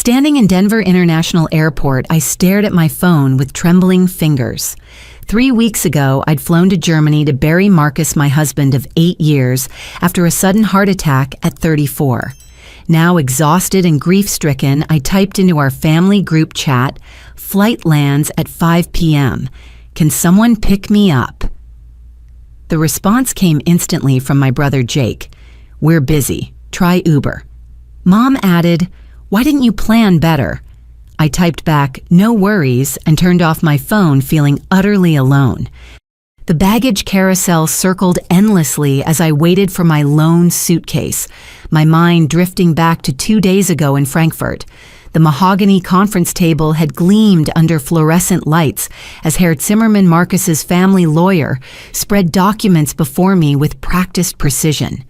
Standing in Denver International Airport, I stared at my phone with trembling fingers. 3 weeks ago, I'd flown to Germany to bury Marcus, my husband of 8 years, after a sudden heart attack at 34. Now exhausted and grief-stricken, I typed into our family group chat, "Flight lands at 5 p.m. Can someone pick me up?" The response came instantly from my brother Jake. "We're busy. Try Uber." Mom added, "Why didn't you plan better?" I typed back, "No worries," and turned off my phone, feeling utterly alone. The baggage carousel circled endlessly as I waited for my lone suitcase, my mind drifting back to 2 days ago in Frankfurt. The mahogany conference table had gleamed under fluorescent lights as Herr Zimmerman, Marcus's family lawyer, spread documents before me with practiced precision.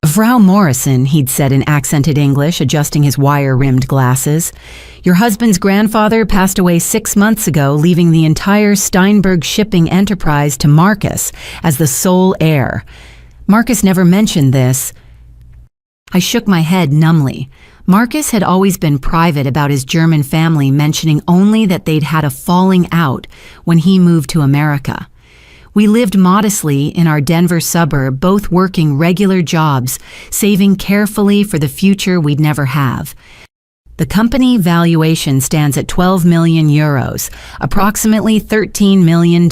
"Frau Morrison," he'd said in accented English, adjusting his wire-rimmed glasses, "your husband's grandfather passed away 6 months ago, leaving the entire Steinberg shipping enterprise to Marcus as the sole heir. Marcus never mentioned this." I shook my head numbly. Marcus had always been private about his German family, mentioning only that they'd had a falling out when he moved to America. We lived modestly in our Denver suburb, both working regular jobs, saving carefully for the future we'd never have. The company valuation stands at 12 million euros, approximately $13 million.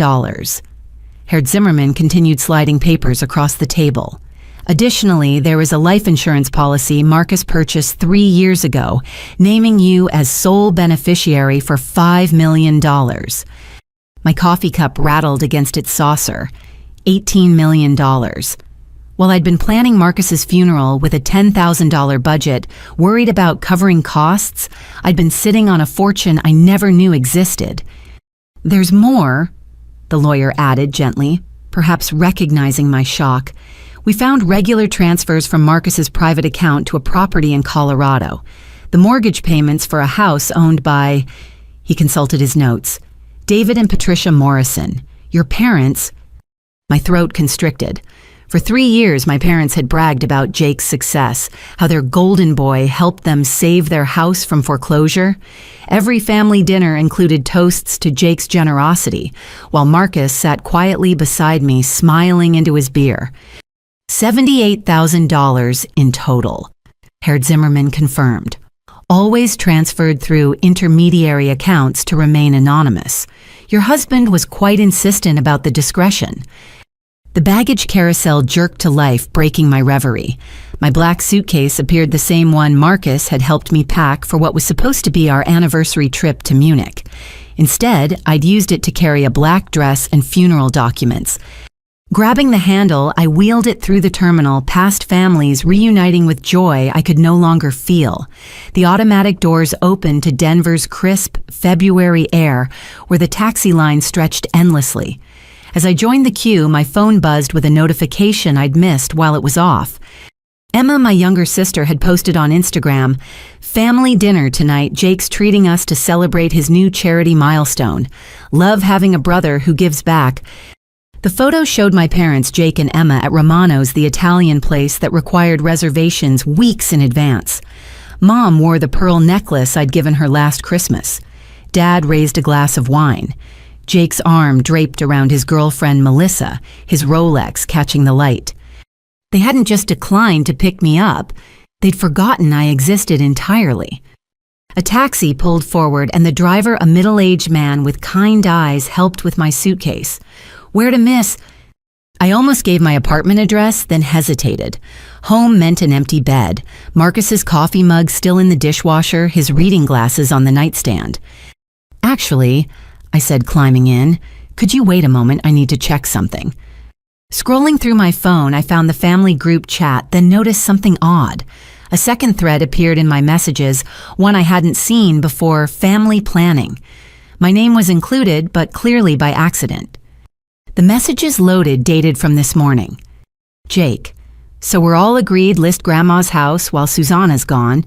Herr Zimmerman continued sliding papers across the table. Additionally, there is a life insurance policy Marcus purchased 3 years ago, naming you as sole beneficiary for $5 million. My coffee cup rattled against its saucer. $18 million. While I'd been planning Marcus's funeral with a $10,000 budget, worried about covering costs, I'd been sitting on a fortune I never knew existed. "There's more," the lawyer added gently, perhaps recognizing my shock. "We found regular transfers from Marcus's private account to a property in Colorado. The mortgage payments for a house owned by," he consulted his notes, "David and Patricia Morrison. Your parents—" My throat constricted. For 3 years, my parents had bragged about Jake's success, how their golden boy helped them save their house from foreclosure. Every family dinner included toasts to Jake's generosity, while Marcus sat quietly beside me, smiling into his beer. $78,000 in total, Herr Zimmerman confirmed. Always transferred through intermediary accounts to remain anonymous. Your husband was quite insistent about the discretion. The baggage carousel jerked to life, breaking my reverie. My black suitcase appeared the same one Marcus had helped me pack for what was supposed to be our anniversary trip to Munich. Instead, I'd used it to carry a black dress and funeral documents. Grabbing the handle, I wheeled it through the terminal, past families reuniting with joy I could no longer feel. The automatic doors opened to Denver's crisp February air, where the taxi line stretched endlessly. As I joined the queue, my phone buzzed with a notification I'd missed while it was off. Emma, my younger sister, had posted on Instagram, "Family dinner tonight. Jake's treating us to celebrate his new charity milestone. Love having a brother who gives back." The photo showed my parents, Jake and Emma, at Romano's, the Italian place that required reservations weeks in advance. Mom wore the pearl necklace I'd given her last Christmas. Dad raised a glass of wine. Jake's arm draped around his girlfriend Melissa, his Rolex catching the light. They hadn't just declined to pick me up, they'd forgotten I existed entirely. A taxi pulled forward and the driver, a middle-aged man with kind eyes, helped with my suitcase. Where to miss? I almost gave my apartment address, then hesitated. Home meant an empty bed, Marcus's coffee mug still in the dishwasher, his reading glasses on the nightstand. "Actually," I said, climbing in, "could you wait a moment? I need to check something." Scrolling through my phone, I found the family group chat, then noticed something odd. A second thread appeared in my messages, one I hadn't seen before: family planning. My name was included, but clearly by accident. The messages loaded, dated from this morning. Jake: "So we're all agreed, list Grandma's house while Susanna's gone."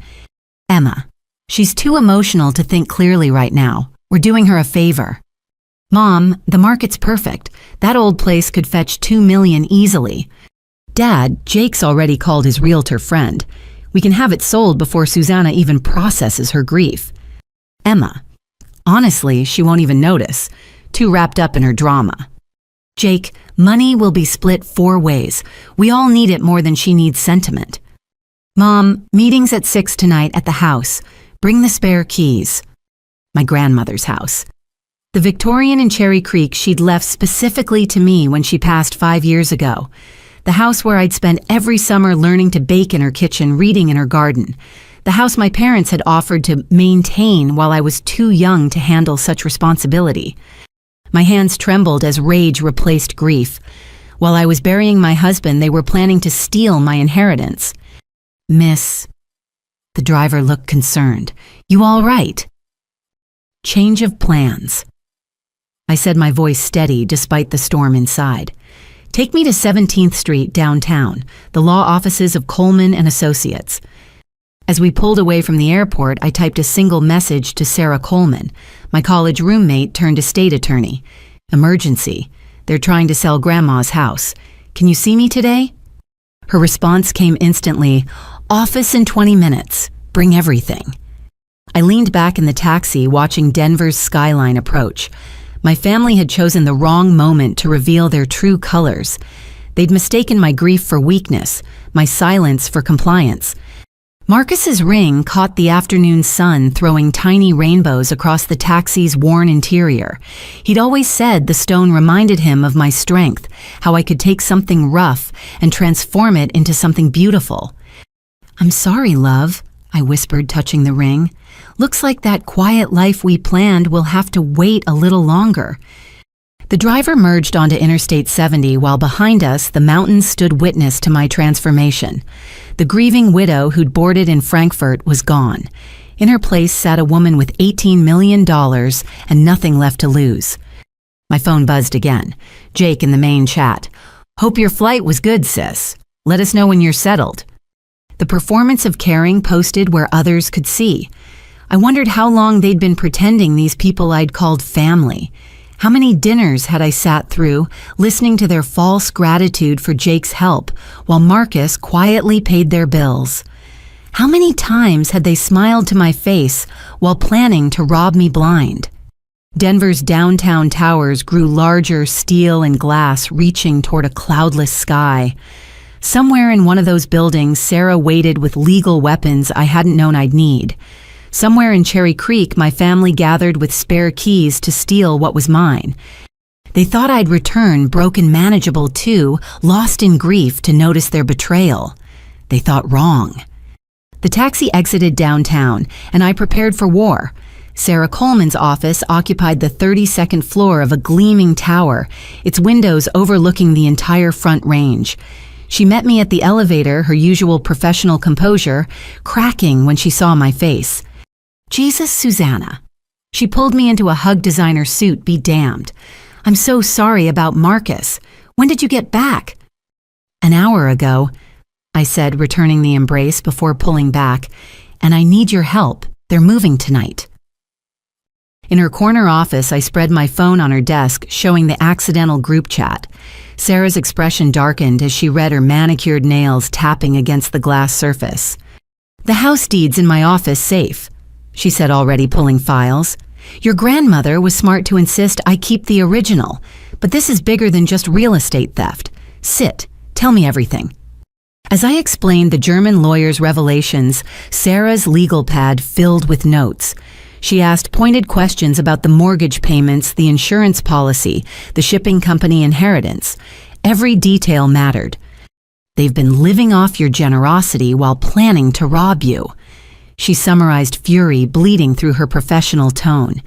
Emma: "She's too emotional to think clearly right now. We're doing her a favor." Mom: "The market's perfect. That old place could fetch $2 million easily." Dad: "Jake's already called his realtor friend. We can have it sold before Susanna even processes her grief. Emma. Honestly, she won't even notice, too wrapped up in her drama. Jake, money will be split 4 ways. We all need it more than she needs sentiment. Mom, meeting's at 6 tonight at the house. Bring the spare keys. My grandmother's house. The Victorian in Cherry Creek she'd left specifically to me when she passed 5 years ago. The house where I'd spent every summer learning to bake in her kitchen, reading in her garden. The house my parents had offered to maintain while I was too young to handle such responsibility. My hands trembled as rage replaced grief. While I was burying my husband, they were planning to steal my inheritance. Miss. The driver looked concerned. You all right? Change of plans. I said, my voice steady despite the storm inside. Take me to 17th Street downtown, the law offices of Coleman and Associates. As we pulled away from the airport, I typed a single message to Sarah Coleman, my college roommate turned estate attorney. Emergency. They're trying to sell Grandma's house. Can you see me today? Her response came instantly. Office in 20 minutes. Bring everything. I leaned back in the taxi, watching Denver's skyline approach. My family had chosen the wrong moment to reveal their true colors. They'd mistaken my grief for weakness, my silence for compliance. Marcus's ring caught the afternoon sun, throwing tiny rainbows across the taxi's worn interior. He'd always said the stone reminded him of my strength, how I could take something rough and transform it into something beautiful. I'm sorry, love, I whispered, touching the ring. Looks like that quiet life we planned will have to wait a little longer. The driver merged onto Interstate 70 while behind us the mountains stood witness to my transformation. The grieving widow who'd boarded in Frankfurt was gone. In her place sat a woman with $18 million and nothing left to lose. My phone buzzed again. Jake in the main chat. Hope your flight was good, sis. Let us know when you're settled. The performance of caring posted where others could see. I wondered how long they'd been pretending these people I'd called family. How many dinners had I sat through, listening to their false gratitude for Jake's help, while Marcus quietly paid their bills? How many times had they smiled to my face while planning to rob me blind? Denver's downtown towers grew larger, steel and glass, reaching toward a cloudless sky. Somewhere in one of those buildings, Sarah waited with legal weapons I hadn't known I'd need. Somewhere in Cherry Creek, my family gathered with spare keys to steal what was mine. They thought I'd return broken manageable too, lost in grief to notice their betrayal. They thought wrong. The taxi exited downtown, and I prepared for war. Sarah Coleman's office occupied the 32nd floor of a gleaming tower, its windows overlooking the entire Front Range. She met me at the elevator, her usual professional composure cracking when she saw my face. Jesus, Susanna. She pulled me into a hug designer suit, be damned. I'm so sorry about Marcus. When did you get back? An hour ago, I said, returning the embrace before pulling back, and I need your help. They're moving tonight. In her corner office, I spread my phone on her desk, showing the accidental group chat. Sarah's expression darkened as she read her manicured nails tapping against the glass surface. The house deed's in my office safe, she said, already pulling files. Your grandmother was smart to insist I keep the original, but this is bigger than just real estate theft. Sit, tell me everything. As I explained the German lawyer's revelations, Sarah's legal pad filled with notes. She asked pointed questions about the mortgage payments, the insurance policy, the shipping company inheritance. Every detail mattered. They've been living off your generosity while planning to rob you. She summarized fury bleeding through her professional tone.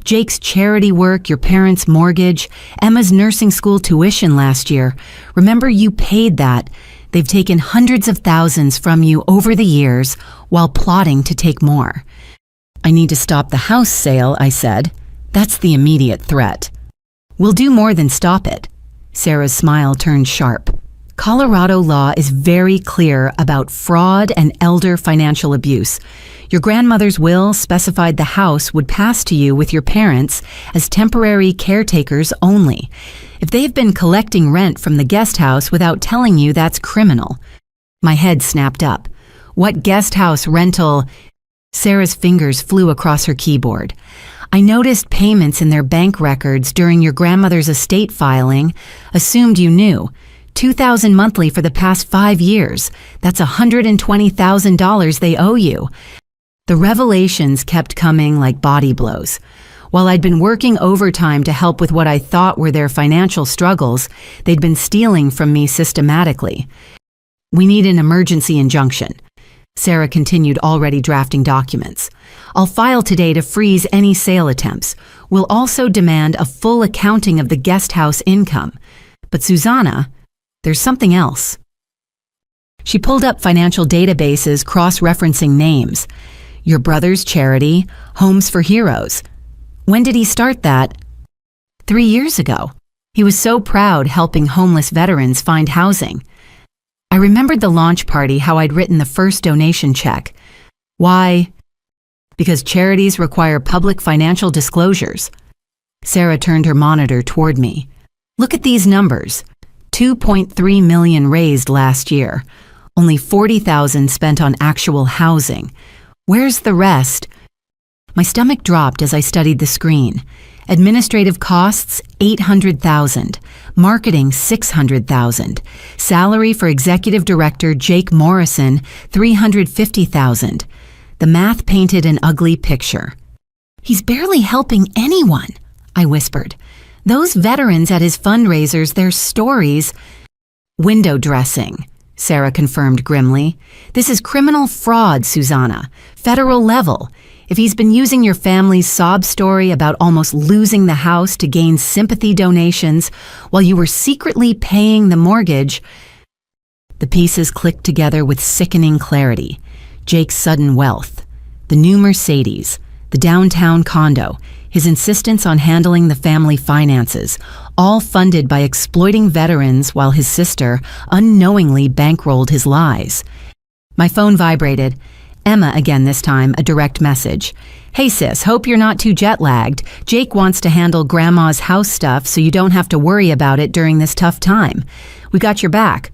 Jake's charity work, your parents' mortgage, Emma's nursing school tuition last year. Remember, you paid that. They've taken hundreds of thousands from you over the years while plotting to take more. I need to stop the house sale, I said. That's the immediate threat. We'll do more than stop it. Sarah's smile turned sharp. Colorado law is very clear about fraud and elder financial abuse. Your grandmother's will specified the house would pass to you with your parents as temporary caretakers only. If they've been collecting rent from the guest house without telling you, that's criminal. My head snapped up. What guest house rental? Sarah's fingers flew across her keyboard. I noticed payments in their bank records during your grandmother's estate filing. Assumed you knew. $2,000 monthly for the past 5 years. That's $120,000 they owe you. The revelations kept coming like body blows. While I'd been working overtime to help with what I thought were their financial struggles, they'd been stealing from me systematically. We need an emergency injunction. Sarah continued, already drafting documents. I'll file today to freeze any sale attempts. We'll also demand a full accounting of the guest house income. But Susanna, there's something else. She pulled up financial databases cross-referencing names. Your brother's charity, Homes for Heroes. When did he start that? 3 years ago. He was so proud helping homeless veterans find housing. I remembered the launch party, how I'd written the first donation check. Why? Because charities require public financial disclosures. Sarah turned her monitor toward me. Look at these numbers. 2.3 million raised last year. Only 40,000 spent on actual housing. Where's the rest? My stomach dropped as I studied the screen. Administrative costs, $800,000. Marketing, $600,000. Salary for Executive Director Jake Morrison, $350,000. The math painted an ugly picture. He's barely helping anyone, I whispered. Those veterans at his fundraisers, their stories. Window dressing, Sarah confirmed grimly. This is criminal fraud, Susanna. Federal level. If he's been using your family's sob story about almost losing the house to gain sympathy donations while you were secretly paying the mortgage. The pieces clicked together with sickening clarity. Jake's sudden wealth, the new Mercedes, the downtown condo, his insistence on handling the family finances, all funded by exploiting veterans while his sister unknowingly bankrolled his lies. My phone vibrated. Emma again this time, a direct message. Hey sis, hope you're not too jet-lagged. Jake wants to handle Grandma's house stuff so you don't have to worry about it during this tough time. We got your back.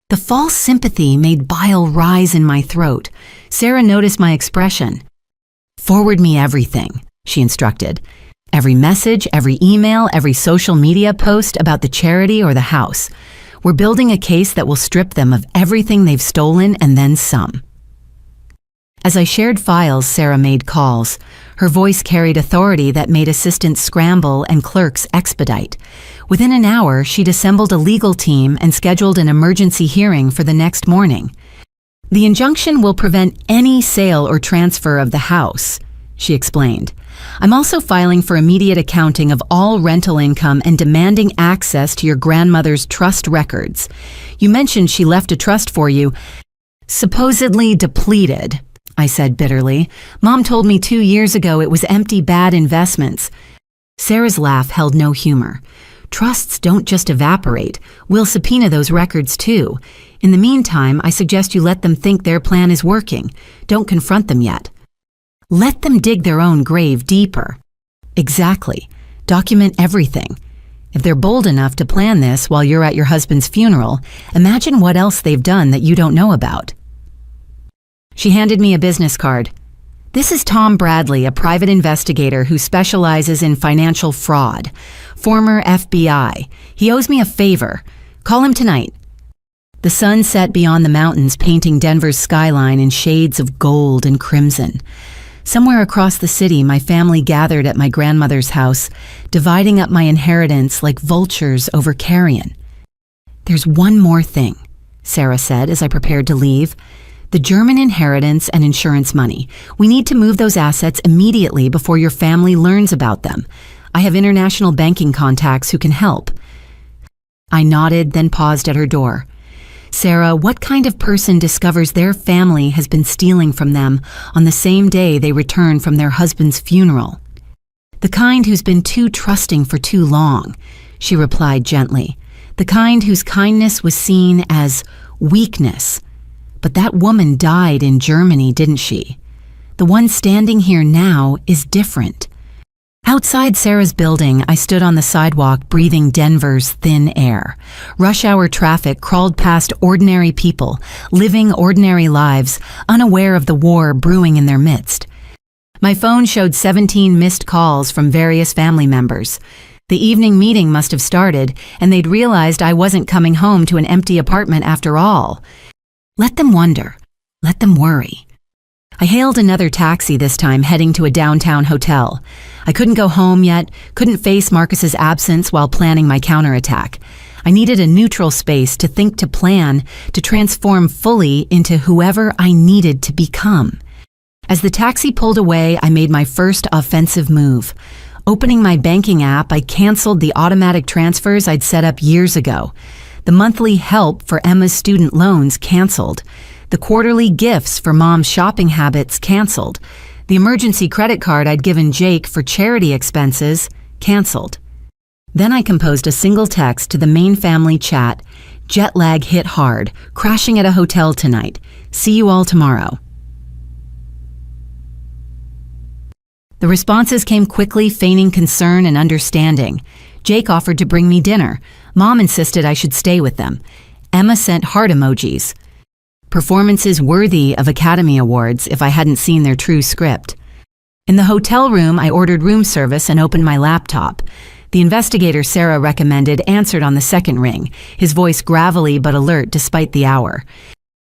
The false sympathy made bile rise in my throat. Sarah noticed my expression. Forward me everything, she instructed. Every message, every email, every social media post about the charity or the house. We're building a case that will strip them of everything they've stolen and then some. As I shared files, Sarah made calls. Her voice carried authority that made assistants scramble and clerks expedite. Within an hour, she'd assembled a legal team and scheduled an emergency hearing for the next morning. The injunction will prevent any sale or transfer of the house, she explained. I'm also filing for immediate accounting of all rental income and demanding access to your grandmother's trust records. You mentioned she left a trust for you, supposedly depleted, I said bitterly. Mom told me 2 years ago it was empty bad investments. Sarah's laugh held no humor. Trusts don't just evaporate. We'll subpoena those records too. In the meantime, I suggest you let them think their plan is working. Don't confront them yet. Let them dig their own grave deeper. Exactly. Document everything. If they're bold enough to plan this while you're at your husband's funeral, imagine what else they've done that you don't know about. She handed me a business card. This is Tom Bradley, a private investigator who specializes in financial fraud. Former FBI. He owes me a favor. Call him tonight. The sun set beyond the mountains, painting Denver's skyline in shades of gold and crimson. Somewhere across the city, my family gathered at my grandmother's house, dividing up my inheritance like vultures over carrion. There's one more thing, Sarah said as I prepared to leave. The German inheritance and insurance money. We need to move those assets immediately before your family learns about them. I have international banking contacts who can help. I nodded, then paused at her door. Sarah, what kind of person discovers their family has been stealing from them on the same day they return from their husband's funeral? The kind who's been too trusting for too long, she replied gently. The kind whose kindness was seen as weakness. But that woman died in Germany, didn't she? The one standing here now is different. Outside Sarah's building, I stood on the sidewalk breathing Denver's thin air. Rush hour traffic crawled past ordinary people, living ordinary lives, unaware of the war brewing in their midst. My phone showed 17 missed calls from various family members. The evening meeting must have started, and they'd realized I wasn't coming home to an empty apartment after all. Let them wonder. Let them worry. I hailed another taxi this time, heading to a downtown hotel. I couldn't go home yet, couldn't face Marcus's absence while planning my counterattack. I needed a neutral space to think, to plan, to transform fully into whoever I needed to become. As the taxi pulled away, I made my first offensive move. Opening my banking app, I canceled the automatic transfers I'd set up years ago. The monthly help for Emma's student loans canceled. The quarterly gifts for Mom's shopping habits canceled. The emergency credit card I'd given Jake for charity expenses canceled. Then I composed a single text to the main family chat. Jet lag hit hard. Crashing at a hotel tonight. See you all tomorrow. The responses came quickly, feigning concern and understanding. Jake offered to bring me dinner. Mom insisted I should stay with them. Emma sent heart emojis. Performances worthy of Academy Awards if I hadn't seen their true script. In the hotel room, I ordered room service and opened my laptop. The investigator Sarah recommended answered on the second ring, his voice gravelly but alert despite the hour.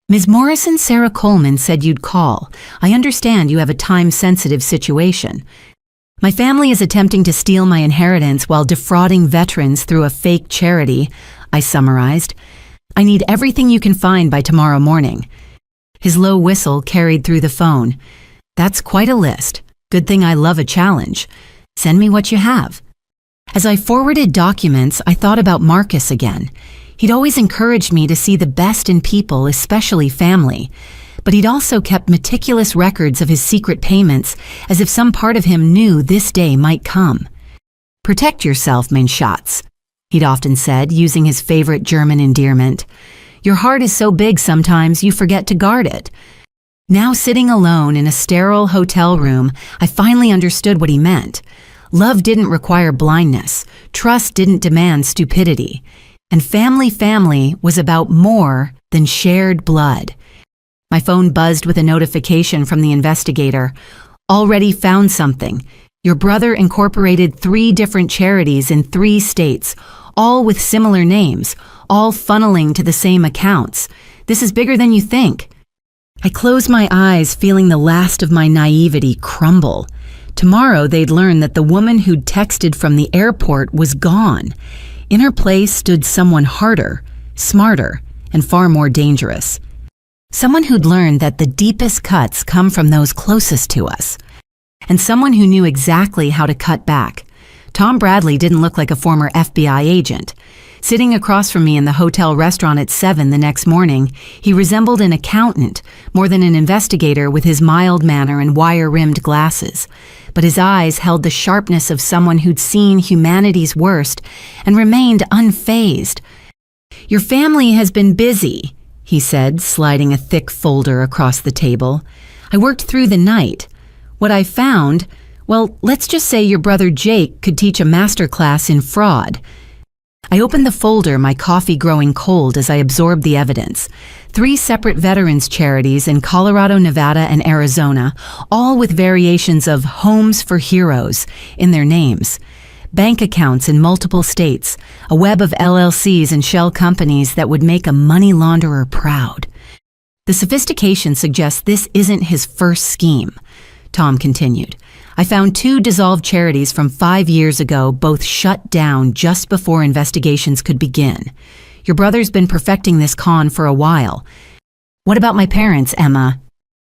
Ms. Morrison, Sarah Coleman said you'd call. I understand you have a time-sensitive situation. My family is attempting to steal my inheritance while defrauding veterans through a fake charity, I summarized. I need everything you can find by tomorrow morning. His low whistle carried through the phone. That's quite a list. Good thing I love a challenge. Send me what you have. As I forwarded documents, I thought about Marcus again. He'd always encouraged me to see the best in people, especially family. But he'd also kept meticulous records of his secret payments, as if some part of him knew this day might come. Protect yourself, mein Schatz, he'd often said, using his favorite German endearment. Your heart is so big sometimes you forget to guard it. Now sitting alone in a sterile hotel room, I finally understood what he meant. Love didn't require blindness. Trust didn't demand stupidity. And family was about more than shared blood. My phone buzzed with a notification from the investigator. Already found something. Your brother incorporated 3 different charities in 3 states, all with similar names, all funneling to the same accounts. This is bigger than you think. I closed my eyes, feeling the last of my naivety crumble. Tomorrow they'd learn that the woman who'd texted from the airport was gone. In her place stood someone harder, smarter, and far more dangerous. Someone who'd learned that the deepest cuts come from those closest to us. And someone who knew exactly how to cut back. Tom Bradley didn't look like a former FBI agent. Sitting across from me in the hotel restaurant at 7 the next morning, he resembled an accountant more than an investigator with his mild manner and wire-rimmed glasses. But his eyes held the sharpness of someone who'd seen humanity's worst and remained unfazed. Your family has been busy, he said, sliding a thick folder across the table. I worked through the night. What I found, well, let's just say your brother Jake could teach a master class in fraud. I opened the folder, my coffee growing cold as I absorbed the evidence. 3 separate veterans charities in Colorado, Nevada, and Arizona, all with variations of Homes for Heroes in their names. Bank accounts in multiple states, a web of LLCs and shell companies that would make a money launderer proud. The sophistication suggests this isn't his first scheme, Tom continued. I found 2 dissolved charities from 5 years ago, both shut down just before investigations could begin. Your brother's been perfecting this con for a while. What about my parents, Emma?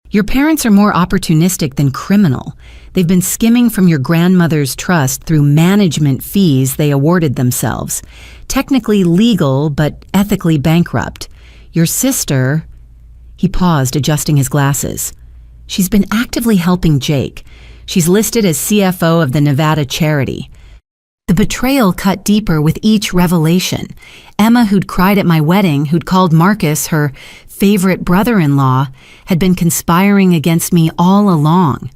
Your parents are more opportunistic than criminal. They've been skimming from your grandmother's trust through management fees they awarded themselves. Technically legal, but ethically bankrupt. Your sister... He paused, adjusting his glasses. She's been actively helping Jake. She's listed as CFO of the Nevada charity. The betrayal cut deeper with each revelation. Emma, who'd cried at my wedding, who'd called Marcus her favorite brother-in-law, had been conspiring against me all along.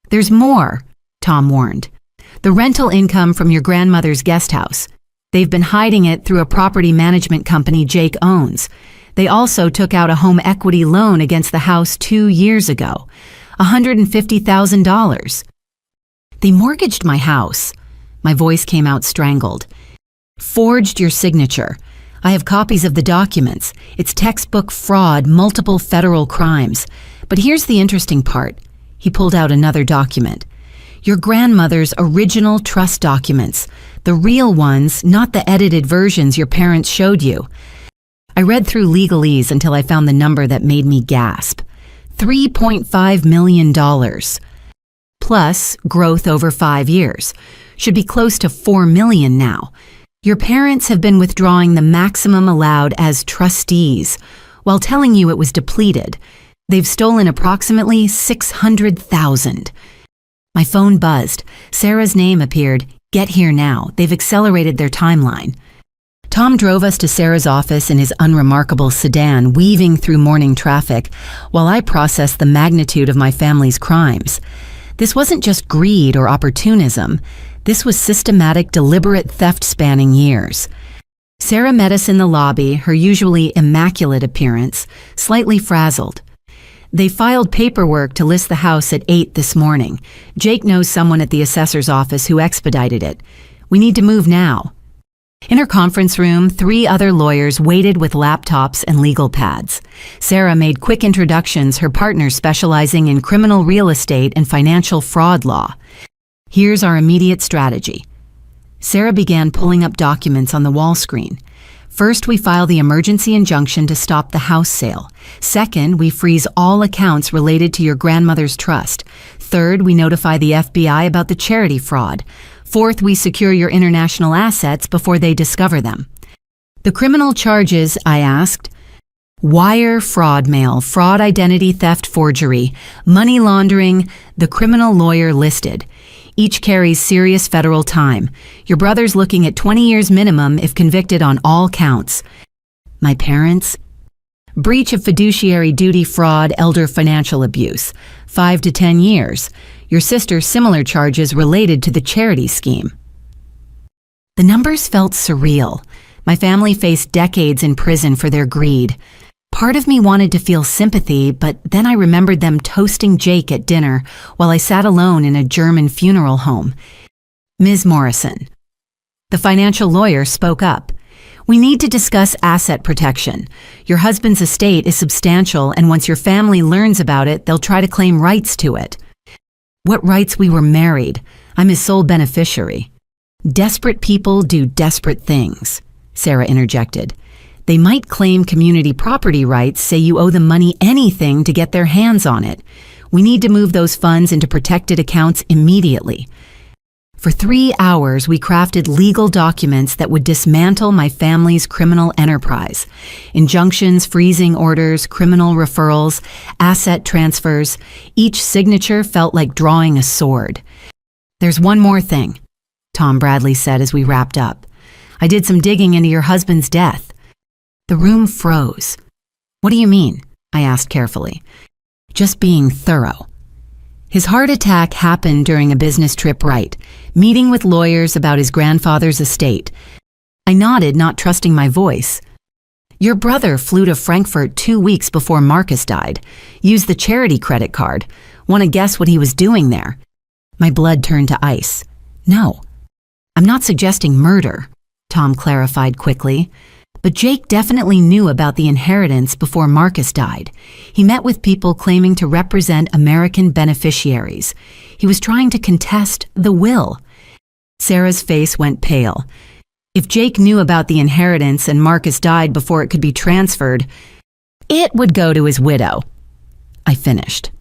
There's more, Tom warned. The rental income from your grandmother's guest house. They've been hiding it through a property management company Jake owns. They also took out a home equity loan against the house 2 years ago. $150,000. They mortgaged my house. My voice came out strangled. Forged your signature. I have copies of the documents. It's textbook fraud, multiple federal crimes. But here's the interesting part. He pulled out another document. Your grandmother's original trust documents. The real ones, not the edited versions your parents showed you. I read through legalese until I found the number that made me gasp. $3.5 million. Plus growth over 5 years. Should be close to $4 million now. Your parents have been withdrawing the maximum allowed as trustees, while telling you it was depleted. They've stolen approximately $600,000. My phone buzzed. Sarah's name appeared. Get here now. They've accelerated their timeline. Tom drove us to Sarah's office in his unremarkable sedan, weaving through morning traffic, while I processed the magnitude of my family's crimes. This wasn't just greed or opportunism. This was systematic, deliberate theft spanning years. Sarah met us in the lobby, her usually immaculate appearance, slightly frazzled. They filed paperwork to list the house at 8 this morning. Jake knows someone at the assessor's office who expedited it. We need to move now. In her conference room, 3 other lawyers waited with laptops and legal pads. Sarah made quick introductions, her partners specializing in criminal real estate and financial fraud law. Here's our immediate strategy. Sarah began pulling up documents on the wall screen. First, we file the emergency injunction to stop the house sale. Second, we freeze all accounts related to your grandmother's trust. Third, we notify the FBI about the charity fraud. Fourth, we secure your international assets before they discover them. The criminal charges, I asked. Wire fraud mail, fraud identity theft forgery, money laundering, the criminal lawyer listed. Each carries serious federal time. Your brother's looking at 20 years minimum if convicted on all counts. My parents? Breach of fiduciary duty fraud, elder financial abuse. 5 to 10 years. Your sister, similar charges related to the charity scheme. The numbers felt surreal. My family faced decades in prison for their greed. Part of me wanted to feel sympathy, but then I remembered them toasting Jake at dinner while I sat alone in a German funeral home. Ms. Morrison. The financial lawyer spoke up. We need to discuss asset protection. Your husband's estate is substantial, and once your family learns about it, they'll try to claim rights to it. What rights? We were married. I'm his sole beneficiary. Desperate people do desperate things, Sarah interjected. They might claim community property rights, say you owe them money, anything to get their hands on it. We need to move those funds into protected accounts immediately. For 3 hours, we crafted legal documents that would dismantle my family's criminal enterprise. Injunctions, freezing orders, criminal referrals, asset transfers. Each signature felt like drawing a sword. There's one more thing, Tom Bradley said as we wrapped up. I did some digging into your husband's death. The room froze. What do you mean? I asked carefully. Just being thorough. His heart attack happened during a business trip, right? Meeting with lawyers about his grandfather's estate. I nodded, not trusting my voice. Your brother flew to Frankfurt 2 weeks before Marcus died. Used the charity credit card. Want to guess what he was doing there? My blood turned to ice. No. I'm not suggesting murder, Tom clarified quickly. But Jake definitely knew about the inheritance before Marcus died. He met with people claiming to represent American beneficiaries. He was trying to contest the will. Sarah's face went pale. If Jake knew about the inheritance and Marcus died before it could be transferred, it would go to his widow. I finished.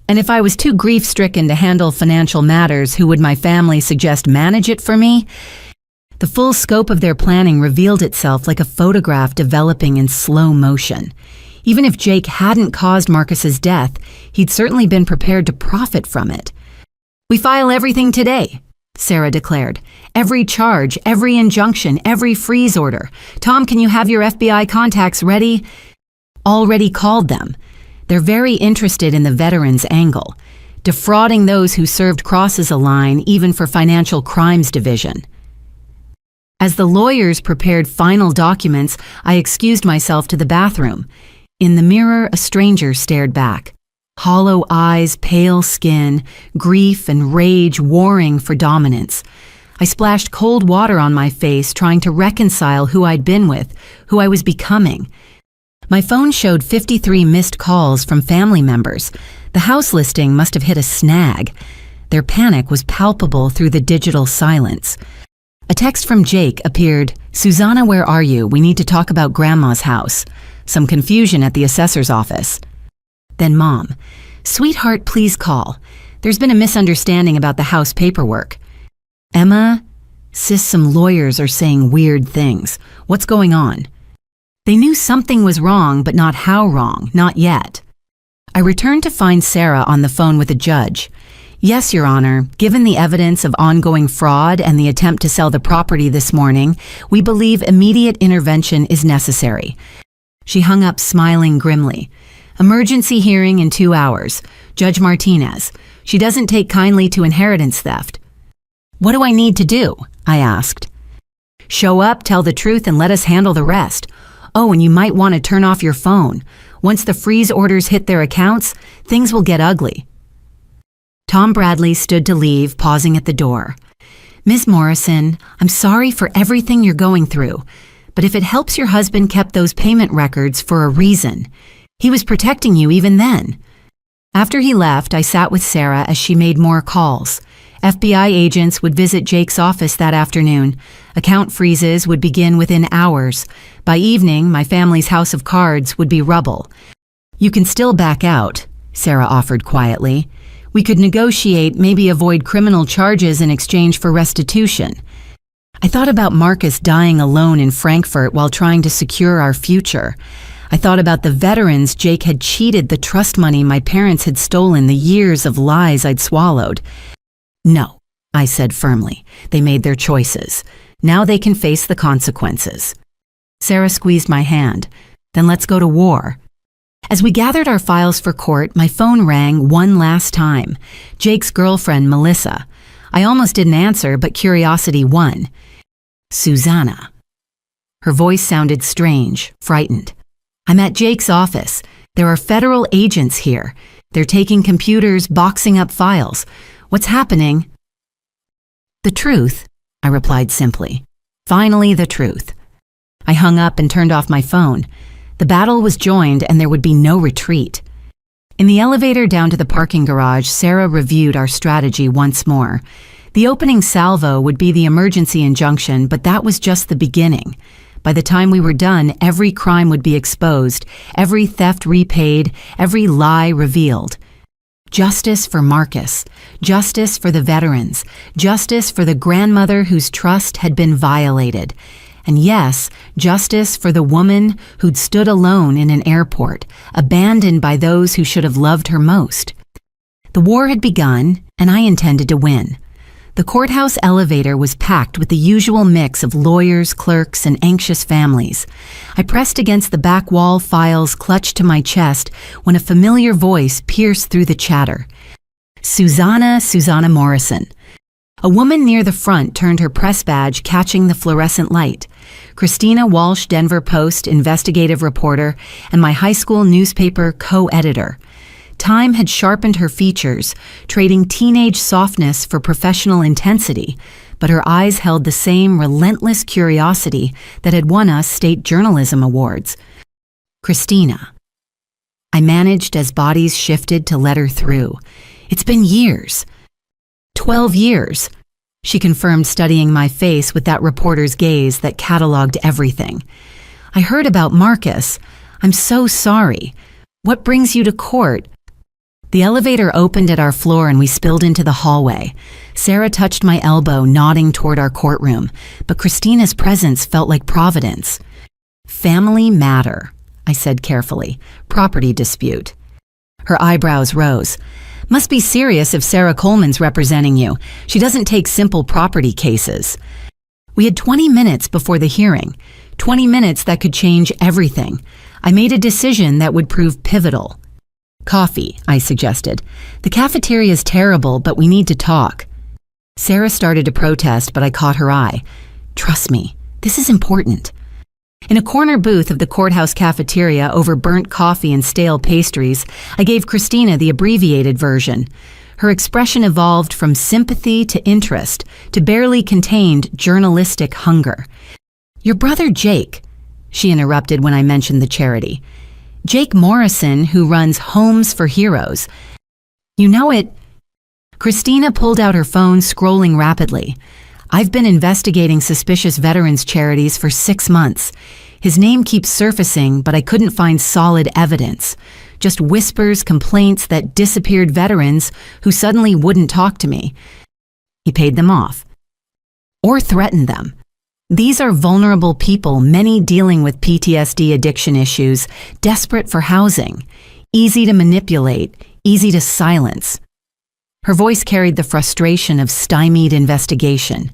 And if I was too grief-stricken to handle financial matters, who would my family suggest manage it for me? The full scope of their planning revealed itself like a photograph developing in slow motion. Even if Jake hadn't caused Marcus's death, he'd certainly been prepared to profit from it. We file everything today, Sarah declared. Every charge, every injunction, every freeze order. Tom, can you have your FBI contacts ready? Already called them. They're very interested in the veterans angle. defrauding those who served crosses a line even for Financial Crimes Division. As the lawyers prepared final documents, I excused myself to the bathroom. In the mirror, a stranger stared back. Hollow eyes, pale skin, grief and rage warring for dominance. I splashed cold water on my face, trying to reconcile who I'd been with, who I was becoming. My phone showed 53 missed calls from family members. The house listing must have hit a snag. Their panic was palpable through the digital silence. A text from Jake appeared. "Susanna, where are you? We need to talk about Grandma's house." Some confusion at the assessor's office. Then Mom, "Sweetheart, please call. There's been a misunderstanding about the house paperwork." "Emma, sis, some lawyers are saying weird things. What's going on?" They knew something was wrong, but not how wrong, not yet. I returned to find Sarah on the phone with a judge. "Yes, Your Honor, given the evidence of ongoing fraud and the attempt to sell the property this morning, we believe immediate intervention is necessary." She hung up smiling grimly. "Emergency hearing in 2 hours. Judge Martinez. She doesn't take kindly to inheritance theft." "What do I need to do?" I asked. "Show up, tell the truth, and let us handle the rest. Oh, and you might want to turn off your phone. Once the freeze orders hit their accounts, things will get ugly." Tom Bradley stood to leave, pausing at the door. "Ms. Morrison, I'm sorry for everything you're going through, but if it helps, your husband kept those payment records for a reason. He was protecting you even then." After he left, I sat with Sarah as she made more calls. FBI agents would visit Jake's office that afternoon. Account freezes would begin within hours. By evening, my family's house of cards would be rubble. "You can still back out," Sarah offered quietly. "We could negotiate, maybe avoid criminal charges in exchange for restitution." I thought about Marcus dying alone in Frankfurt while trying to secure our future. I thought about the veterans Jake had cheated, the trust money my parents had stolen, the years of lies I'd swallowed. "No," I said firmly. "They made their choices. Now they can face the consequences." Sarah squeezed my hand. "Then let's go to war." As we gathered our files for court, my phone rang one last time. Jake's girlfriend, Melissa. I almost didn't answer, but curiosity won. "Susanna." Her voice sounded strange, frightened. "I'm at Jake's office. There are federal agents here. They're taking computers, boxing up files. What's happening?" "The truth," I replied simply. "Finally, the truth." I hung up and turned off my phone. The battle was joined and there would be no retreat. In the elevator down to the parking garage, Sarah reviewed our strategy once more. The opening salvo would be the emergency injunction, but that was just the beginning. By the time we were done, every crime would be exposed, every theft repaid, every lie revealed. Justice for Marcus, justice for the veterans, justice for the grandmother whose trust had been violated. And yes, justice for the woman who'd stood alone in an airport, abandoned by those who should have loved her most. The war had begun, and I intended to win. The courthouse elevator was packed with the usual mix of lawyers, clerks, and anxious families. I pressed against the back wall, files clutched to my chest, when a familiar voice pierced through the chatter. Susanna Morrison." A woman near the front turned her press badge, catching the fluorescent light. Christina Walsh, Denver Post investigative reporter, and my high school newspaper co-editor. Time had sharpened her features, trading teenage softness for professional intensity, but her eyes held the same relentless curiosity that had won us state journalism awards. "Christina." I managed as bodies shifted to let her through. "It's been years." 12 years, she confirmed, studying my face with that reporter's gaze that cataloged everything. "I heard about Marcus. I'm so sorry. What brings you to court?" The elevator opened at our floor and we spilled into the hallway. Sarah touched my elbow, nodding toward our courtroom, but Christina's presence felt like providence. "Family matter," I said carefully. "Property dispute." Her eyebrows rose. "Must be serious if Sarah Coleman's representing you. She doesn't take simple property cases." We had 20 minutes before the hearing. 20 minutes that could change everything. I made a decision that would prove pivotal. Coffee, I suggested. The cafeteria is terrible, but we need to talk. Sarah started to protest, but I caught her eye. Trust me, this is important. In a corner booth of the courthouse cafeteria over burnt coffee and stale pastries, I gave Christina the abbreviated version. Her expression evolved from sympathy to interest to barely contained journalistic hunger. Your brother Jake, she interrupted when I mentioned the charity. Jake Morrison, who runs Homes for Heroes. You know it. Christina pulled out her phone, scrolling rapidly. I've been investigating suspicious veterans charities for 6 months. His name keeps surfacing, but I couldn't find solid evidence. Just whispers, complaints that disappeared veterans who suddenly wouldn't talk to me. He paid them off. Or threatened them. These are vulnerable people, many dealing with PTSD addiction issues, desperate for housing, easy to manipulate, easy to silence. Her voice carried the frustration of stymied investigation.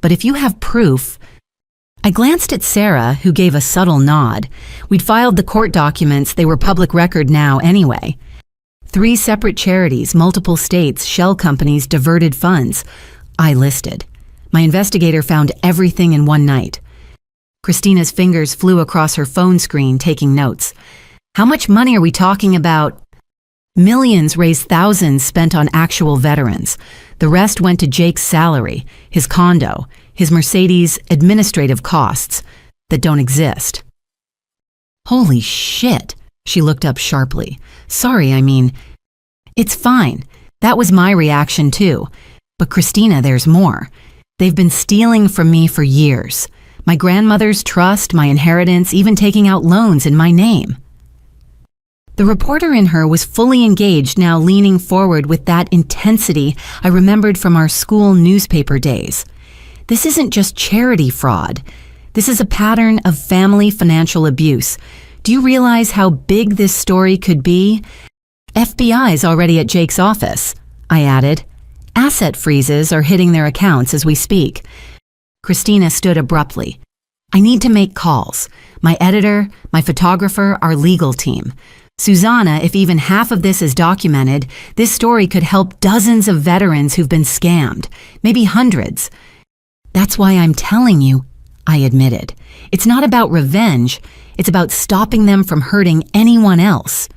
But if you have proof... I glanced at Sarah, who gave a subtle nod. We'd filed the court documents, they were public record now anyway. 3 separate charities, multiple states, shell companies, diverted funds. I listed. My investigator found everything in one night. Christina's fingers flew across her phone screen, taking notes. How much money are we talking about? Millions raised, thousands spent on actual veterans. The rest went to Jake's salary, his condo, his Mercedes, administrative costs that don't exist. Holy shit, she looked up sharply. Sorry, it's fine. That was my reaction too. But Christina, there's more. They've been stealing from me for years. My grandmother's trust, my inheritance, even taking out loans in my name. The reporter in her was fully engaged, now leaning forward with that intensity I remembered from our school newspaper days. This isn't just charity fraud. This is a pattern of family financial abuse. Do you realize how big this story could be? FBI's already at Jake's office, I added. Asset freezes are hitting their accounts as we speak. Christina stood abruptly. I need to make calls. My editor, my photographer, our legal team. Susanna, if even half of this is documented, this story could help dozens of veterans who've been scammed, maybe hundreds. That's why I'm telling you, I admitted. It's not about revenge, it's about stopping them from hurting anyone else.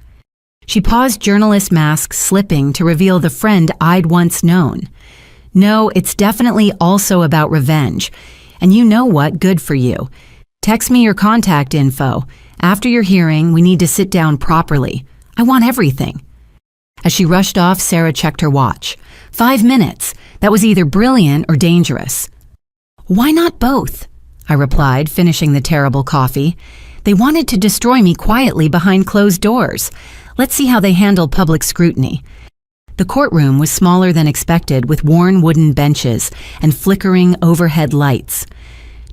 She paused, journalist mask slipping to reveal the friend I'd once known. No, it's definitely also about revenge. And you know what? Good for you. Text me your contact info. After your hearing, we need to sit down properly. I want everything. As she rushed off, Sarah checked her watch. 5 minutes. That was either brilliant or dangerous. Why not both? I replied, finishing the terrible coffee. They wanted to destroy me quietly behind closed doors. Let's see how they handle public scrutiny. The courtroom was smaller than expected, with worn wooden benches and flickering overhead lights.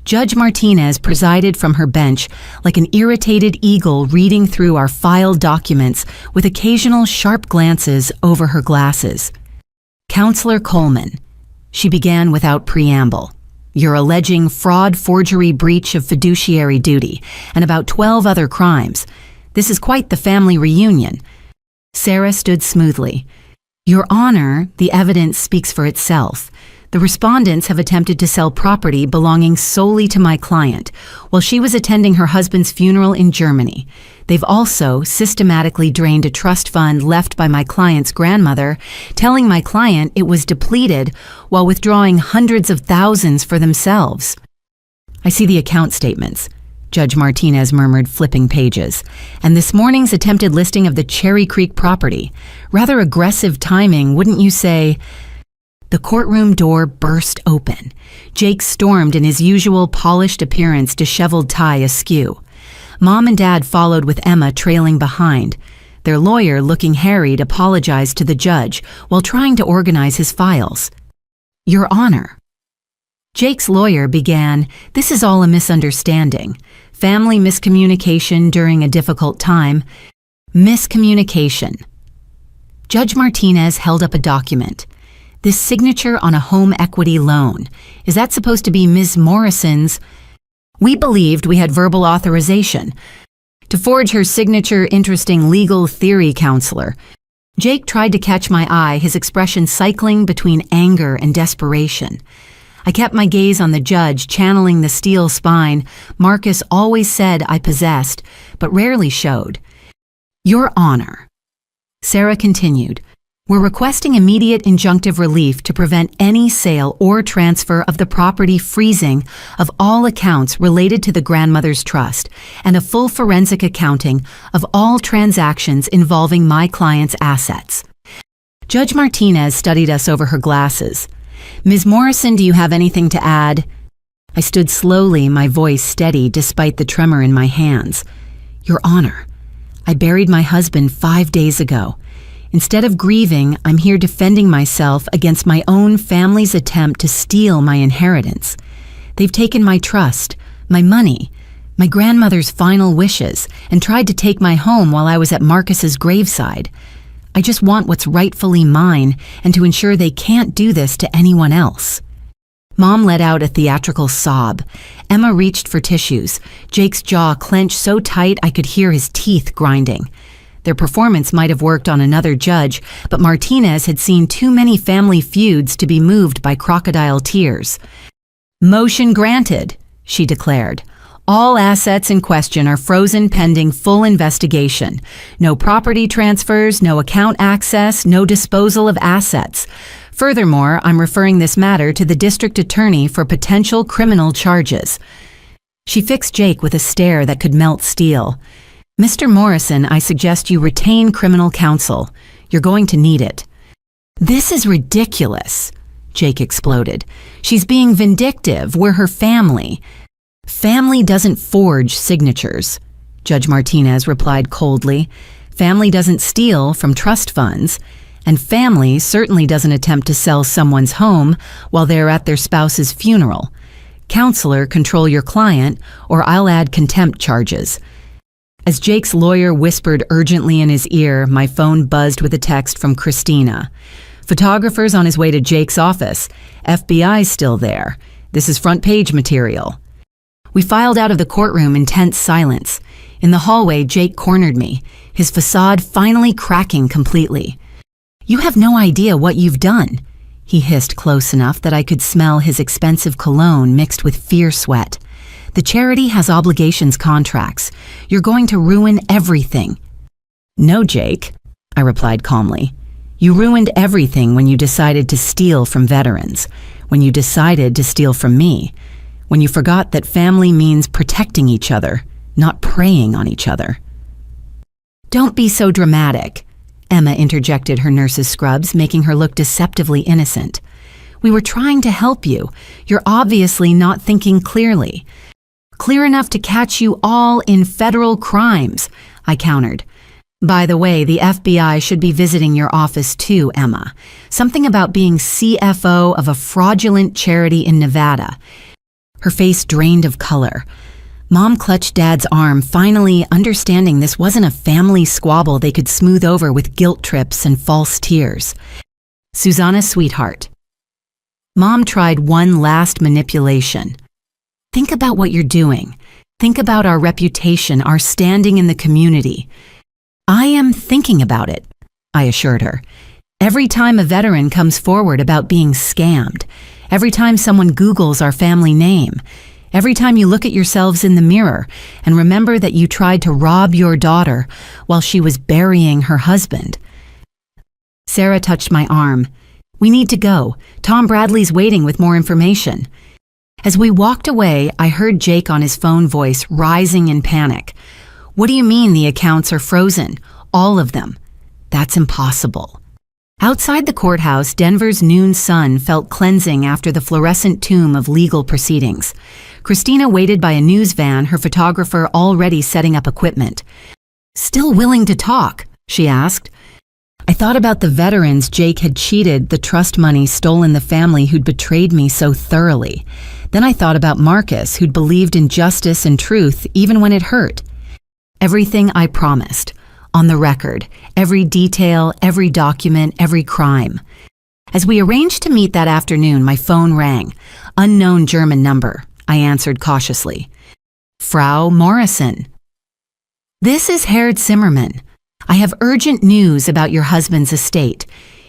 Judge Martinez presided from her bench like an irritated eagle reading through our filed documents with occasional sharp glances over her glasses. Counselor Coleman, she began without preamble. You're alleging fraud, forgery, breach of fiduciary duty, and about 12 other crimes. This is quite the family reunion. Sarah stood smoothly. Your Honor, the evidence speaks for itself. The respondents have attempted to sell property belonging solely to my client while she was attending her husband's funeral in Germany. They've also systematically drained a trust fund left by my client's grandmother, telling my client it was depleted while withdrawing hundreds of thousands for themselves. I see the account statements, Judge Martinez murmured, flipping pages, and this morning's attempted listing of the Cherry Creek property. Rather aggressive timing, wouldn't you say? The courtroom door burst open. Jake stormed in his usual polished appearance, disheveled tie askew. Mom and Dad followed with Emma trailing behind. Their lawyer, looking harried, apologized to the judge while trying to organize his files. Your Honor. Jake's lawyer began, this is all a misunderstanding. Family miscommunication during a difficult time. Miscommunication. Judge Martinez held up a document. This signature on a home equity loan. Is that supposed to be Ms. Morrison's? We believed we had verbal authorization. to forge her signature interesting legal theory counselor. Jake tried to catch my eye, his expression cycling between anger and desperation. I kept my gaze on the judge, channeling the steel spine Marcus always said I possessed, but rarely showed. Your Honor, Sarah continued, we're requesting immediate injunctive relief to prevent any sale or transfer of the property, freezing of all accounts related to the grandmother's trust, and a full forensic accounting of all transactions involving my client's assets. Judge Martinez studied us over her glasses. Ms. Morrison, do you have anything to add? I stood slowly, my voice steady despite the tremor in my hands. Your Honor, I buried my husband 5 days ago. Instead of grieving, I'm here defending myself against my own family's attempt to steal my inheritance. They've taken my trust, my money, my grandmother's final wishes, and tried to take my home while I was at Marcus's graveside. I just want what's rightfully mine and to ensure they can't do this to anyone else. Mom let out a theatrical sob. Emma reached for tissues. Jake's jaw clenched so tight I could hear his teeth grinding. Their performance might have worked on another judge, but Martinez had seen too many family feuds to be moved by crocodile tears. Motion granted, she declared. All assets in question are frozen pending full investigation. No property transfers, no account access, no disposal of assets. Furthermore, I'm referring this matter to the district attorney for potential criminal charges. She fixed Jake with a stare that could melt steel. Mr. Morrison, I suggest you retain criminal counsel. You're going to need it. This is ridiculous, Jake exploded. She's being vindictive. We're her family. Family doesn't forge signatures, Judge Martinez replied coldly. Family doesn't steal from trust funds, and family certainly doesn't attempt to sell someone's home while they're at their spouse's funeral. Counselor, control your client, or I'll add contempt charges. As Jake's lawyer whispered urgently in his ear, my phone buzzed with a text from Christina. Photographer's on his way to Jake's office. FBI's still there. This is front page material. We filed out of the courtroom in tense silence. In the hallway, Jake cornered me, his facade finally cracking completely. You have no idea what you've done, he hissed close enough that I could smell his expensive cologne mixed with fear sweat. The charity has obligations contracts. You're going to ruin everything. No, Jake, I replied calmly. You ruined everything when you decided to steal from veterans, when you decided to steal from me, when you forgot that family means protecting each other, not preying on each other. Don't be so dramatic, Emma interjected her nurse's scrubs, making her look deceptively innocent. We were trying to help you. You're obviously not thinking clearly. Clear enough to catch you all in federal crimes, I countered. By the way, the FBI should be visiting your office too, Emma. Something about being CFO of a fraudulent charity in Nevada. Her face drained of color. Mom clutched Dad's arm, finally understanding this wasn't a family squabble they could smooth over with guilt trips and false tears. Susanna, sweetheart. Mom tried one last manipulation. Think about what you're doing. Think about our reputation, our standing in the community. I am thinking about it, I assured her. Every time a veteran comes forward about being scammed, every time someone Googles our family name, every time you look at yourselves in the mirror and remember that you tried to rob your daughter while she was burying her husband. Sarah touched my arm. We need to go. Tom Bradley's waiting with more information. As we walked away, I heard Jake on his phone, voice rising in panic. What do you mean the accounts are frozen? All of them. That's impossible. Outside the courthouse, Denver's noon sun felt cleansing after the fluorescent tomb of legal proceedings. Christina waited by a news van, her photographer already setting up equipment. Still willing to talk? She asked. I thought about the veterans Jake had cheated, the trust money stolen the family who'd betrayed me so thoroughly. Then I thought about Marcus, who'd believed in justice and truth even when it hurt. Everything I promised. On the record. Every detail, every document, every crime. As we arranged to meet that afternoon, my phone rang. Unknown German number. I answered cautiously. Frau Morrison. "This is Herr Zimmerman. I have urgent news about your husband's estate.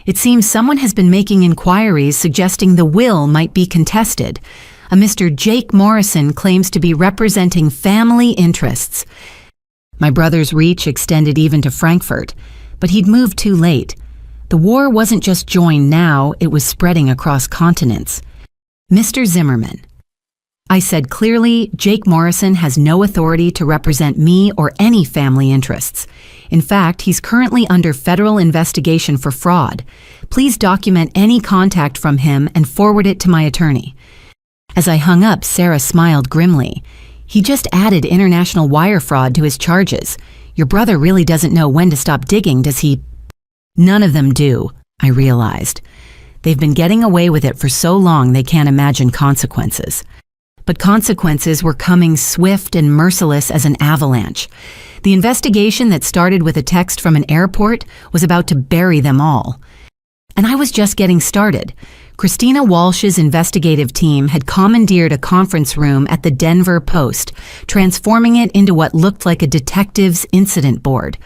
It seems someone has been making inquiries suggesting the will might be contested. A Mr. Jake Morrison claims to be representing family interests." My brother's reach extended even to Frankfurt, but he'd moved too late. The war wasn't just joined now, it was spreading across continents. "Mr. Zimmerman," I said clearly, "Jake Morrison has no authority to represent me or any family interests. In fact, he's currently under federal investigation for fraud. Please document any contact from him and forward it to my attorney." As I hung up, Sarah smiled grimly. "He just added international wire fraud to his charges. Your brother really doesn't know when to stop digging, does he?" None of them do, I realized. They've been getting away with it for so long they can't imagine consequences. But consequences were coming swift and merciless as an avalanche. The investigation that started with a text from an airport was about to bury them all. And I was just getting started. Christina Walsh's investigative team had commandeered a conference room at the Denver Post, transforming it into what looked like a detective's incident board.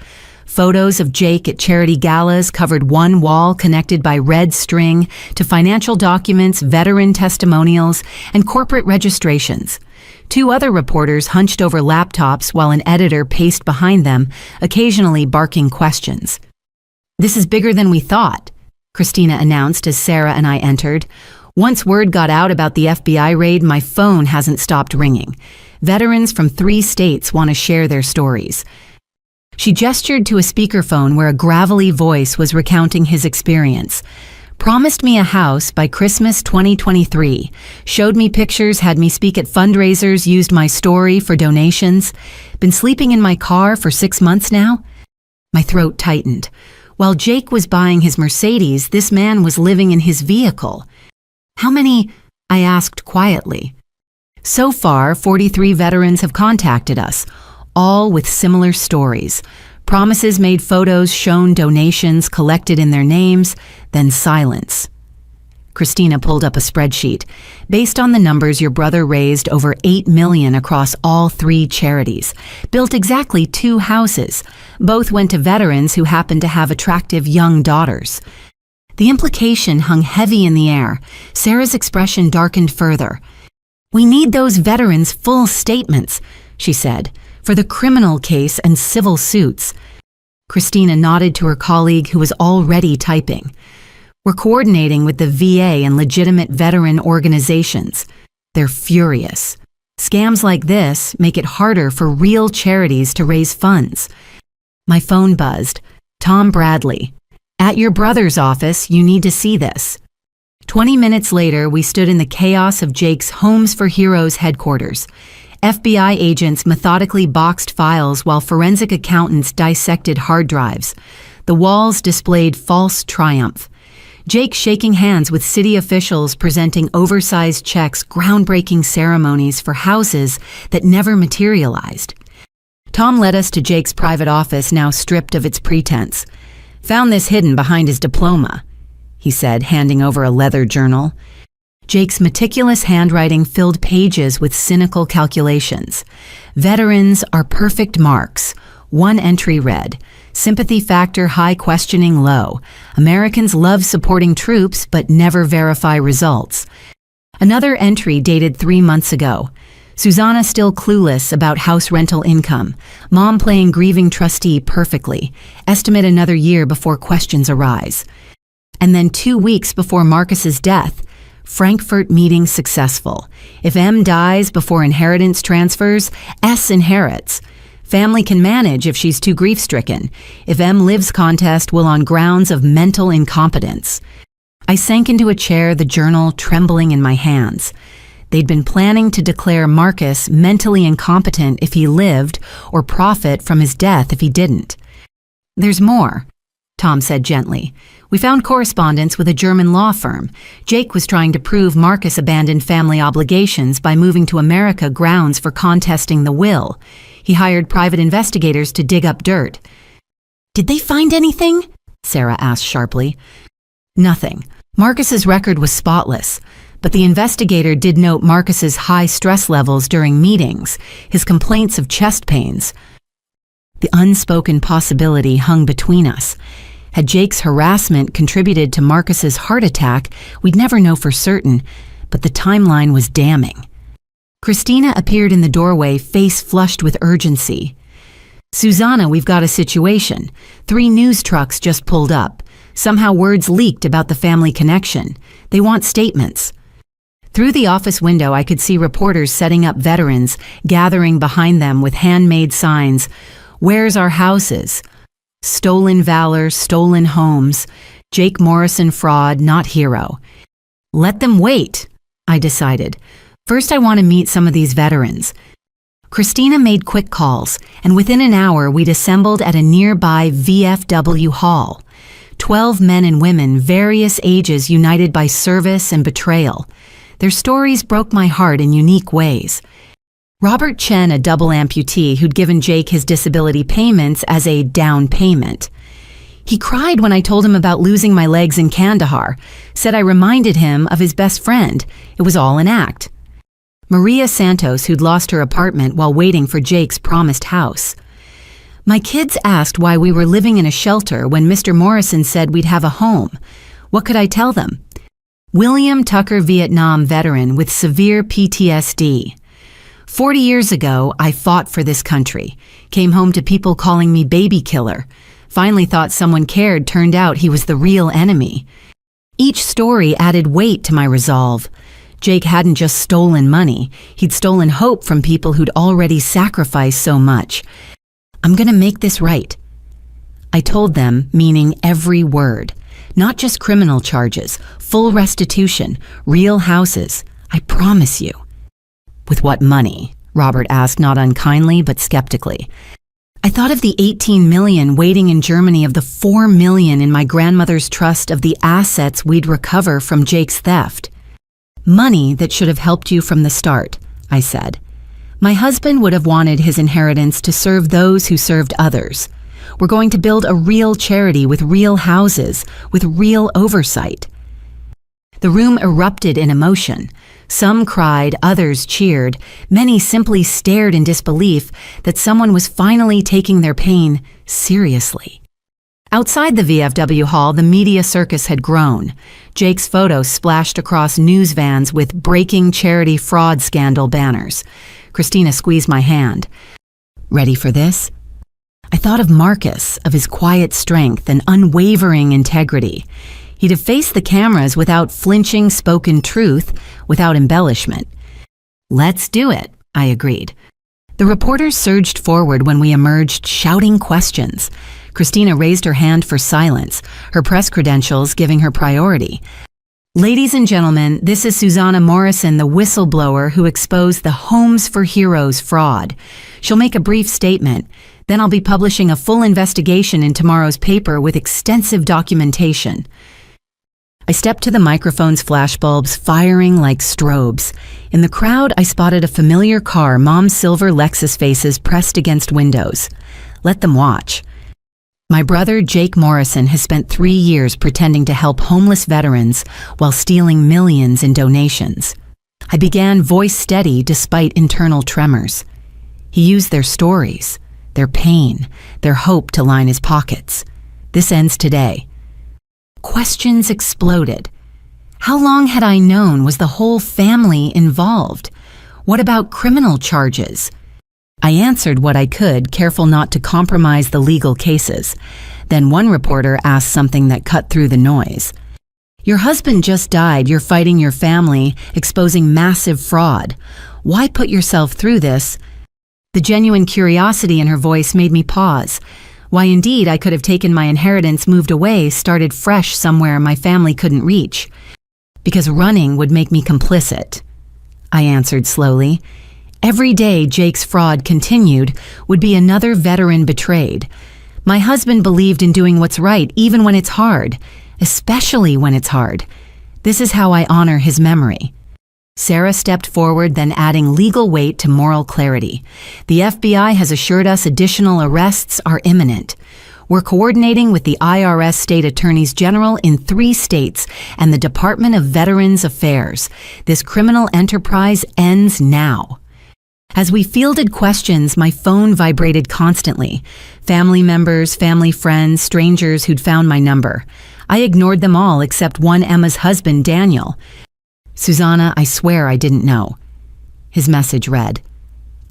Photos of Jake at charity galas covered one wall connected by red string to financial documents, veteran testimonials, and corporate registrations. Two other reporters hunched over laptops while an editor paced behind them, occasionally barking questions. "This is bigger than we thought," Christina announced as Sarah and I entered. "Once word got out about the FBI raid, my phone hasn't stopped ringing. Veterans from 3 states want to share their stories." She gestured to a speakerphone where a gravelly voice was recounting his experience. "Promised me a house by Christmas 2023. Showed me pictures, had me speak at fundraisers, used my story for donations. Been sleeping in my car for 6 months now." My throat tightened. While Jake was buying his Mercedes, this man was living in his vehicle. "How many?" I asked quietly. "So far, 43 veterans have contacted us, all with similar stories. Promises made, photos shown, donations collected in their names, then silence." Christina pulled up a spreadsheet. "Based on the numbers, your brother raised over $8 million across all 3 charities. Built exactly 2 houses. Both went to veterans who happened to have attractive young daughters." The implication hung heavy in the air. Sarah's expression darkened further. "We need those veterans' full statements," she said, "for the criminal case and civil suits." Christina nodded to her colleague who was already typing. "We're coordinating with the VA and legitimate veteran organizations. They're furious. Scams like this make it harder for real charities to raise funds." My phone buzzed. "Tom Bradley. At your brother's office, you need to see this." 20 minutes later, we stood in the chaos of Jake's Homes for Heroes headquarters. FBI agents methodically boxed files while forensic accountants dissected hard drives. The walls displayed false triumph. Jake shaking hands with city officials presenting oversized checks, groundbreaking ceremonies for houses that never materialized. Tom led us to Jake's private office, now stripped of its pretense. "Found this hidden behind his diploma," he said, handing over a leather journal. Jake's meticulous handwriting filled pages with cynical calculations. "Veterans are perfect marks." One entry read, "Sympathy factor high, questioning low. Americans love supporting troops but never verify results." Another entry dated 3 months ago. "Susanna still clueless about house rental income. Mom playing grieving trustee perfectly. Estimate another year before questions arise." And then 2 weeks before Marcus's death, "Frankfurt meeting successful. If M dies before inheritance transfers, S inherits. Family can manage if she's too grief-stricken. If M lives, contest will on grounds of mental incompetence." I sank into a chair, the journal trembling in my hands. They'd been planning to declare Marcus mentally incompetent if he lived, or profit from his death if he didn't. "There's more," Tom said gently. "We found correspondence with a German law firm. Jake was trying to prove Marcus abandoned family obligations by moving to America grounds for contesting the will. He hired private investigators to dig up dirt." "Did they find anything?" Sarah asked sharply. "Nothing. Marcus's record was spotless. But the investigator did note Marcus's high stress levels during meetings, his complaints of chest pains." The unspoken possibility hung between us. Had Jake's harassment contributed to Marcus's heart attack, we'd never know for certain, but the timeline was damning. Christina appeared in the doorway, face flushed with urgency. "Susanna, we've got a situation. 3 news trucks just pulled up. Somehow words leaked about the family connection. They want statements." Through the office window, I could see reporters setting up veterans, gathering behind them with handmade signs. "Where's our houses? Stolen valor, stolen homes. Jake Morrison fraud, not hero." Let them wait, I decided. First, I want to meet some of these veterans. Christina made quick calls, and within an hour, we'd assembled at a nearby VFW hall. 12 men and women, various ages, united by service and betrayal. Their stories broke my heart in unique ways. Robert Chen, a double amputee who'd given Jake his disability payments as a down payment. He cried when I told him about losing my legs in Kandahar, said I reminded him of his best friend. It was all an act. Maria Santos, who'd lost her apartment while waiting for Jake's promised house. My kids asked why we were living in a shelter when Mr. Morrison said we'd have a home. What could I tell them? William Tucker, Vietnam veteran with severe PTSD. 40 years ago, I fought for this country, came home to people calling me baby killer, finally thought someone cared, turned out he was the real enemy. Each story added weight to my resolve. Jake hadn't just stolen money, he'd stolen hope from people who'd already sacrificed so much. I'm gonna make this right. I told them, meaning every word. Not just criminal charges, full restitution, real houses. I promise you. With what money? Robert asked, not unkindly, but skeptically. I thought of the 18 million waiting in Germany, of the 4 million in my grandmother's trust, of the assets we'd recover from Jake's theft. Money that should have helped you from the start, I said. My husband would have wanted his inheritance to serve those who served others. We're going to build a real charity with real houses, with real oversight. The room erupted in emotion. Some cried, others cheered. Many simply stared in disbelief that someone was finally taking their pain seriously. Outside the VFW hall, the media circus had grown. Jake's photo splashed across news vans with "Breaking Charity Fraud Scandal" banners. Christina squeezed my hand. Ready for this? I thought of Marcus, of his quiet strength and unwavering integrity. He'd have faced the cameras without flinching, spoken truth, without embellishment. Let's do it, I agreed. The reporters surged forward when we emerged, shouting questions. Christina raised her hand for silence, her press credentials giving her priority. Ladies and gentlemen, this is Susanna Morrison, the whistleblower who exposed the Homes for Heroes fraud. She'll make a brief statement. Then I'll be publishing a full investigation in tomorrow's paper with extensive documentation. I stepped to the microphone's flashbulbs, firing like strobes. In the crowd, I spotted a familiar car, Mom's silver Lexus faces pressed against windows. Let them watch. My brother, Jake Morrison, has spent 3 years pretending to help homeless veterans while stealing millions in donations. I began voice steady despite internal tremors. He used their stories, their pain, their hope to line his pockets. This ends today. Questions exploded. How long had I known? Was the whole family involved? What about criminal charges? I answered what I could, careful not to compromise the legal cases. Then one reporter asked something that cut through the noise. Your husband just died. You're fighting your family, exposing massive fraud. Why put yourself through this? The genuine curiosity in her voice made me pause. Why, indeed, I could have taken my inheritance, moved away, started fresh somewhere my family couldn't reach. Because running would make me complicit. I answered slowly. Every day Jake's fraud continued would be another veteran betrayed. My husband believed in doing what's right, even when it's hard, especially when it's hard. This is how I honor his memory. Sarah stepped forward, then adding legal weight to moral clarity. The FBI has assured us additional arrests are imminent. We're coordinating with the IRS state attorneys general in 3 states and the Department of Veterans Affairs. This criminal enterprise ends now. As we fielded questions, my phone vibrated constantly. Family members, family friends, strangers who'd found my number. I ignored them all except one, Emma's husband, Daniel. "Susanna, I swear I didn't know." His message read,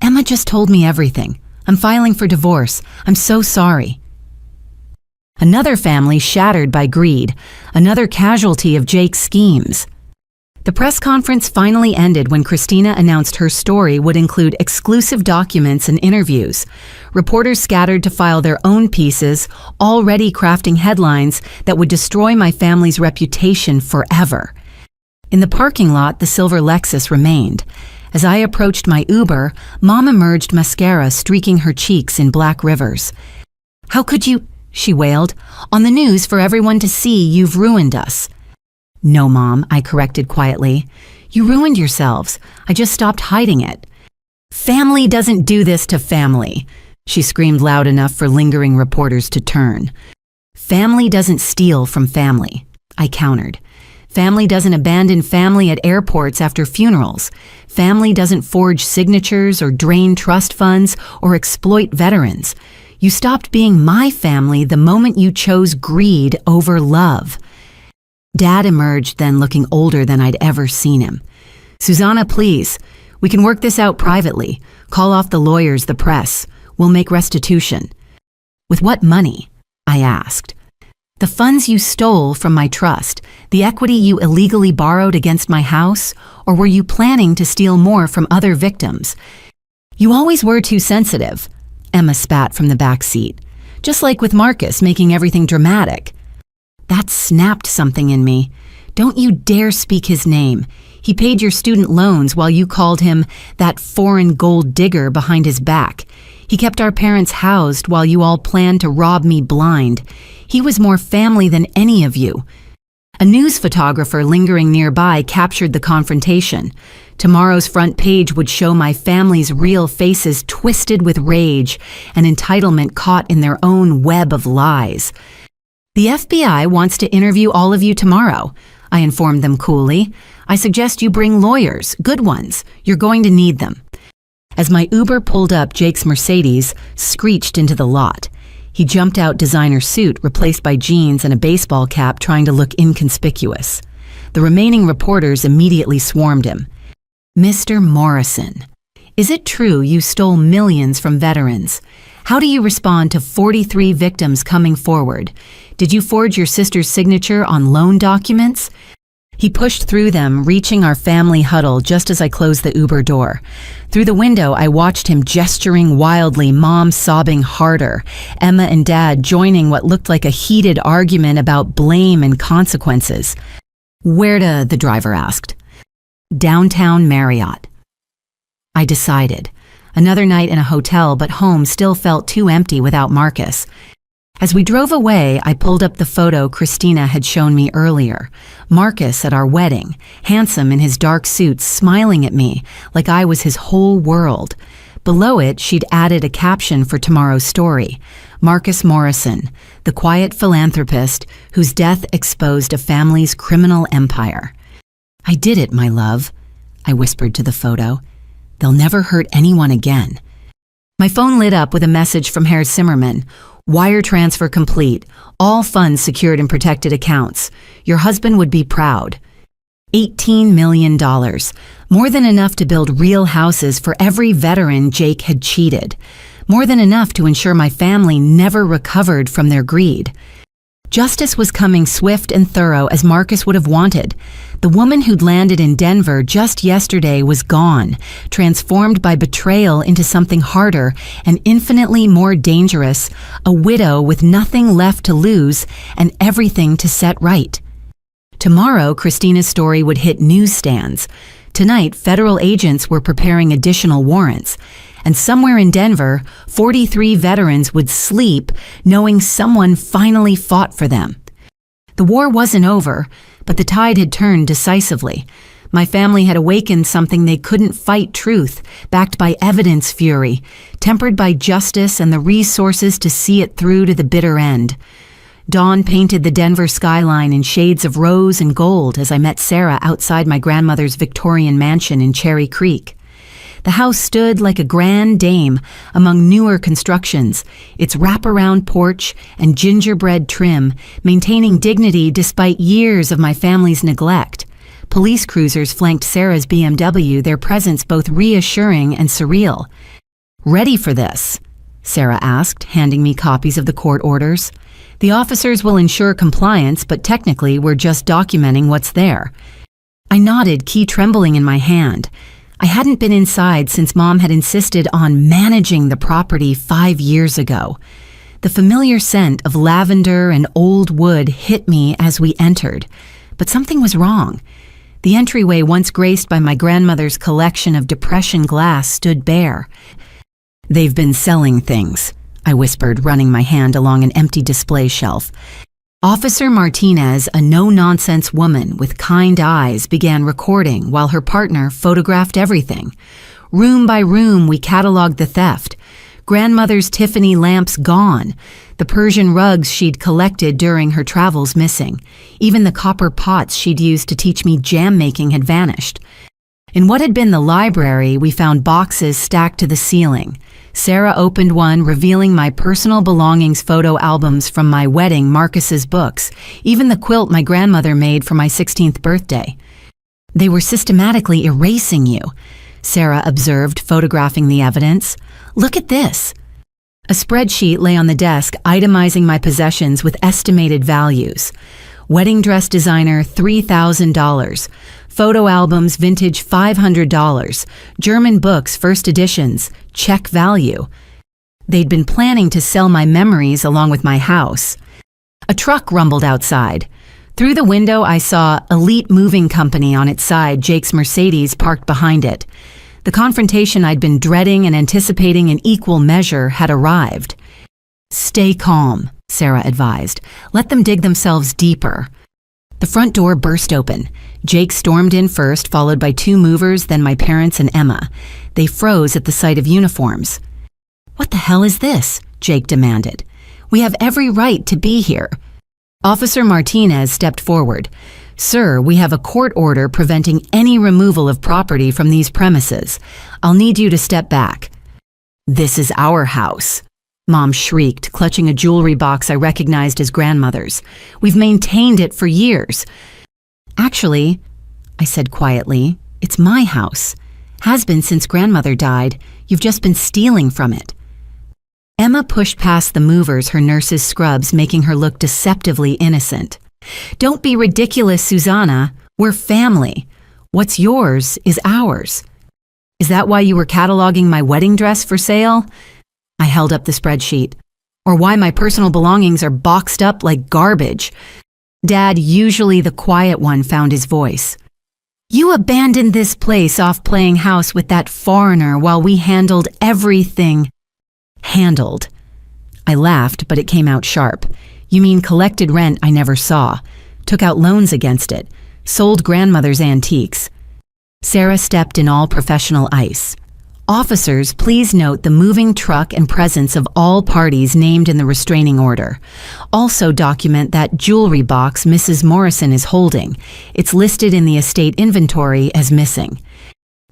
"Emma just told me everything. I'm filing for divorce. I'm so sorry." Another family shattered by greed, another casualty of Jake's schemes. The press conference finally ended when Christina announced her story would include exclusive documents and interviews. Reporters scattered to file their own pieces, already crafting headlines that would destroy my family's reputation forever. In the parking lot, the silver Lexus remained. As I approached my Uber, Mom emerged, mascara streaking her cheeks in black rivers. "How could you?" she wailed. "On the news for everyone to see, you've ruined us." "No, Mom," I corrected quietly. "You ruined yourselves. I just stopped hiding it." "Family doesn't do this to family," she screamed loud enough for lingering reporters to turn. "Family doesn't steal from family," I countered. "Family doesn't abandon family at airports after funerals. Family doesn't forge signatures or drain trust funds or exploit veterans. You stopped being my family the moment you chose greed over love." Dad emerged then, looking older than I'd ever seen him. "Susanna, please. We can work this out privately. Call off the lawyers, the press. We'll make restitution." "With what money?" I asked. "The funds you stole from my trust, the equity you illegally borrowed against my house, or were you planning to steal more from other victims?" "You always were too sensitive," Emma spat from the back seat. "Just like with Marcus, making everything dramatic." That snapped something in me. "Don't you dare speak his name. He paid your student loans while you called him that foreign gold digger behind his back. He kept our parents housed while you all planned to rob me blind. He was more family than any of you." A news photographer lingering nearby captured the confrontation. Tomorrow's front page would show my family's real faces twisted with rage and entitlement caught in their own web of lies. "The FBI wants to interview all of you tomorrow," I informed them coolly. "I suggest you bring lawyers, good ones. You're going to need them." As my Uber pulled up, Jake's Mercedes screeched into the lot. He jumped out, designer suit replaced by jeans and a baseball cap, trying to look inconspicuous. The remaining reporters immediately swarmed him. "Mr. Morrison, is it true you stole millions from veterans? How do you respond to 43 victims coming forward? Did you forge your sister's signature on loan documents?" He pushed through them, reaching our family huddle just as I closed the Uber door. Through the window, I watched him gesturing wildly, Mom sobbing harder, Emma and Dad joining what looked like a heated argument about blame and consequences. "Where to?" the driver asked. "Downtown Marriott." I decided. Another night in a hotel, but home still felt too empty without Marcus. As we drove away, I pulled up the photo Christina had shown me earlier. Marcus at our wedding, handsome in his dark suit, smiling at me like I was his whole world. Below it, she'd added a caption for tomorrow's story. "Marcus Morrison, the quiet philanthropist whose death exposed a family's criminal empire." "I did it, my love," I whispered to the photo. "They'll never hurt anyone again." My phone lit up with a message from Herr Zimmerman. "Wire transfer complete. All funds secured in protected accounts. Your husband would be proud." $18 million. More than enough to build real houses for every veteran Jake had cheated. More than enough to ensure my family never recovered from their greed. Justice was coming swift and thorough as Marcus would have wanted. The woman who'd landed in Denver just yesterday was gone, transformed by betrayal into something harder and infinitely more dangerous, a widow with nothing left to lose and everything to set right. Tomorrow, Christina's story would hit newsstands. Tonight, federal agents were preparing additional warrants. And somewhere in Denver, 43 veterans would sleep knowing someone finally fought for them. The war wasn't over, but the tide had turned decisively. My family had awakened something they couldn't fight: truth, backed by evidence fury, tempered by justice and the resources to see it through to the bitter end. Dawn painted the Denver skyline in shades of rose and gold as I met Sarah outside my grandmother's Victorian mansion in Cherry Creek. The house stood like a grand dame among newer constructions, its wraparound porch and gingerbread trim maintaining dignity despite years of my family's neglect. Police cruisers flanked Sarah's BMW, their presence both reassuring and surreal. "Ready for this?" Sarah asked, handing me copies of the court orders. "The officers will ensure compliance, but technically we're just documenting what's there." I nodded, key trembling in my hand. I hadn't been inside since Mom had insisted on managing the property 5 years ago. The familiar scent of lavender and old wood hit me as we entered, but something was wrong. The entryway, once graced by my grandmother's collection of depression glass, stood bare. "They've been selling things," I whispered, running my hand along an empty display shelf. Officer Martinez, a no-nonsense woman with kind eyes, began recording while her partner photographed everything. Room by room, we cataloged the theft. Grandmother's Tiffany lamps gone, the Persian rugs she'd collected during her travels missing. Even the copper pots she'd used to teach me jam making had vanished. In what had been the library, we found boxes stacked to the ceiling. Sarah opened one, revealing my personal belongings, photo albums from my wedding, Marcus's books, even the quilt my grandmother made for my 16th birthday. "They were systematically erasing you," Sarah observed, photographing the evidence. "Look at this." A spreadsheet lay on the desk, itemizing my possessions with estimated values. Wedding dress designer, $3,000. Photo albums, vintage, $500. German books, first editions, check value. They'd been planning to sell my memories along with my house. A truck rumbled outside. Through the window, I saw Elite Moving Company on its side, Jake's Mercedes parked behind it. The confrontation I'd been dreading and anticipating in equal measure had arrived. "Stay calm," Sarah advised. "Let them dig themselves deeper." The front door burst open. Jake stormed in first, followed by 2 movers, then my parents and Emma. They froze at the sight of uniforms. "What the hell is this?" Jake demanded. "We have every right to be here." Officer Martinez stepped forward. "Sir, we have a court order preventing any removal of property from these premises. I'll need you to step back." "This is our house," Mom shrieked, clutching a jewelry box I recognized as grandmother's. "We've maintained it for years." "Actually," I said quietly, "it's my house. Has been since grandmother died. You've just been stealing from it." Emma pushed past the movers, her nurse's scrubs making her look deceptively innocent. "Don't be ridiculous, Susanna. We're family. What's yours is ours." "Is that why you were cataloging my wedding dress for sale?" I held up the spreadsheet. "Or why my personal belongings are boxed up like garbage?" Dad, usually the quiet one, found his voice. "You abandoned this place off playing house with that foreigner while we handled everything." "Handled." I laughed, but it came out sharp. "You mean collected rent I never saw, took out loans against it, sold grandmother's antiques." Sarah stepped in all professional ice. "Officers, please note the moving truck and presence of all parties named in the restraining order. Also document that jewelry box Mrs. Morrison is holding. It's listed in the estate inventory as missing."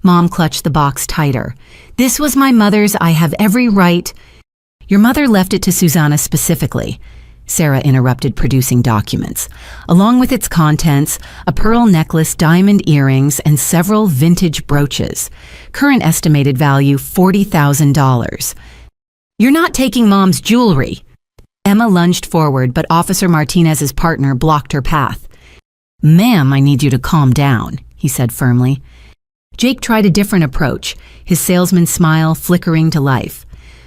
Mom clutched the box tighter. "This was my mother's. I have every right." "Your mother left it to Susanna specifically," Sarah interrupted, producing documents. "Along with its contents, a pearl necklace, diamond earrings, and several vintage brooches. Current estimated value, $40,000. "You're not taking Mom's jewelry." Emma lunged forward, but Officer Martinez's partner blocked her path. "Ma'am, I need you to calm down," he said firmly. Jake tried a different approach, his salesman smile flickering to life.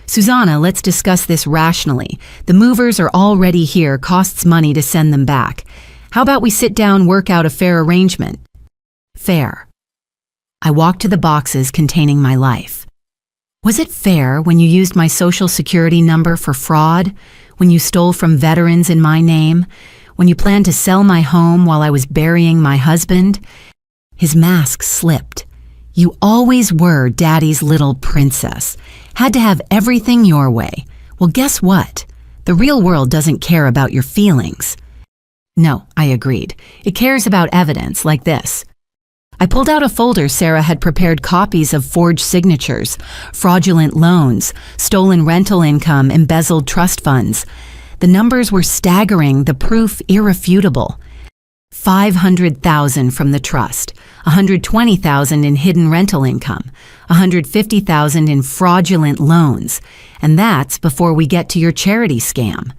"Susanna, let's discuss this rationally. The movers are already here, costs money to send them back. How about we sit down, work out a fair arrangement?" "Fair." I walked to the boxes containing my life. "Was it fair when you used my social security number for fraud? When you stole from veterans in my name? When you planned to sell my home while I was burying my husband?" His mask slipped. "You always were Daddy's little princess. Had to have everything your way. Well, guess what? The real world doesn't care about your feelings." "No," I agreed. "It cares about evidence like this." I pulled out a folder Sarah had prepared copies of forged signatures, fraudulent loans, stolen rental income, embezzled trust funds. The numbers were staggering, the proof irrefutable. 500,000 from the trust, 120,000 in hidden rental income, 150,000 in fraudulent loans, and that's before we get to your charity scam.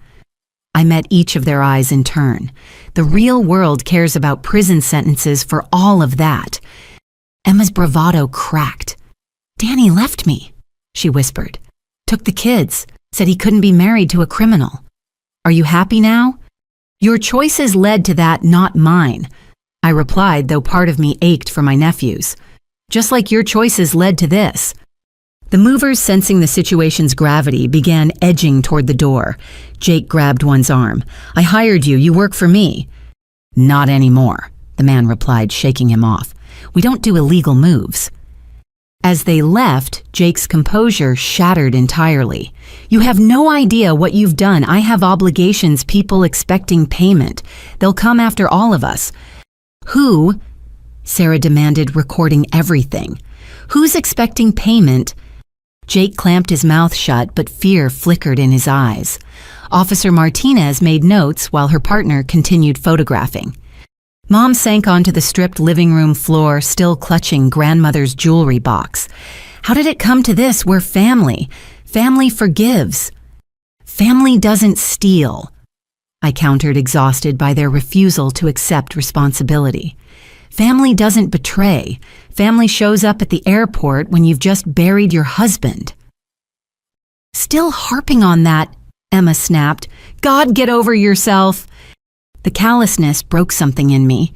I met each of their eyes in turn. The real world cares about prison sentences for all of that. Emma's bravado cracked. "Danny left me," she whispered. "Took the kids, said he couldn't be married to a criminal. Are you happy now?" "Your choices led to that, not mine," I replied, though part of me ached for my nephews. "Just like your choices led to this." The movers, sensing the situation's gravity, began edging toward the door. Jake grabbed one's arm. "I hired you. You work for me." "Not anymore," the man replied, shaking him off. "We don't do illegal moves." As they left, Jake's composure shattered entirely. "You have no idea what you've done. I have obligations, people expecting payment. They'll come after all of us." "Who?" Sarah demanded, recording everything. "Who's expecting payment?" Jake clamped his mouth shut, but fear flickered in his eyes. Officer Martinez made notes while her partner continued photographing. Mom sank onto the stripped living room floor, still clutching grandmother's jewelry box. "How did it come to this? We're family. Family forgives. Family doesn't steal," I countered, exhausted by their refusal to accept responsibility. "Family doesn't betray. Family shows up at the airport when you've just buried your husband." "Still harping on that," Emma snapped. "God, get over yourself." The callousness broke something in me.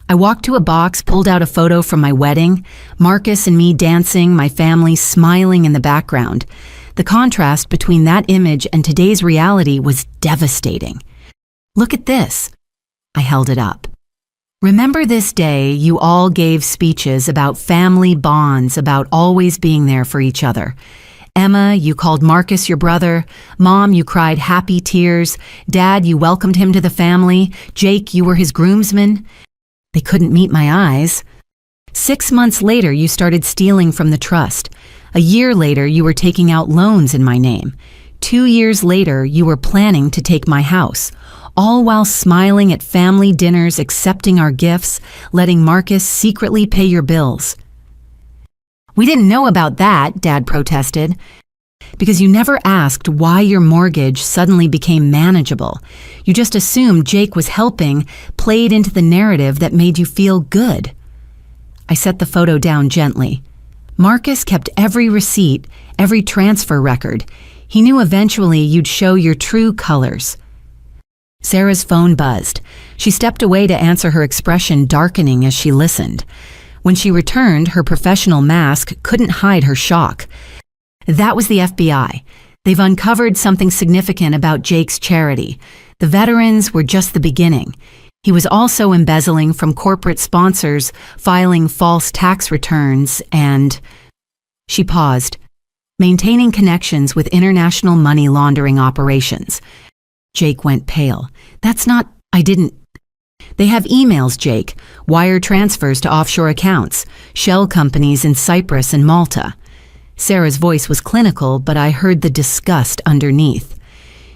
I walked to a box, pulled out a photo from my wedding, Marcus and me dancing, my family smiling in the background. The contrast between that image and today's reality was devastating. "Look at this." I held it up. "Remember this day you all gave speeches about family bonds, about always being there for each other. Emma, you called Marcus your brother. Mom, you cried happy tears. Dad, you welcomed him to the family. Jake, you were his groomsman." They couldn't meet my eyes. 6 months later, you started stealing from the trust. A year later, you were taking out loans in my name. 2 years later, you were planning to take my house, all while smiling at family dinners, accepting our gifts, letting Marcus secretly pay your bills. "We didn't know about that," Dad protested. "Because you never asked why your mortgage suddenly became manageable. You just assumed Jake was helping, played into the narrative that made you feel good." I set the photo down gently. "Marcus kept every receipt, every transfer record. He knew eventually you'd show your true colors." Sarah's phone buzzed. She stepped away to answer, her expression darkening as she listened. When she returned, her professional mask couldn't hide her shock. "That was the FBI. They've uncovered something significant about Jake's charity. The veterans were just the beginning. He was also embezzling from corporate sponsors, filing false tax returns, and..." She paused, "maintaining connections with international money laundering operations." Jake went pale. "That's not... I didn't..." "They have emails, Jake, wire transfers to offshore accounts, shell companies in Cyprus and Malta." Sarah's voice was clinical, but I heard the disgust underneath.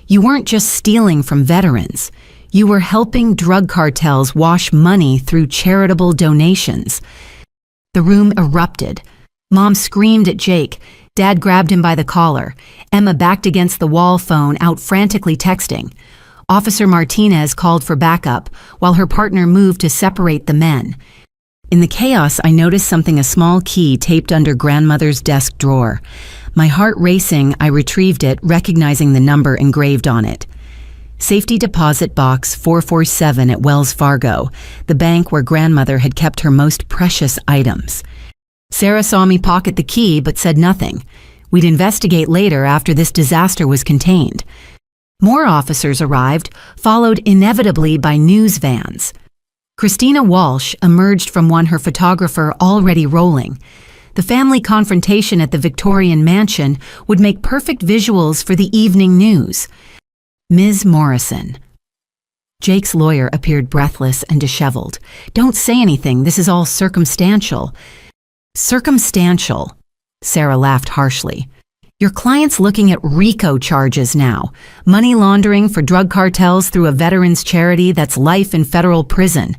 "You weren't just stealing from veterans. You were helping drug cartels wash money through charitable donations." The room erupted. Mom screamed at Jake. Dad grabbed him by the collar. Emma backed against the wall, phone out, frantically texting. Officer Martinez called for backup, while her partner moved to separate the men. In the chaos, I noticed something, a small key taped under grandmother's desk drawer. My heart racing, I retrieved it, recognizing the number engraved on it. Safety Deposit Box 447 at Wells Fargo, the bank where grandmother had kept her most precious items. Sarah saw me pocket the key but said nothing. We'd investigate later after this disaster was contained. More officers arrived, followed inevitably by news vans. Christina Walsh emerged from one, her photographer already rolling. The family confrontation at the Victorian mansion would make perfect visuals for the evening news. Ms. Morrison. Jake's lawyer appeared breathless and disheveled. "Don't say anything, this is all circumstantial." "Circumstantial?" Sarah laughed harshly. "Your client's looking at RICO charges now. Money laundering for drug cartels through a veterans charity that's life in federal prison."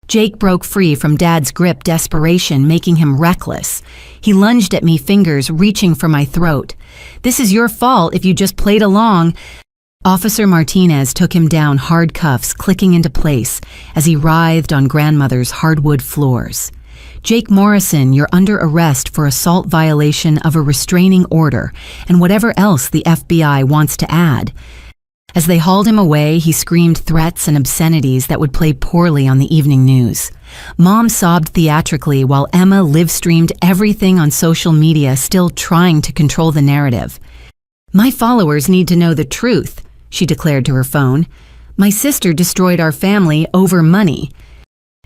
Jake broke free from Dad's grip, desperation making him reckless. He lunged at me, fingers reaching for my throat. "This is your fault if you just played along." Officer Martinez took him down, hard cuffs clicking into place as he writhed on grandmother's hardwood floors. "Jake Morrison, you're under arrest for assault violation of a restraining order and whatever else the FBI wants to add." As they hauled him away, he screamed threats and obscenities that would play poorly on the evening news. Mom sobbed theatrically while Emma live-streamed everything on social media, still trying to control the narrative. "My followers need to know the truth," she declared to her phone. "My sister destroyed our family over money."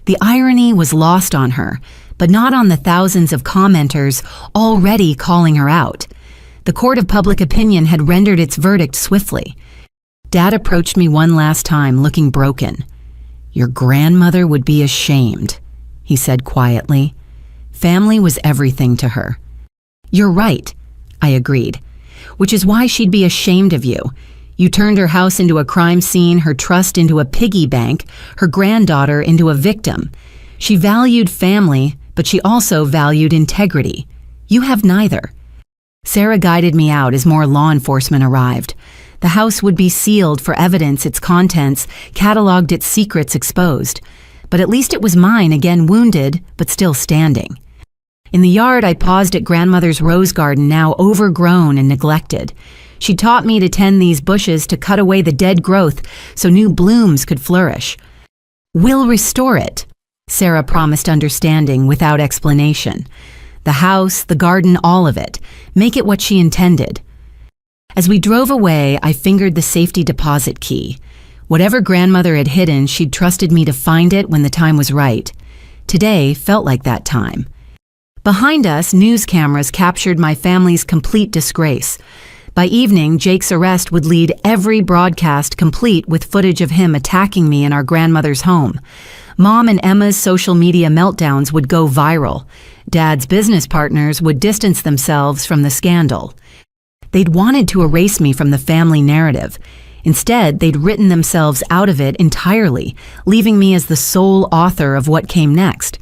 The irony was lost on her, but not on the thousands of commenters already calling her out. The court of public opinion had rendered its verdict swiftly. Dad approached me one last time, looking broken. "Your grandmother would be ashamed," he said quietly. Family was everything to her. "You're right," I agreed, "which is why she'd be ashamed of you. You turned her house into a crime scene, her trust into a piggy bank, her granddaughter into a victim. She valued family, but she also valued integrity. You have neither." Sarah guided me out as more law enforcement arrived. The house would be sealed for evidence, its contents cataloged, its secrets exposed. But at least it was mine, again wounded, but still standing. In the yard, I paused at grandmother's rose garden, now overgrown and neglected. She taught me to tend these bushes, to cut away the dead growth so new blooms could flourish. "We'll restore it," Sarah promised, understanding without explanation. The house, the garden, all of it. Make it what she intended. As we drove away, I fingered the safety deposit key. Whatever grandmother had hidden, she'd trusted me to find it when the time was right. Today felt like that time. Behind us, news cameras captured my family's complete disgrace. By evening, Jake's arrest would lead every broadcast, complete with footage of him attacking me in our grandmother's home. Mom and Emma's social media meltdowns would go viral. Dad's business partners would distance themselves from the scandal. They'd wanted to erase me from the family narrative. Instead, they'd written themselves out of it entirely, leaving me as the sole author of what came next.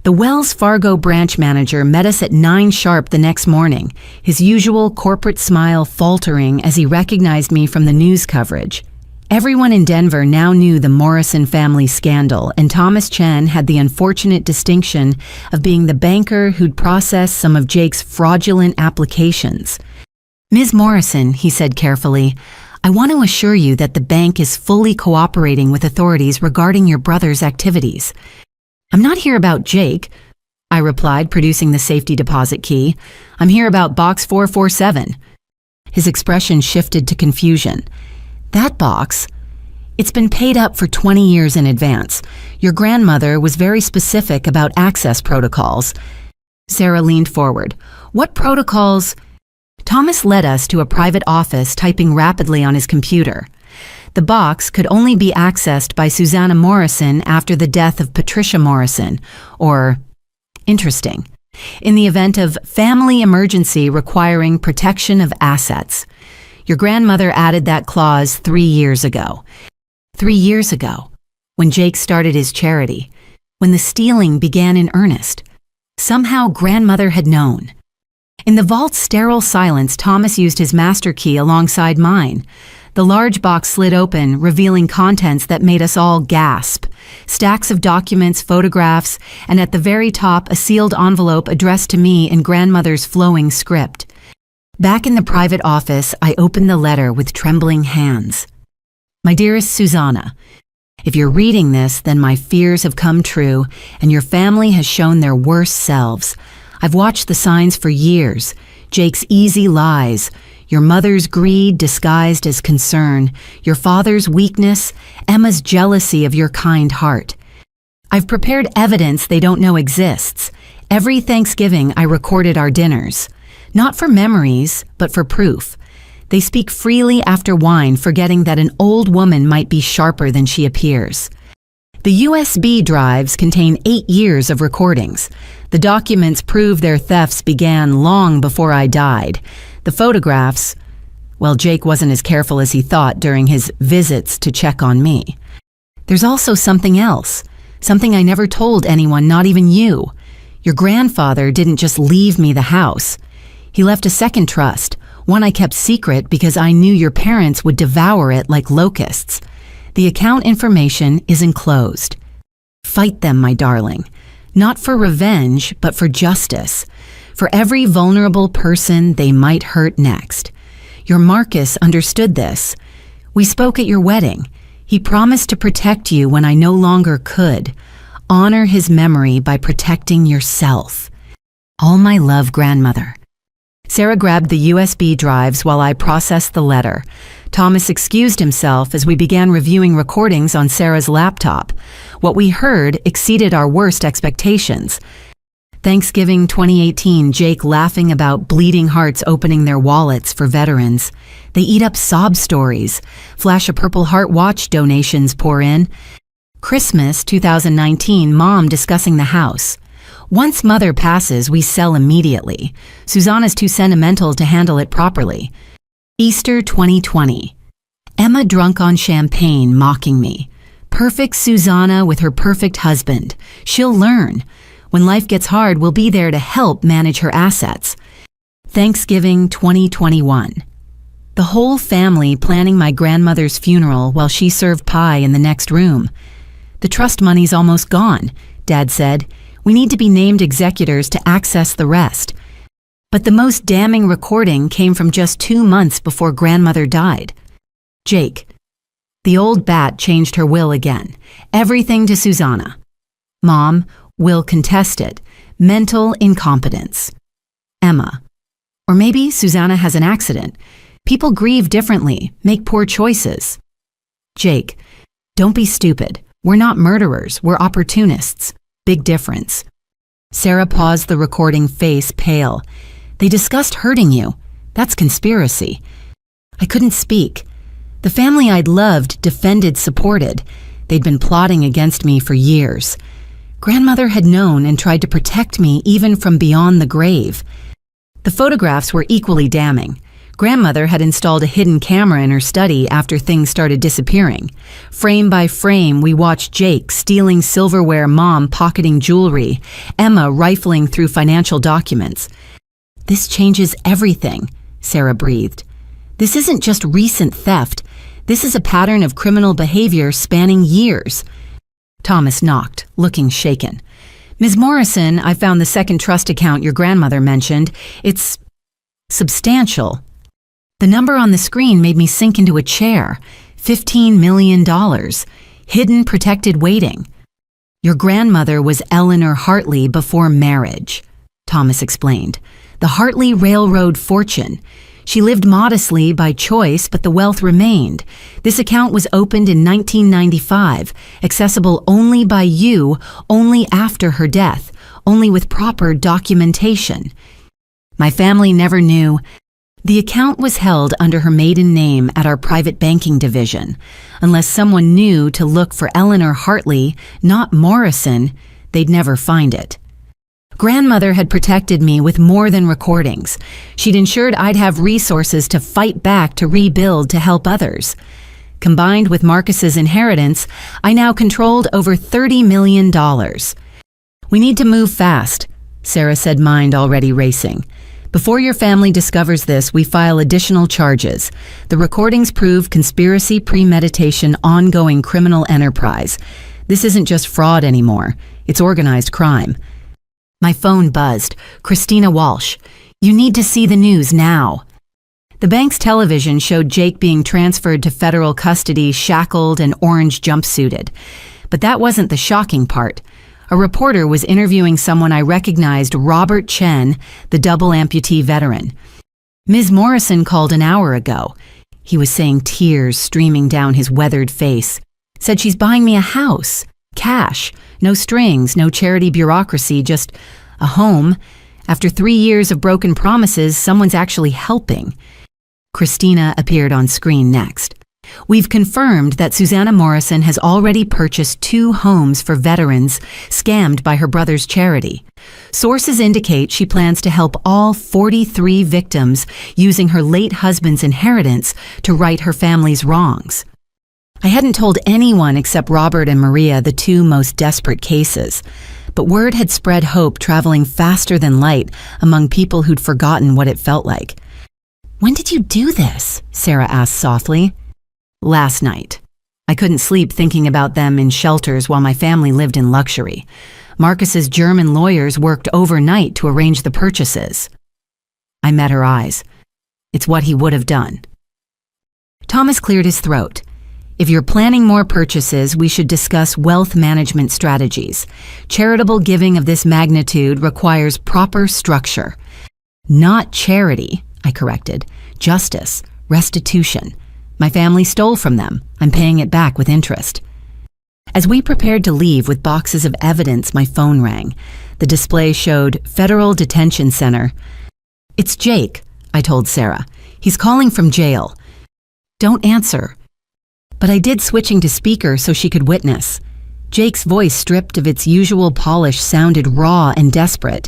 The Wells Fargo branch manager met us at 9 sharp the next morning, his usual corporate smile faltering as he recognized me from the news coverage. Everyone in Denver now knew the Morrison family scandal, and Thomas Chen had the unfortunate distinction of being the banker who'd processed some of Jake's fraudulent applications. "Ms. Morrison," he said carefully, "I want to assure you that the bank is fully cooperating with authorities regarding your brother's activities." "I'm not here about Jake," I replied, producing the safety deposit key. "I'm here about box 447. His expression shifted to confusion. "That box? It's been paid up for 20 years in advance. Your grandmother was very specific about access protocols." Sarah leaned forward. "What protocols?" Thomas led us to a private office, typing rapidly on his computer. The box could only be accessed by Susanna Morrison after the death of Patricia Morrison, or interesting, in the event of family emergency requiring protection of assets. Your grandmother added that clause 3 years ago. 3 years ago, when Jake started his charity, when the stealing began in earnest. Somehow grandmother had known. In the vault's sterile silence, Thomas used his master key alongside mine. The large box slid open, revealing contents that made us all gasp. Stacks of documents, photographs, and at the very top, a sealed envelope addressed to me in grandmother's flowing script. Back in the private office, I opened the letter with trembling hands. "My dearest Susanna, if you're reading this, then my fears have come true, and your family has shown their worst selves. I've watched the signs for years. Jake's easy lies, your mother's greed disguised as concern, your father's weakness, Emma's jealousy of your kind heart. I've prepared evidence they don't know exists. Every Thanksgiving I recorded our dinners. Not for memories, but for proof. They speak freely after wine, forgetting that an old woman might be sharper than she appears. The USB drives contain 8 years of recordings. The documents prove their thefts began long before I died. The photographs, well, Jake wasn't as careful as he thought during his visits to check on me. There's also something else, something I never told anyone, not even you. Your grandfather didn't just leave me the house. He left a second trust, one I kept secret because I knew your parents would devour it like locusts. The account information is enclosed. Fight them, my darling. Not for revenge, but for justice. For every vulnerable person they might hurt next. Your Marcus understood this. We spoke at your wedding. He promised to protect you when I no longer could. Honor his memory by protecting yourself. All my love, grandmother. Sarah grabbed the USB drives while I processed the letter. Thomas excused himself as we began reviewing recordings on Sarah's laptop. What we heard exceeded our worst expectations. Thanksgiving 2018, Jake laughing about bleeding hearts opening their wallets for veterans. They eat up sob stories. Flash a Purple Heart watch donations pour in. Christmas 2019, mom discussing the house. Once mother passes, we sell immediately. Susanna's too sentimental to handle it properly. Easter 2020. Emma drunk on champagne, mocking me. Perfect Susanna with her perfect husband. She'll learn. When life gets hard, we'll be there to help manage her assets. Thanksgiving 2021. The whole family planning my grandmother's funeral while she served pie in the next room. The trust money's almost gone, Dad said. We need to be named executors to access the rest. But the most damning recording came from just 2 months before grandmother died. Jake. The old bat changed her will again. Everything to Susanna. Mom will contest it. Mental incompetence. Emma. Or maybe Susanna has an accident. People grieve differently, make poor choices. Jake. Don't be stupid. We're not murderers, we're opportunists. Big difference. Sarah paused the recording, face pale. They discussed hurting you. That's conspiracy. I couldn't speak. The family I'd loved, defended, supported. They'd been plotting against me for years. Grandmother had known and tried to protect me even from beyond the grave. The photographs were equally damning. Grandmother had installed a hidden camera in her study after things started disappearing. Frame by frame, we watched Jake stealing silverware, mom pocketing jewelry, Emma rifling through financial documents. This changes everything, Sarah breathed. This isn't just recent theft. This is a pattern of criminal behavior spanning years. Thomas knocked, looking shaken. Ms. Morrison, I found the second trust account your grandmother mentioned. It's substantial. The number on the screen made me sink into a chair. $15 million. Hidden, protected, waiting. Your grandmother was Eleanor Hartley before marriage, Thomas explained. The Hartley Railroad fortune. She lived modestly by choice, but the wealth remained. This account was opened in 1995, accessible only by you, only after her death, only with proper documentation. My family never knew. The account was held under her maiden name at our private banking division. Unless someone knew to look for Eleanor Hartley, not Morrison, they'd never find it. Grandmother had protected me with more than recordings. She'd ensured I'd have resources to fight back, to rebuild, to help others. Combined with Marcus's inheritance, I now controlled over $30 million. We need to move fast, Sarah said, mind already racing. Before your family discovers this, we file additional charges. The recordings prove conspiracy, premeditation, ongoing criminal enterprise. This isn't just fraud anymore. It's organized crime. My phone buzzed. Christina Walsh. You need to see the news now. The bank's television showed Jake being transferred to federal custody, shackled and orange jumpsuited. But that wasn't the shocking part. A reporter was interviewing someone I recognized, Robert Chen, the double amputee veteran. Ms. Morrison called an hour ago. He was saying, tears streaming down his weathered face. Said she's buying me a house. Cash. No strings, no charity bureaucracy, just a home. After 3 years of broken promises, someone's actually helping. Christina appeared on screen next. We've confirmed that Susanna Morrison has already purchased 2 homes for veterans scammed by her brother's charity. Sources indicate she plans to help all 43 victims using her late husband's inheritance to right her family's wrongs. I hadn't told anyone except Robert and Maria the 2 most desperate cases, but word had spread hope traveling faster than light among people who'd forgotten what it felt like. "When did you do this?" Sarah asked softly. "Last night. I couldn't sleep thinking about them in shelters while my family lived in luxury. Marcus's German lawyers worked overnight to arrange the purchases." I met her eyes. It's what he would have done. Thomas cleared his throat. "If you're planning more purchases, we should discuss wealth management strategies. Charitable giving of this magnitude requires proper structure." "Not charity," I corrected. "Justice, restitution. My family stole from them. I'm paying it back with interest." As we prepared to leave with boxes of evidence, my phone rang. The display showed Federal Detention Center. "It's Jake," I told Sarah. "He's calling from jail." "Don't answer." But I did, switching to speaker so she could witness. Jake's voice, stripped of its usual polish, sounded raw and desperate.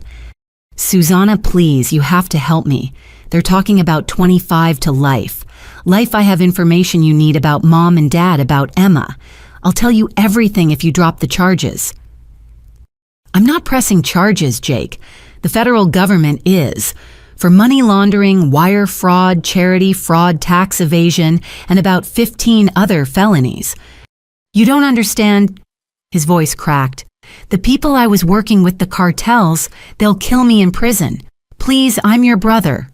"Susanna, please, you have to help me. They're talking about 25 to life. Life, I have information you need about Mom and Dad, about Emma. I'll tell you everything if you drop the charges." "I'm not pressing charges, Jake. The federal government is. For money laundering, wire fraud, charity fraud, tax evasion, and about 15 other felonies. You don't understand." His voice cracked. "The people I was working with, the cartels, they'll kill me in prison. Please, I'm your brother.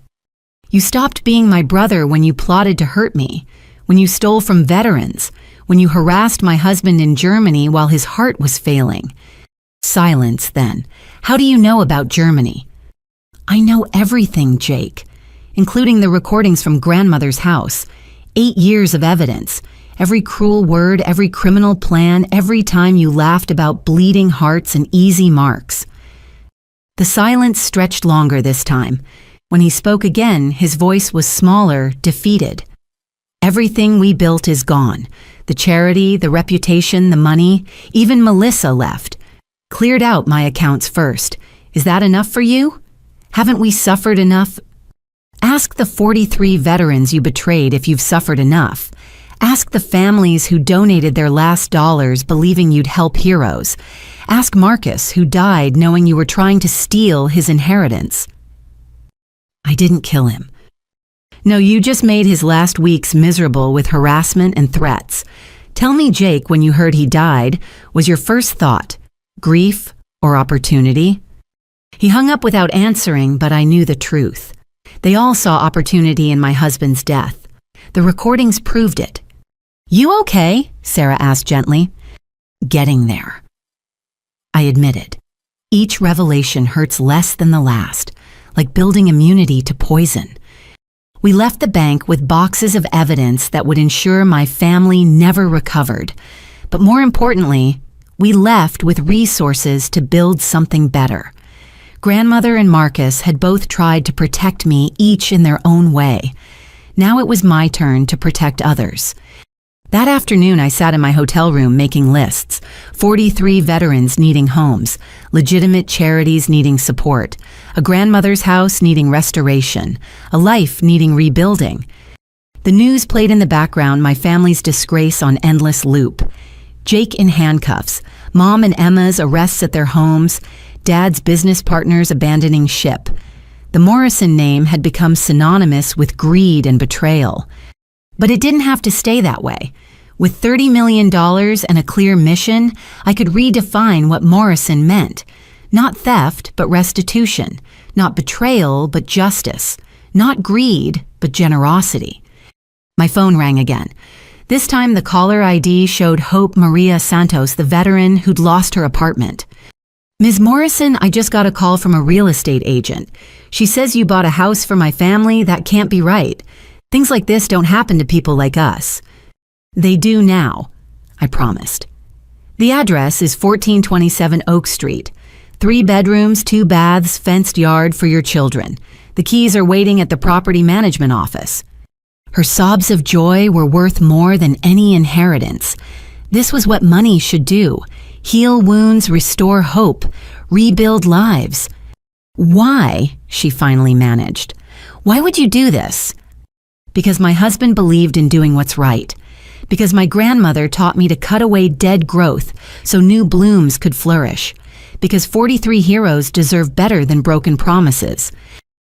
You stopped being my brother when you plotted to hurt me, when you stole from veterans, when you harassed my husband in Germany while his heart was failing." Silence then. "How do you know about Germany?" "I know everything, Jake, including the recordings from grandmother's house. 8 years of evidence. Every cruel word, every criminal plan, every time you laughed about bleeding hearts and easy marks." The silence stretched longer this time. When he spoke again, his voice was smaller, defeated. "Everything we built is gone. The charity, the reputation, the money, even Melissa left. Cleared out my accounts first. Is that enough for you? Haven't we suffered enough? Ask the 43 veterans you betrayed if you've suffered enough. Ask the families who donated their last dollars believing you'd help heroes. Ask Marcus, who died knowing you were trying to steal his inheritance." "I didn't kill him." "No, you just made his last weeks miserable with harassment and threats. Tell me, Jake, when you heard he died, was your first thought grief or opportunity?" He hung up without answering, but I knew the truth. They all saw opportunity in my husband's death. The recordings proved it. "You okay?" Sarah asked gently. "Getting there," I admitted. Each revelation hurts less than the last, like building immunity to poison. We left the bank with boxes of evidence that would ensure my family never recovered. But more importantly, we left with resources to build something better. Grandmother and Marcus had both tried to protect me, each in their own way. Now it was my turn to protect others. That afternoon, I sat in my hotel room making lists. 43 veterans needing homes, legitimate charities needing support, a grandmother's house needing restoration, a life needing rebuilding. The news played in the background, my family's disgrace on endless loop. Jake in handcuffs, Mom and Emma's arrests at their homes, Dad's business partners abandoning ship. The Morrison name had become synonymous with greed and betrayal. But it didn't have to stay that way. With $30 million and a clear mission, I could redefine what Morrison meant. Not theft, but restitution. Not betrayal, but justice. Not greed, but generosity. My phone rang again. This time the caller ID showed Hope Maria Santos, the veteran who'd lost her apartment. "Ms. Morrison, I just got a call from a real estate agent. She says you bought a house for my family. That can't be right. Things like this don't happen to people like us." "They do now," I promised. "The address is 1427 Oak Street. 3 bedrooms, 2 baths, fenced yard for your children. The keys are waiting at the property management office." Her sobs of joy were worth more than any inheritance. This was what money should do: heal wounds, restore hope, rebuild lives. Why? She finally managed. Why would you do this? Because my husband believed in doing what's right. Because my grandmother taught me to cut away dead growth so new blooms could flourish. Because 43 heroes deserve better than broken promises.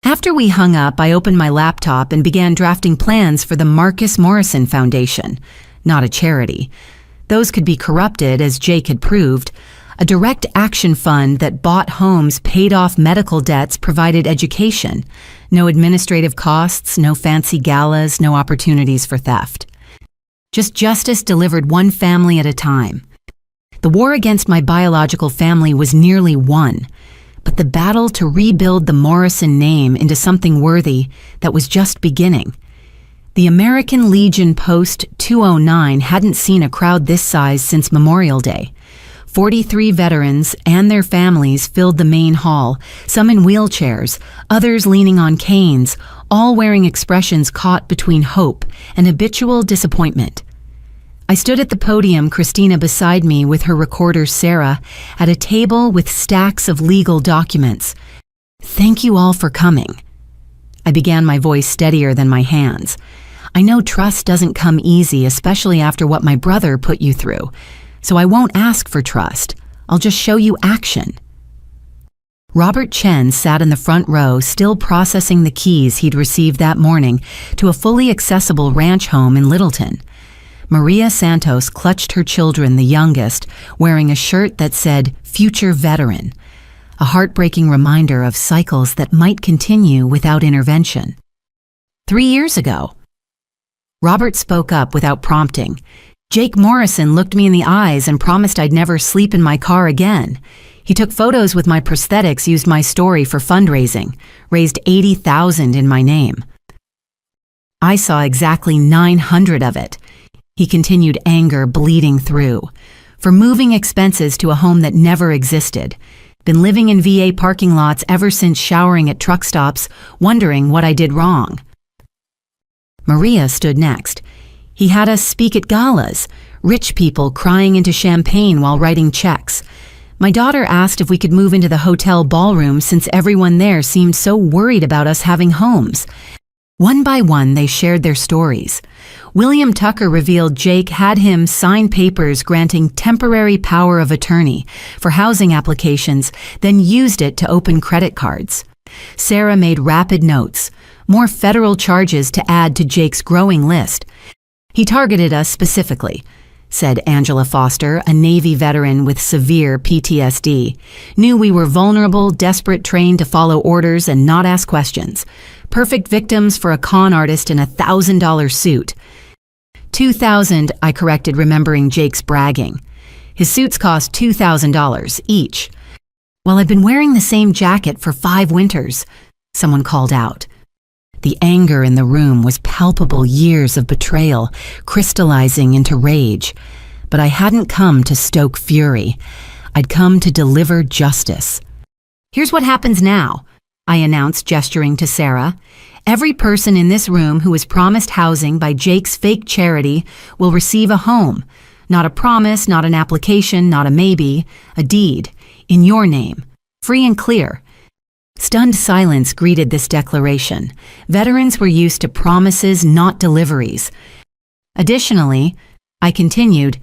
After we hung up, I opened my laptop and began drafting plans for the Marcus Morrison Foundation, not a charity. Those could be corrupted, as Jake had proved. A direct action fund that bought homes, paid off medical debts, provided education. No administrative costs, no fancy galas, no opportunities for theft. Just justice delivered one family at a time. The war against my biological family was nearly won, but the battle to rebuild the Morrison name into something worthy, that was just beginning. The American Legion Post 209 hadn't seen a crowd this size since Memorial Day. 43 veterans and their families filled the main hall, some in wheelchairs, others leaning on canes, all wearing expressions caught between hope and habitual disappointment. I stood at the podium, Christina beside me with her recorder Sarah, at a table with stacks of legal documents. Thank you all for coming. I began, my voice steadier than my hands. I know trust doesn't come easy, especially after what my brother put you through. So I won't ask for trust. I'll just show you action. Robert Chen sat in the front row, still processing the keys he'd received that morning to a fully accessible ranch home in Littleton. Maria Santos clutched her children, the youngest, wearing a shirt that said, "Future Veteran," a heartbreaking reminder of cycles that might continue without intervention. 3 years ago. Robert spoke up without prompting. Jake Morrison looked me in the eyes and promised I'd never sleep in my car again. He took photos with my prosthetics, used my story for fundraising, raised $80,000 in my name. I saw exactly 900 of it. He continued, anger bleeding through. For moving expenses to a home that never existed. Been living in VA parking lots ever since, showering at truck stops, wondering what I did wrong. Maria stood next. He had us speak at galas, rich people crying into champagne while writing checks. My daughter asked if we could move into the hotel ballroom since everyone there seemed so worried about us having homes. One by one, they shared their stories. William Tucker revealed Jake had him sign papers granting temporary power of attorney for housing applications, then used it to open credit cards. Sarah made rapid notes, more federal charges to add to Jake's growing list. He targeted us specifically, said Angela Foster, a Navy veteran with severe PTSD. Knew we were vulnerable, desperate, trained to follow orders and not ask questions. Perfect victims for a con artist in a $1,000 suit. $2,000, I corrected, remembering Jake's bragging. His suits cost $2,000 each. Well, I've been wearing the same jacket for 5 winters, someone called out. The anger in the room was palpable, years of betrayal, crystallizing into rage. But I hadn't come to stoke fury. I'd come to deliver justice. Here's what happens now, I announced, gesturing to Sarah. Every person in this room who was promised housing by Jake's fake charity will receive a home. Not a promise, not an application, not a maybe, a deed, in your name, free and clear. Stunned silence greeted this declaration. Veterans were used to promises, not deliveries. Additionally, I continued,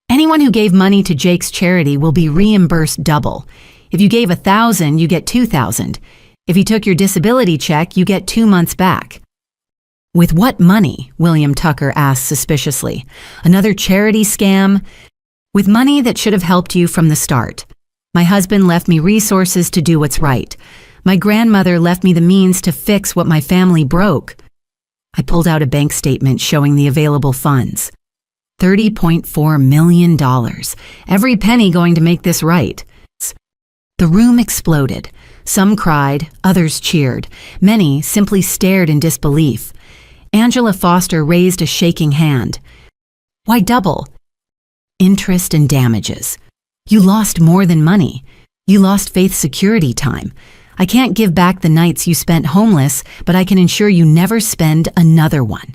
anyone who gave money to Jake's charity will be reimbursed double. If you gave $1,000, you get $2,000. If you took your disability check, you get 2 months back. With what money? William Tucker asked suspiciously. Another charity scam? With money that should have helped you from the start. My husband left me resources to do what's right. My grandmother left me the means to fix what my family broke. I pulled out a bank statement showing the available funds. $30.4 million. Every penny going to make this right. The room exploded. Some cried, others cheered. Many simply stared in disbelief. Angela Foster raised a shaking hand. Why double? Interest and damages. You lost more than money. You lost Faith's security time. I can't give back the nights you spent homeless, but I can ensure you never spend another one.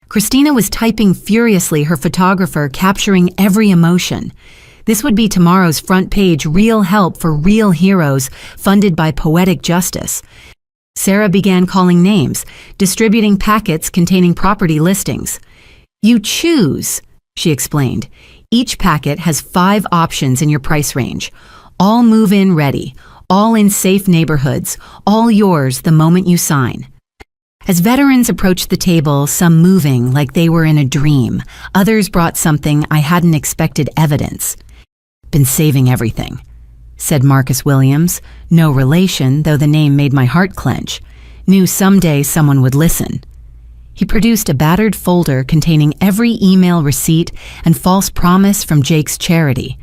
Christina was typing furiously, her photographer capturing every emotion. This would be tomorrow's front page real help for real heroes, funded by poetic justice. Sarah began calling names, distributing packets containing property listings. You choose, she explained. Each packet has 5 options in your price range. All move-in ready, all in safe neighborhoods, all yours the moment you sign. As veterans approached the table, some moving like they were in a dream, others brought something I hadn't expected: evidence. Been saving everything, said Marcus Williams, no relation, though the name made my heart clench. Knew someday someone would listen. He produced a battered folder containing every email receipt and false promise from Jake's charity.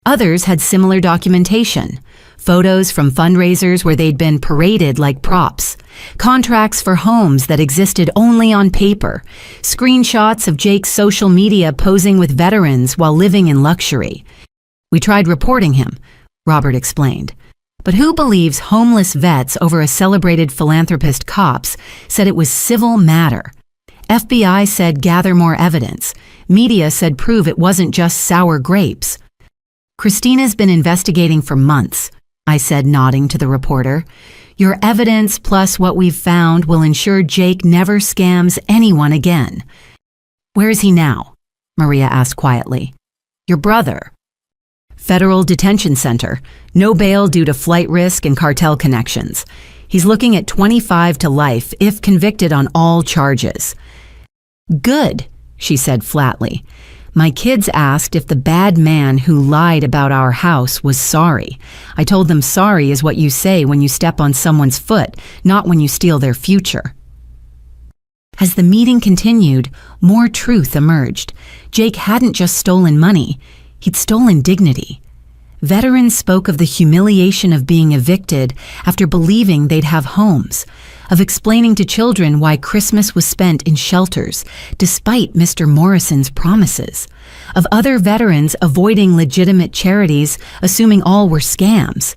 Others had similar documentation: photos from fundraisers where they'd been paraded like props, contracts for homes that existed only on paper, screenshots of Jake's social media posing with veterans while living in luxury. We tried reporting him, Robert explained. But who believes homeless vets over a celebrated philanthropist? Cops said it was civil matter. FBI said gather more evidence. Media said prove it wasn't just sour grapes. Christina's been investigating for months, I said, nodding to the reporter. Your evidence plus what we've found will ensure Jake never scams anyone again. Where is he now? Maria asked quietly. Your brother. Federal Detention Center. No bail due to flight risk and cartel connections. He's looking at 25 to life if convicted on all charges. Good, she said flatly. My kids asked if the bad man who lied about our house was sorry. I told them sorry is what you say when you step on someone's foot, not when you steal their future. As the meeting continued, more truth emerged. Jake hadn't just stolen money. He'd stolen dignity. Veterans spoke of the humiliation of being evicted after believing they'd have homes, of explaining to children why Christmas was spent in shelters, despite Mr. Morrison's promises, of other veterans avoiding legitimate charities, assuming all were scams.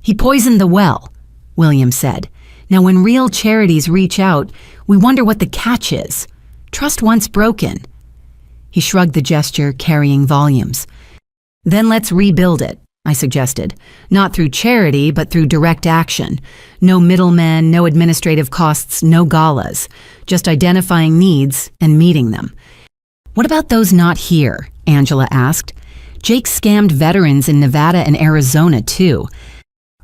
He poisoned the well, William said. Now when real charities reach out, we wonder what the catch is. Trust once broken. He shrugged the gesture, carrying volumes. Then let's rebuild it, I suggested. Not through charity, but through direct action. No middlemen, no administrative costs, no galas. Just identifying needs and meeting them. What about those not here? Angela asked. Jake scammed veterans in Nevada and Arizona, too.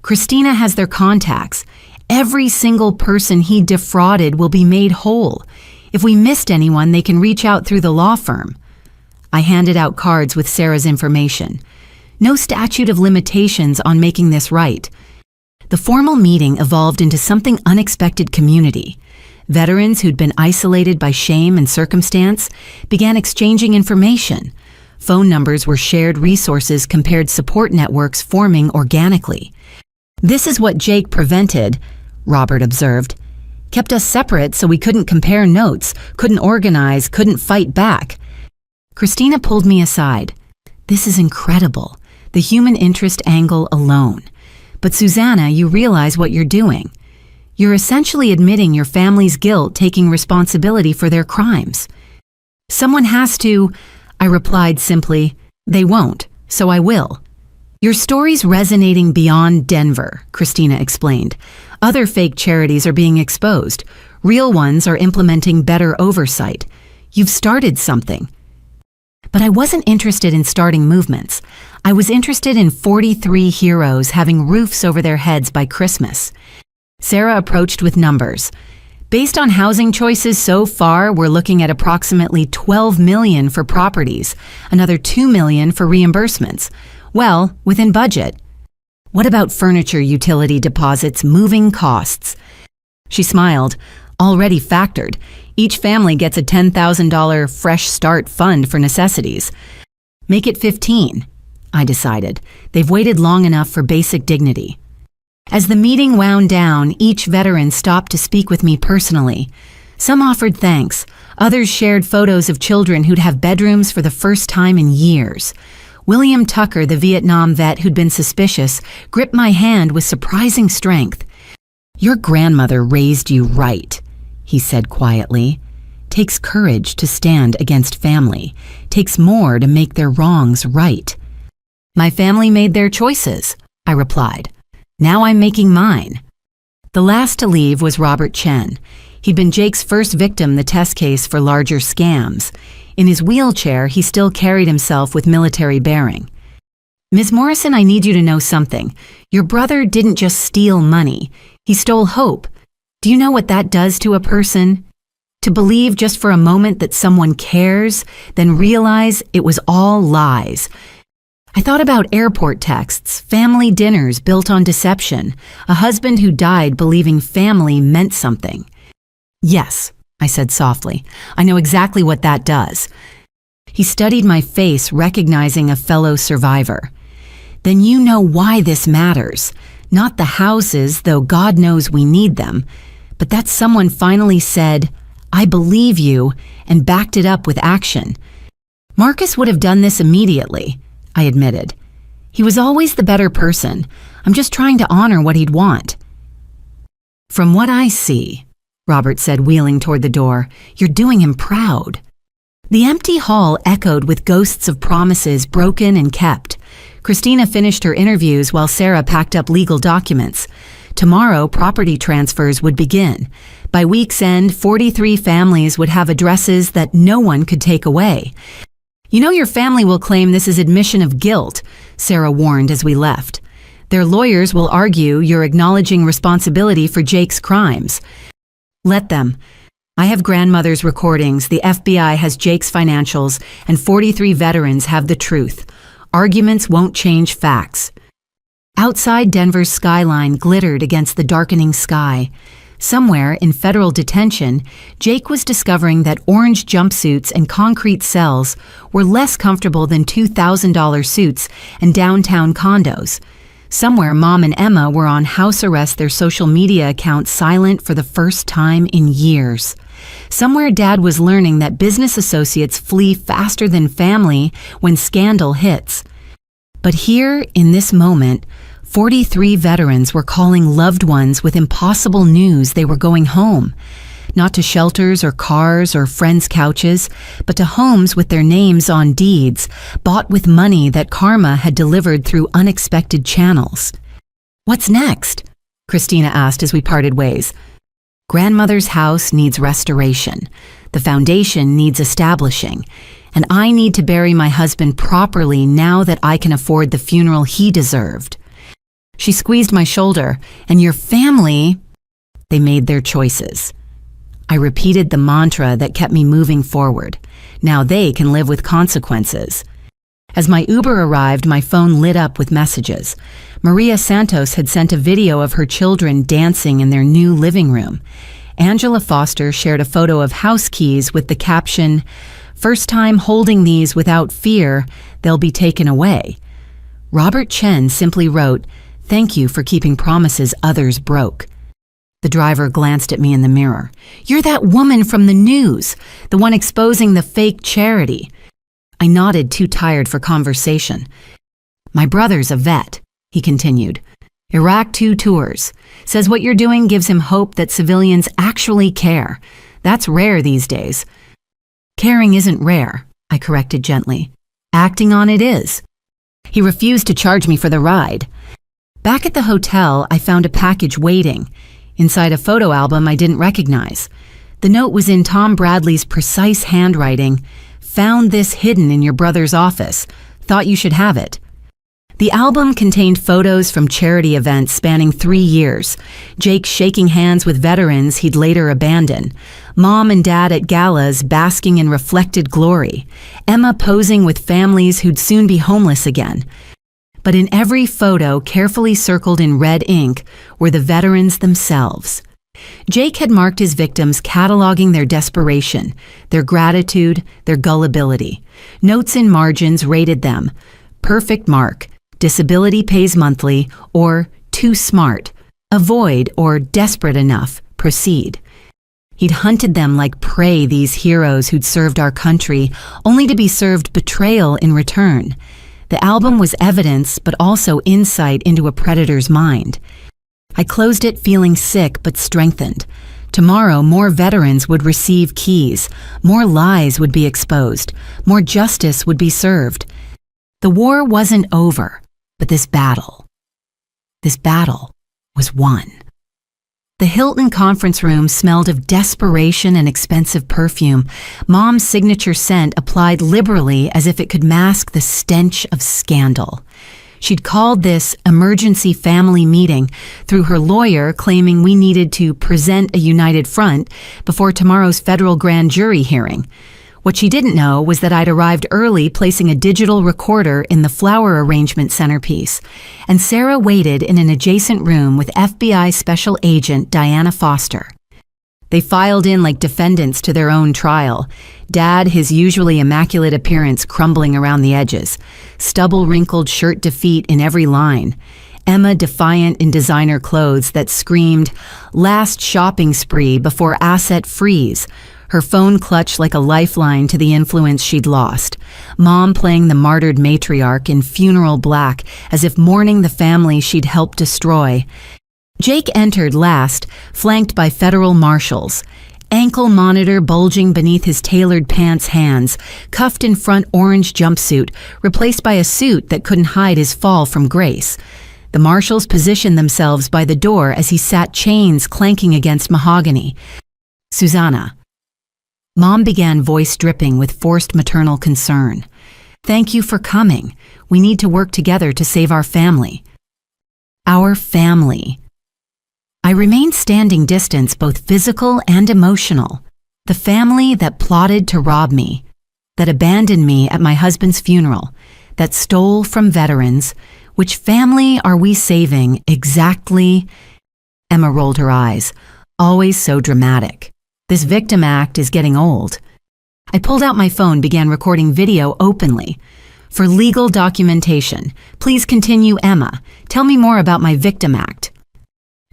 Christina has their contacts. Every single person he defrauded will be made whole. If we missed anyone, they can reach out through the law firm. I handed out cards with Sarah's information. No statute of limitations on making this right. The formal meeting evolved into something unexpected: community. Veterans who'd been isolated by shame and circumstance began exchanging information. Phone numbers were shared, resources compared, support networks forming organically. This is what Jake prevented, Robert observed. Kept us separate so we couldn't compare notes, couldn't organize, couldn't fight back. Christina pulled me aside. This is incredible. The human interest angle alone. But Susanna, you realize what you're doing. You're essentially admitting your family's guilt, taking responsibility for their crimes. Someone has to, I replied simply. They won't, so I will. Your story's resonating beyond Denver, Christina explained. Other fake charities are being exposed. Real ones are implementing better oversight. You've started something. But I wasn't interested in starting movements. I was interested in 43 heroes having roofs over their heads by Christmas. Sarah approached with numbers. Based on housing choices so far, we're looking at approximately $12 million for properties, another $2 million for reimbursements. Well, within budget. What about furniture, utility deposits, moving costs? She smiled. Already factored. Each family gets a $10,000 fresh start fund for necessities. Make it 15, I decided. They've waited long enough for basic dignity. As the meeting wound down, each veteran stopped to speak with me personally. Some offered thanks. Others shared photos of children who'd have bedrooms for the first time in years. William Tucker, the Vietnam vet who'd been suspicious, gripped my hand with surprising strength. Your grandmother raised you right, he said quietly. takes courage to stand against family, takes more to make their wrongs right. My family made their choices, I replied. Now I'm making mine. The last to leave was Robert Chen. He'd been Jake's first victim, the test case for larger scams. In his wheelchair, he still carried himself with military bearing. Ms. Morrison, I need you to know something. Your brother didn't just steal money. He stole hope. Do you know what that does to a person? To believe just for a moment that someone cares, then realize it was all lies. I thought about airport texts, family dinners built on deception, a husband who died believing family meant something. Yes, I said softly. I know exactly what that does. He studied my face, recognizing a fellow survivor. Then you know why this matters. Not the houses, though God knows we need them, but that someone finally said, I believe you, and backed it up with action. Marcus would have done this immediately, I admitted. He was always the better person. I'm just trying to honor what he'd want. From what I see, Robert said, wheeling toward the door, you're doing him proud. The empty hall echoed with ghosts of promises broken and kept. Christina finished her interviews while Sarah packed up legal documents. Tomorrow, property transfers would begin. By week's end, 43 families would have addresses that no one could take away. You know your family will claim this is admission of guilt, Sarah warned as we left. Their lawyers will argue you're acknowledging responsibility for Jake's crimes. Let them. I have grandmother's recordings, the FBI has Jake's financials, and 43 veterans have the truth. Arguments won't change facts. Outside, Denver's skyline glittered against the darkening sky. Somewhere in federal detention, Jake was discovering that orange jumpsuits and concrete cells were less comfortable than $2,000 suits and downtown condos. Somewhere, Mom and Emma were on house arrest, their social media accounts silent for the first time in years. Somewhere, Dad was learning that business associates flee faster than family when scandal hits. But here, in this moment, 43 veterans were calling loved ones with impossible news they were going home. Not to shelters or cars or friends' couches, but to homes with their names on deeds, bought with money that karma had delivered through unexpected channels. What's next? Christina asked as we parted ways. Grandmother's house needs restoration. The foundation needs establishing. And I need to bury my husband properly now that I can afford the funeral he deserved. She squeezed my shoulder, and your family, they made their choices. I repeated the mantra that kept me moving forward. Now they can live with consequences. As my Uber arrived, my phone lit up with messages. Maria Santos had sent a video of her children dancing in their new living room. Angela Foster shared a photo of house keys with the caption, "First time holding these without fear, they'll be taken away." Robert Chen simply wrote, "Thank you for keeping promises others broke." The driver glanced at me in the mirror. "You're that woman from the news, the one exposing the fake charity." I nodded, too tired for conversation. "My brother's a vet," he continued. "Iraq 2 tours. Says what you're doing gives him hope that civilians actually care. That's rare these days." "Caring isn't rare," I corrected gently. "Acting on it is." He refused to charge me for the ride. Back at the hotel, I found a package waiting. Inside a photo album I didn't recognize. The note was in Tom Bradley's precise handwriting. "Found this hidden in your brother's office. Thought you should have it." The album contained photos from charity events spanning 3 years. Jake shaking hands with veterans he'd later abandon. Mom and Dad at galas basking in reflected glory. Emma posing with families who'd soon be homeless again. But in every photo, carefully circled in red ink, were the veterans themselves. Jake had marked his victims, cataloging their desperation, their gratitude, their gullibility. Notes in margins rated them: perfect mark, disability pays monthly, or too smart, avoid, or desperate enough, proceed. He'd hunted them like prey, these heroes who'd served our country, only to be served betrayal in return. The album was evidence, but also insight into a predator's mind. I closed it feeling sick but strengthened. Tomorrow, more veterans would receive keys, more lies would be exposed, more justice would be served. The war wasn't over, but this battle was won. The Hilton conference room smelled of desperation and expensive perfume. Mom's signature scent applied liberally as if it could mask the stench of scandal. She'd called this emergency family meeting through her lawyer, claiming we needed to present a united front before tomorrow's federal grand jury hearing. What she didn't know was that I'd arrived early, placing a digital recorder in the flower arrangement centerpiece, and Sarah waited in an adjacent room with FBI Special Agent Diana Foster. They filed in like defendants to their own trial. Dad, his usually immaculate appearance crumbling around the edges, stubble-wrinkled shirt defeat in every line. Emma defiant in designer clothes that screamed, "Last shopping spree before asset freeze," her phone clutched like a lifeline to the influence she'd lost. Mom playing the martyred matriarch in funeral black, as if mourning the family she'd helped destroy. Jake entered last, flanked by federal marshals. Ankle monitor bulging beneath his tailored pants hands, cuffed in front orange jumpsuit, replaced by a suit that couldn't hide his fall from grace. The marshals positioned themselves by the door as he sat chains clanking against mahogany. "Susanna." Mom began, voice dripping with forced maternal concern. "Thank you for coming. We need to work together to save our family." Our family. I remained standing distance, both physical and emotional. The family that plotted to rob me, that abandoned me at my husband's funeral, that stole from veterans. Which family are we saving exactly? Emma rolled her eyes, always so dramatic. This victim act is getting old. I pulled out my phone, began recording video openly. "For legal documentation, please continue, Emma. Tell me more about my victim act."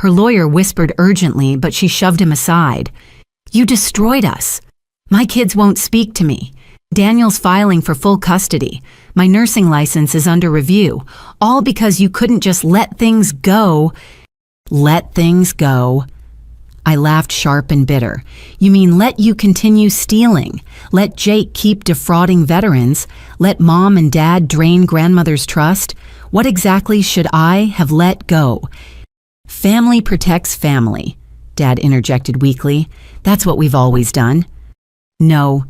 Her lawyer whispered urgently, but she shoved him aside. "You destroyed us. My kids won't speak to me. Daniel's filing for full custody. My nursing license is under review. All because you couldn't just let things go." Let things go. I laughed, sharp and bitter. "You mean let you continue stealing? Let Jake keep defrauding veterans? Let Mom and Dad drain grandmother's trust? What exactly should I have let go?" "Family protects family," Dad interjected weakly. "That's what we've always done." "No."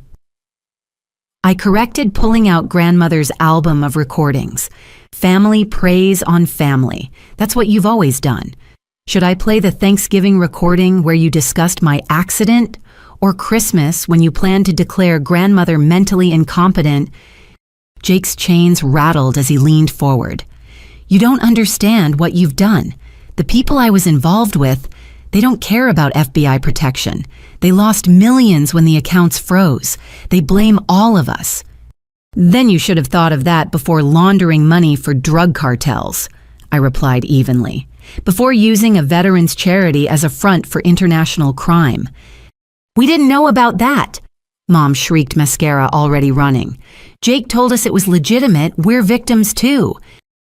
I corrected, pulling out grandmother's album of recordings. "Family preys on family. That's what you've always done. Should I play the Thanksgiving recording where you discussed my accident? Or Christmas when you planned to declare grandmother mentally incompetent?" Jake's chains rattled as he leaned forward. "You don't understand what you've done. The people I was involved with, they don't care about FBI protection. They lost millions when the accounts froze. They blame all of us." "Then you should have thought of that before laundering money for drug cartels," I replied evenly. "Before using a veterans charity as a front for international crime." "We didn't know about that," Mom shrieked, mascara already running. "Jake told us it was legitimate. We're victims too."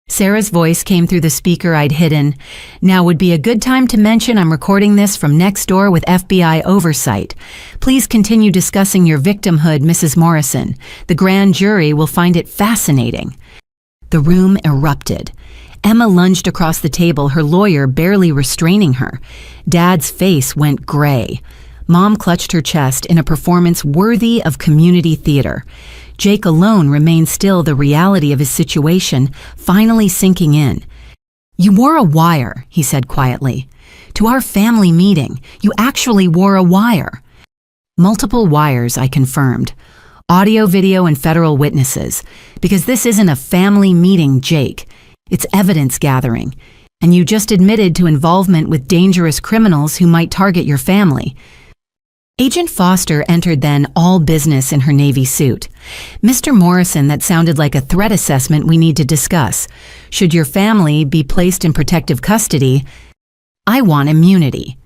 Sarah's voice came through the speaker I'd hidden. "Now would be a good time to mention I'm recording this from next door with FBI oversight. Please continue discussing your victimhood, Mrs. Morrison. The grand jury will find it fascinating." The room erupted. Emma lunged across the table, her lawyer barely restraining her. Dad's face went gray. Mom clutched her chest in a performance worthy of community theater. Jake alone remained still, the reality of his situation finally sinking in. "You wore a wire," he said quietly. "To our family meeting, you actually wore a wire." "Multiple wires," I confirmed. "Audio, video, and federal witnesses. Because this isn't a family meeting, Jake. It's evidence gathering. And you just admitted to involvement with dangerous criminals who might target your family." Agent Foster entered then, all business in her navy suit. "Mr. Morrison, that sounded like a threat assessment we need to discuss. Should your family be placed in protective custody?" "I want immunity,"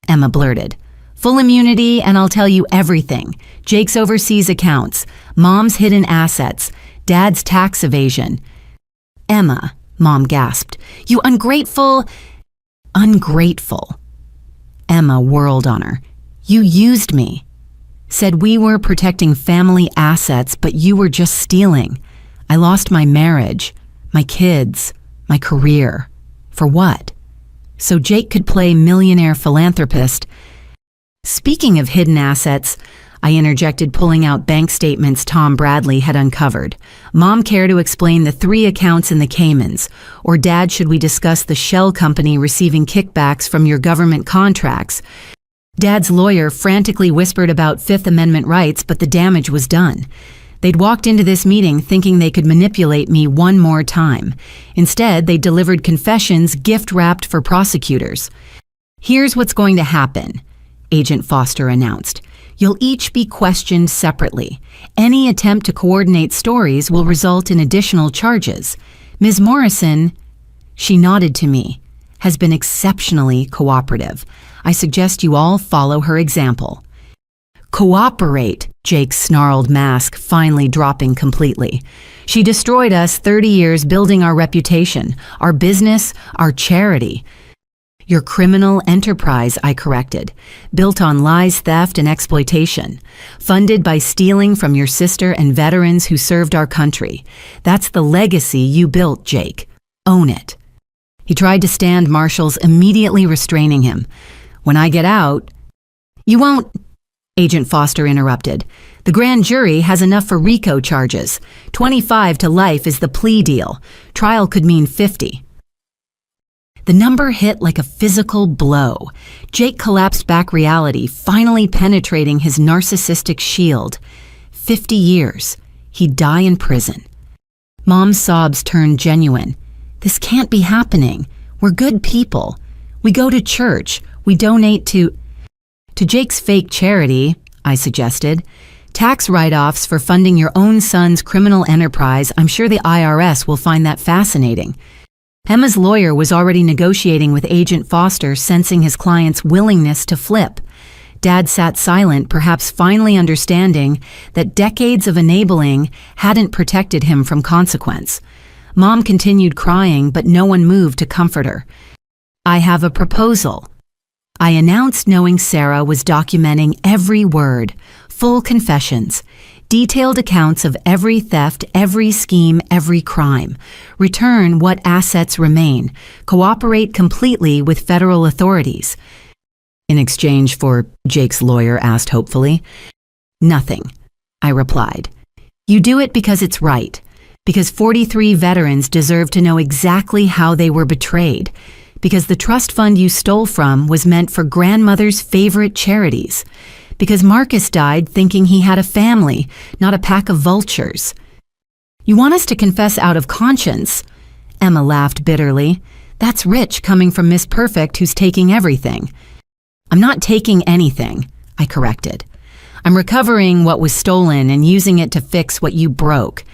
Emma blurted. "Full immunity, and I'll tell you everything. Jake's overseas accounts, Mom's hidden assets, Dad's tax evasion." "Emma," Mom gasped, "you ungrateful..." "Ungrateful." Emma whirled on her. You used me. Said we were protecting family assets, but you were just stealing. I lost my marriage, my kids, my career. For what? So Jake could play millionaire philanthropist. Speaking of hidden assets, I interjected, pulling out bank statements Tom Bradley had uncovered. Mom, care to explain the 3 accounts in the Caymans? Or Dad, should we discuss the shell company receiving kickbacks from your government contracts? Dad's lawyer frantically whispered about Fifth Amendment rights, but the damage was done. They'd walked into this meeting thinking they could manipulate me one more time. Instead, they delivered confessions gift-wrapped for prosecutors. Here's what's going to happen, Agent Foster announced. You'll each be questioned separately. Any attempt to coordinate stories will result in additional charges. Ms. Morrison, she nodded to me, has been exceptionally cooperative. I suggest you all follow her example. Cooperate, Jake's snarled mask finally dropping completely. She destroyed us 30 years building our reputation, our business, our charity. Your criminal enterprise, I corrected, built on lies, theft, and exploitation, funded by stealing from your sister and veterans who served our country. That's the legacy you built, Jake. Own it. He tried to stand, marshals immediately restraining him. When I get out... You won't... Agent Foster interrupted. The grand jury has enough for RICO charges. 25 to life is the plea deal. Trial could mean 50. The number hit like a physical blow. Jake collapsed back reality, finally penetrating his narcissistic shield. 50 years. He'd die in prison. Mom's sobs turned genuine. This can't be happening. We're good people. We go to church. We donate to Jake's fake charity, I suggested. Tax write-offs for funding your own son's criminal enterprise. I'm sure the IRS will find that fascinating. Emma's lawyer was already negotiating with Agent Foster, sensing his client's willingness to flip. Dad sat silent, perhaps finally understanding that decades of enabling hadn't protected him from consequence. Mom continued crying, but no one moved to comfort her. I have a proposal, I announced, knowing Sarah was documenting every word, full confessions, detailed accounts of every theft, every scheme, every crime. Return what assets remain. Cooperate completely with federal authorities. In exchange for, Jake's lawyer asked hopefully. Nothing, I replied. You do it because it's right, because 43 veterans deserve to know exactly how they were betrayed, because the trust fund you stole from was meant for grandmother's favorite charities, because Marcus died thinking he had a family, not a pack of vultures. You want us to confess out of conscience? Emma laughed bitterly. That's rich coming from Miss Perfect, who's taking everything. I'm not taking anything, I corrected. I'm recovering what was stolen and using it to fix what you broke.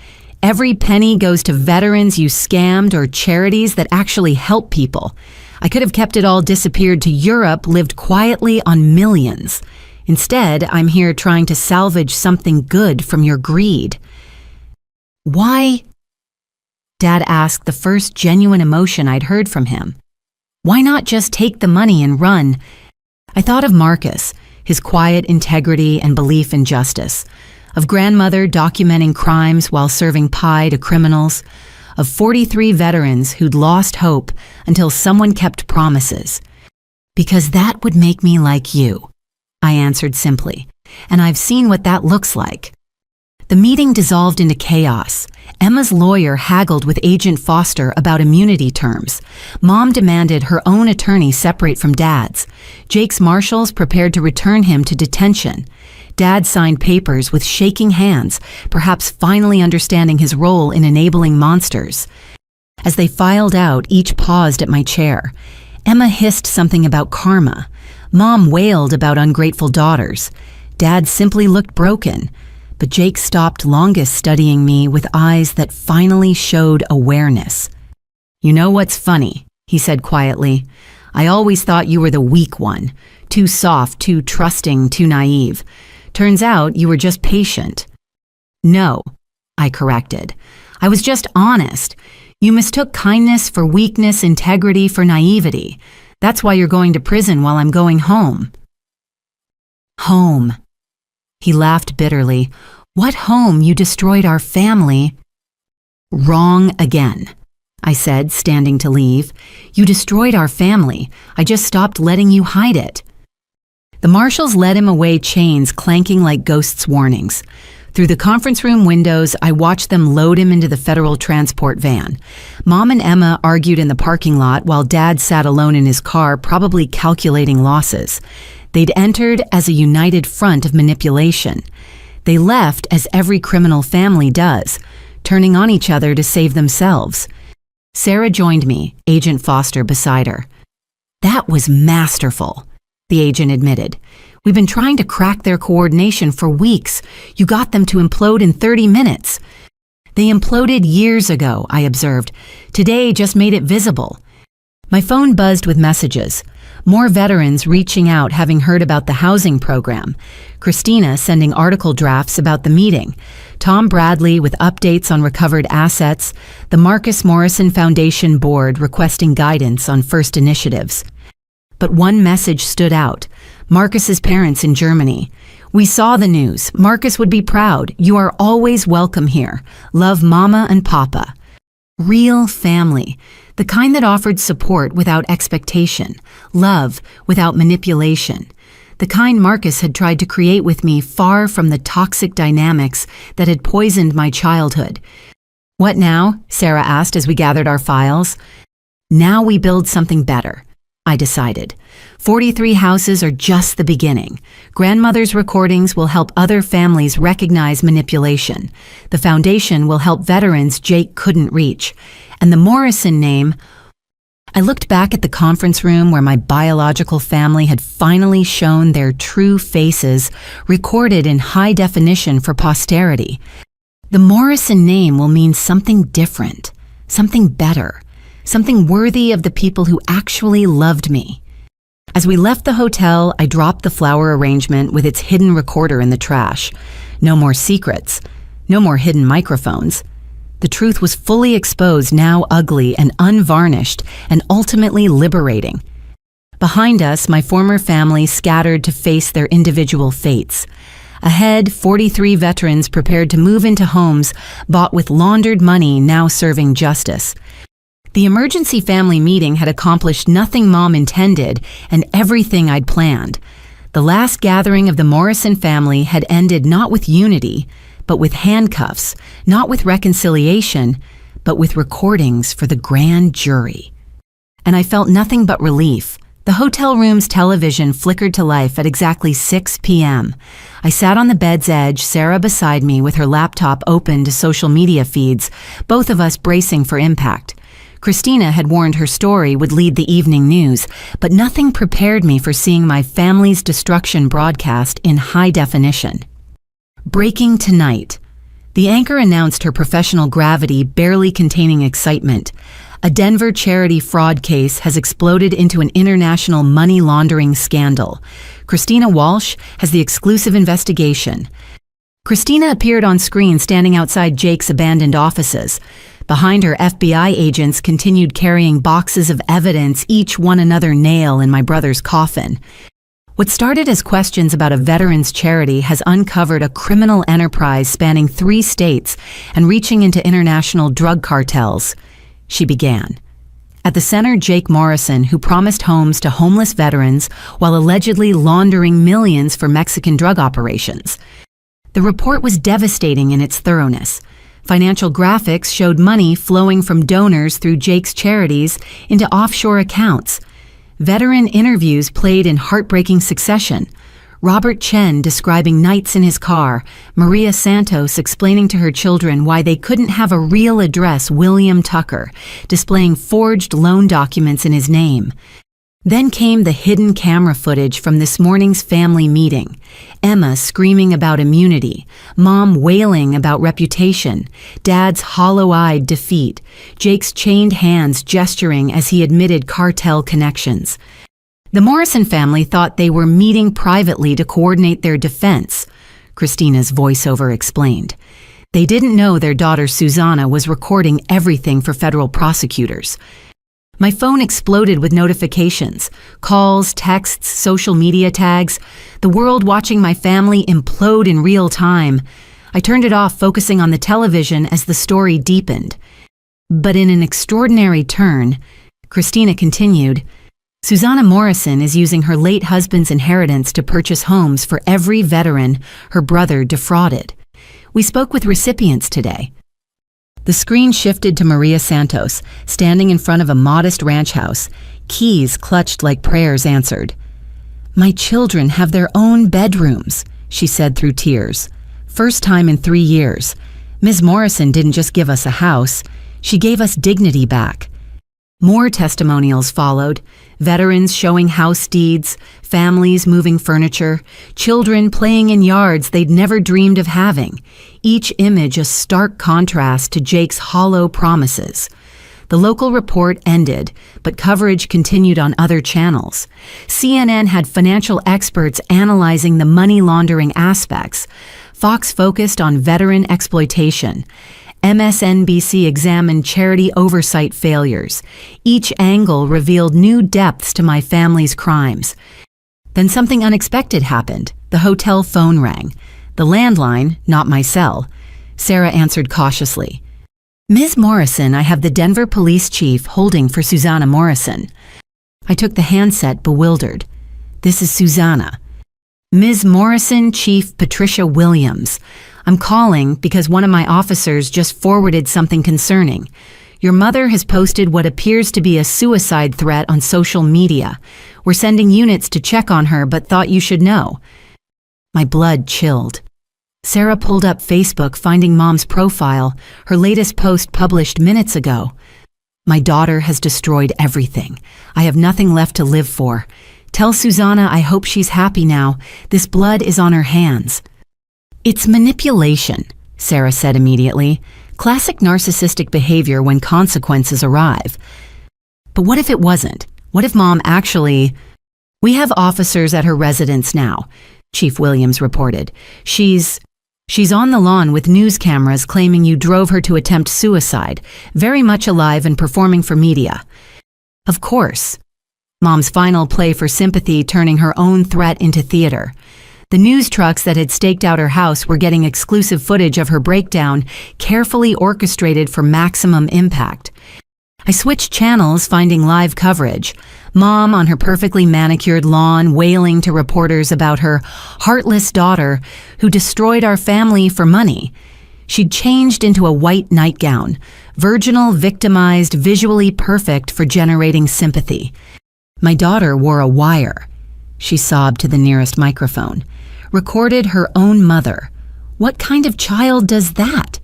Every penny goes to veterans you scammed or charities that actually help people. I could have kept it all, disappeared to Europe, lived quietly on millions. Instead, I'm here trying to salvage something good from your greed. Why? Dad asked, the first genuine emotion I'd heard from him. Why not just take the money and run? I thought of Marcus, his quiet integrity and belief in justice, of grandmother documenting crimes while serving pie to criminals, of 43 veterans who'd lost hope until someone kept promises. Because that would make me like you, I answered simply, and I've seen what that looks like. The meeting dissolved into chaos. Emma's lawyer haggled with Agent Foster about immunity terms. Mom demanded her own attorney separate from Dad's. Jake's marshals prepared to return him to detention. Dad signed papers with shaking hands, perhaps finally understanding his role in enabling monsters. As they filed out, each paused at my chair. Emma hissed something about karma. Mom wailed about ungrateful daughters. Dad simply looked broken. But Jake stopped longest, studying me with eyes that finally showed awareness. You know what's funny, he said quietly. I always thought you were the weak one. Too soft, too trusting, too naive. Turns out you were just patient. No, I corrected. I was just honest. You mistook kindness for weakness, integrity for naivety. That's why you're going to prison while I'm going home." "Home." He laughed bitterly. "What home? You destroyed our family." "Wrong again," I said, standing to leave. "You destroyed our family. I just stopped letting you hide it." The marshals led him away, chains clanking like ghosts' warnings. Through the conference room windows, I watched them load him into the federal transport van. Mom and Emma argued in the parking lot while Dad sat alone in his car, probably calculating losses. They'd entered as a united front of manipulation. They left as every criminal family does, turning on each other to save themselves. Sarah joined me, Agent Foster beside her. "That was masterful," the agent admitted. "We've been trying to crack their coordination for weeks. You got them to implode in 30 minutes. "They imploded years ago," I observed. "Today just made it visible." My phone buzzed with messages. More veterans reaching out, having heard about the housing program. Christina sending article drafts about the meeting. Tom Bradley with updates on recovered assets. The Marcus Morrison Foundation board requesting guidance on first initiatives. But one message stood out. Marcus's parents in Germany. "We saw the news. Marcus would be proud. You are always welcome here. Love Mama and Papa." Real family. The kind that offered support without expectation. Love without manipulation. The kind Marcus had tried to create with me, far from the toxic dynamics that had poisoned my childhood. "What now?" Sarah asked as we gathered our files. "Now we build something better," I decided. 43 houses are just the beginning. Grandmother's recordings will help other families recognize manipulation. The foundation will help veterans Jake couldn't reach. And the Morrison name... I looked back at the conference room where my biological family had finally shown their true faces, recorded in high definition for posterity. The Morrison name will mean something different, something better, something worthy of the people who actually loved me. As we left the hotel, I dropped the flower arrangement with its hidden recorder in the trash. No more secrets, no more hidden microphones. The truth was fully exposed, now ugly and unvarnished, and ultimately liberating. Behind us, my former family scattered to face their individual fates. Ahead, 43 veterans prepared to move into homes bought with laundered money, now serving justice. The emergency family meeting had accomplished nothing Mom intended and everything I'd planned. The last gathering of the Morrison family had ended not with unity, but with handcuffs, not with reconciliation, but with recordings for the grand jury. And I felt nothing but relief. The hotel room's television flickered to life at exactly 6 p.m. I sat on the bed's edge, Sarah beside me with her laptop open to social media feeds, both of us bracing for impact. Christina had warned her story would lead the evening news, but nothing prepared me for seeing my family's destruction broadcast in high definition. Breaking tonight. The anchor announced her professional gravity barely containing excitement. A Denver charity fraud case has exploded into an international money laundering scandal. Christina Walsh has the exclusive investigation. Christina appeared on screen standing outside Jake's abandoned offices. Behind her, FBI agents continued carrying boxes of evidence, each one another nail in my brother's coffin. What started as questions about a veterans charity has uncovered a criminal enterprise spanning 3 states and reaching into international drug cartels. She began. At the center, Jake Morrison, who promised homes to homeless veterans while allegedly laundering millions for Mexican drug operations. The report was devastating in its thoroughness. Financial graphics showed money flowing from donors through Jake's charities into offshore accounts. Veteran interviews played in heartbreaking succession. Robert Chen describing nights in his car, Maria Santos explaining to her children why they couldn't have a real address, William Tucker, displaying forged loan documents in his name. Then came the hidden camera footage from this morning's family meeting. Emma screaming about immunity, Mom wailing about reputation, Dad's hollow-eyed defeat, Jake's chained hands gesturing as he admitted cartel connections. The Morrison family thought they were meeting privately to coordinate their defense, Christina's voiceover explained. They didn't know their daughter Susanna was recording everything for federal prosecutors. My phone exploded with notifications, calls, texts, social media tags, the world watching my family implode in real time. I turned it off, focusing on the television as the story deepened. But in an extraordinary turn, Christina continued, Susanna Morrison is using her late husband's inheritance to purchase homes for every veteran her brother defrauded. We spoke with recipients today. The screen shifted to Maria Santos, standing in front of a modest ranch house, keys clutched like prayers answered. My children have their own bedrooms, she said through tears. First time in 3 years. Ms. Morrison didn't just give us a house, she gave us dignity back. More testimonials followed, veterans showing house deeds, families moving furniture, children playing in yards they'd never dreamed of having, each image a stark contrast to Jake's hollow promises. The local report ended, but coverage continued on other channels. CNN had financial experts analyzing the money laundering aspects. Fox focused on veteran exploitation. MSNBC examined charity oversight failures. Each angle revealed new depths to my family's crimes. Then something unexpected happened. The hotel phone rang. The landline, not my cell. Sarah answered cautiously. Ms. Morrison, I have the Denver police chief holding for Susanna Morrison. I took the handset, bewildered. This is Susanna. Ms. Morrison, Chief Patricia Williams. I'm calling because one of my officers just forwarded something concerning. Your mother has posted what appears to be a suicide threat on social media. We're sending units to check on her, but thought you should know. My blood chilled. Sarah pulled up Facebook, finding Mom's profile, her latest post published minutes ago. My daughter has destroyed everything. I have nothing left to live for. Tell Susanna I hope she's happy now. This blood is on her hands. It's manipulation, Sarah said immediately. Classic narcissistic behavior when consequences arrive. But what if it wasn't? What if Mom actually... We have officers at her residence now, Chief Williams reported. She's on the lawn with news cameras claiming you drove her to attempt suicide, very much alive and performing for media. Of course. Mom's final play for sympathy, turning her own threat into theater. The news trucks that had staked out her house were getting exclusive footage of her breakdown, carefully orchestrated for maximum impact. I switched channels, finding live coverage. Mom on her perfectly manicured lawn, wailing to reporters about her heartless daughter who destroyed our family for money. She'd changed into a white nightgown, virginal, victimized, visually perfect for generating sympathy. My daughter wore a wire. She sobbed to the nearest microphone. Recorded her own mother. What kind of child does that?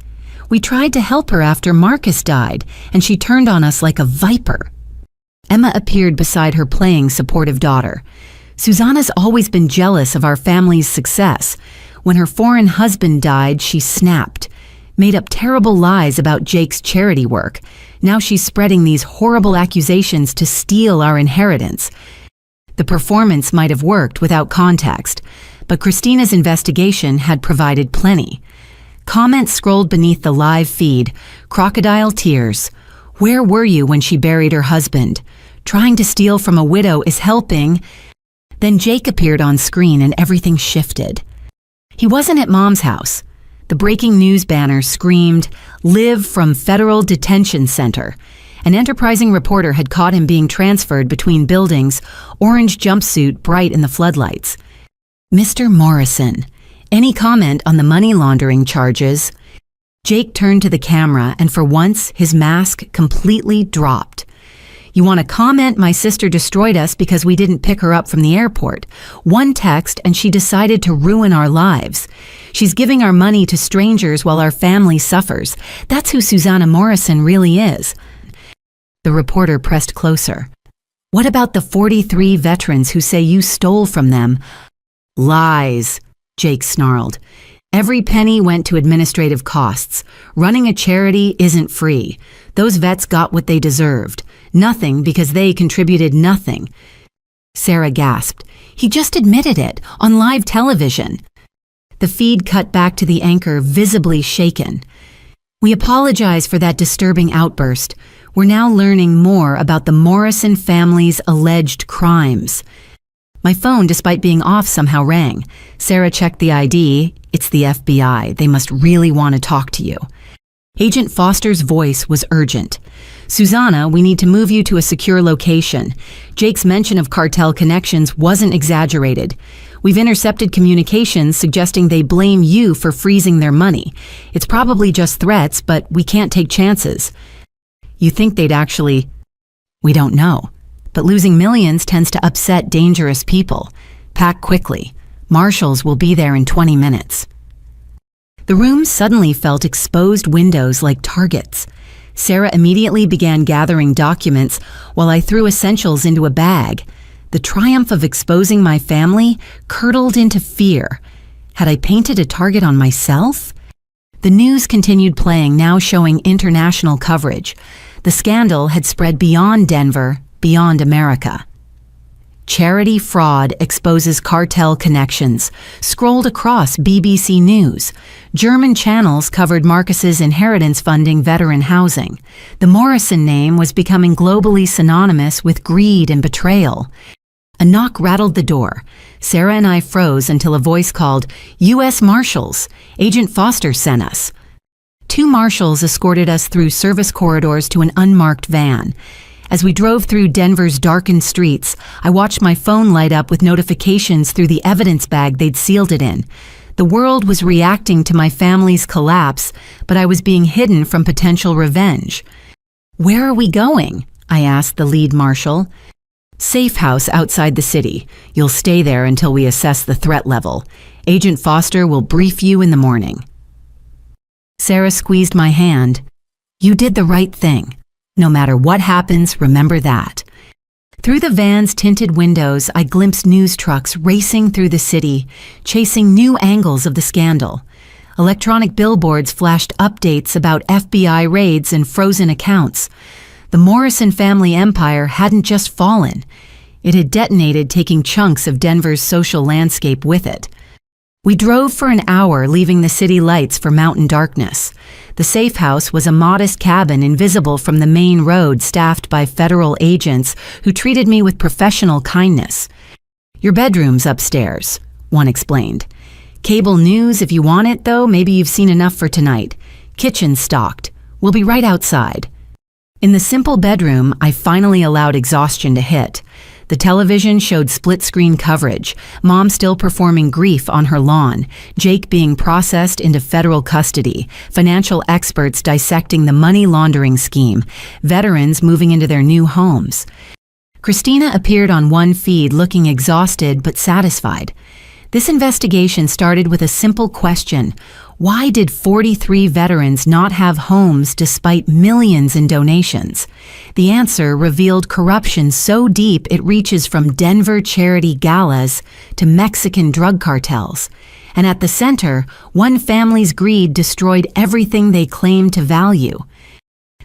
We tried to help her after Marcus died, and she turned on us like a viper. Emma appeared beside her playing supportive daughter. Susanna's always been jealous of our family's success. When her foreign husband died, she snapped, made up terrible lies about Jake's charity work. Now she's spreading these horrible accusations to steal our inheritance. The performance might have worked without context, but Christina's investigation had provided plenty. Comments scrolled beneath the live feed, crocodile tears. Where were you when she buried her husband? Trying to steal from a widow is helping. Then Jake appeared on screen and everything shifted. He wasn't at Mom's house. The breaking news banner screamed, "Live from Federal Detention Center." An enterprising reporter had caught him being transferred between buildings, orange jumpsuit bright in the floodlights. Mr. Morrison, any comment on the money laundering charges? Jake turned to the camera, and for once, his mask completely dropped. You want to comment my sister destroyed us because we didn't pick her up from the airport. One text and she decided to ruin our lives. She's giving our money to strangers while our family suffers. That's who Susanna Morrison really is. The reporter pressed closer. What about the 43 veterans who say you stole from them? Lies, Jake snarled. Every penny went to administrative costs. Running a charity isn't free. Those vets got what they deserved. Nothing because they contributed nothing. Sarah gasped. He just admitted it, on live television. The feed cut back to the anchor, visibly shaken. We apologize for that disturbing outburst. We're now learning more about the Morrison family's alleged crimes. My phone, despite being off, somehow rang. Sarah checked the ID. It's the FBI. They must really want to talk to you. Agent Foster's voice was urgent. Susanna, we need to move you to a secure location. Jake's mention of cartel connections wasn't exaggerated. We've intercepted communications suggesting they blame you for freezing their money. It's probably just threats, but we can't take chances. You think they'd actually... We don't know. But losing millions tends to upset dangerous people. Pack quickly. Marshals will be there in 20 minutes. The room suddenly felt exposed windows like targets. Sarah immediately began gathering documents while I threw essentials into a bag. The triumph of exposing my family curdled into fear. Had I painted a target on myself? The news continued playing, now showing international coverage. The scandal had spread beyond Denver, beyond America. Charity fraud exposes cartel connections, scrolled across BBC News. German channels covered Marcus's inheritance funding veteran housing. The Morrison name was becoming globally synonymous with greed and betrayal. A knock rattled the door. Sarah and I froze until a voice called, "U.S. Marshals. Agent Foster sent us." 2 marshals escorted us through service corridors to an unmarked van. As we drove through Denver's darkened streets, I watched my phone light up with notifications through the evidence bag they'd sealed it in. The world was reacting to my family's collapse, but I was being hidden from potential revenge. "Where are we going?" I asked the lead marshal. "Safe house outside the city. You'll stay there until we assess the threat level. Agent Foster will brief you in the morning." Sarah squeezed my hand. "You did the right thing. No matter what happens, remember that." Through the van's tinted windows, I glimpsed news trucks racing through the city, chasing new angles of the scandal. Electronic billboards flashed updates about FBI raids and frozen accounts. The Morrison family empire hadn't just fallen. It had detonated, taking chunks of Denver's social landscape with it. We drove for an hour, leaving the city lights for mountain darkness. The safe house was a modest cabin invisible from the main road, staffed by federal agents who treated me with professional kindness. "Your bedroom's upstairs," one explained. "Cable news if you want it, though. Maybe you've seen enough for tonight. Kitchen stocked. We'll be right outside." In the simple bedroom, I finally allowed exhaustion to hit. The television showed split-screen coverage, Mom still performing grief on her lawn, Jake being processed into federal custody, financial experts dissecting the money laundering scheme, veterans moving into their new homes. Christina appeared on one feed looking exhausted but satisfied. This investigation started with a simple question. Why did 43 veterans not have homes despite millions in donations? The answer revealed corruption so deep it reaches from Denver charity galas to Mexican drug cartels. And at the center, one family's greed destroyed everything they claimed to value.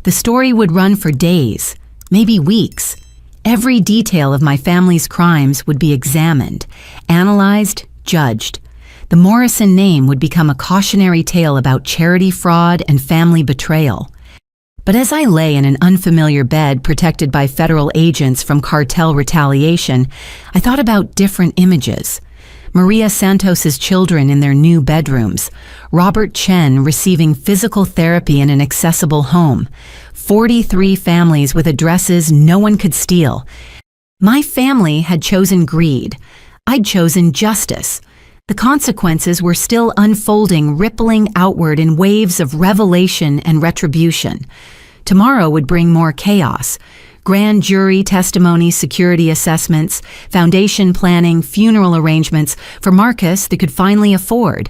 The story would run for days, maybe weeks. Every detail of my family's crimes would be examined, analyzed, judged. The Morrison name would become a cautionary tale about charity fraud and family betrayal. But as I lay in an unfamiliar bed protected by federal agents from cartel retaliation, I thought about different images. Maria Santos's children in their new bedrooms, Robert Chen receiving physical therapy in an accessible home, 43 families with addresses no one could steal. My family had chosen greed. I'd chosen justice. The consequences were still unfolding, rippling outward in waves of revelation and retribution. Tomorrow would bring more chaos. Grand jury testimony, security assessments, foundation planning, funeral arrangements for Marcus they could finally afford.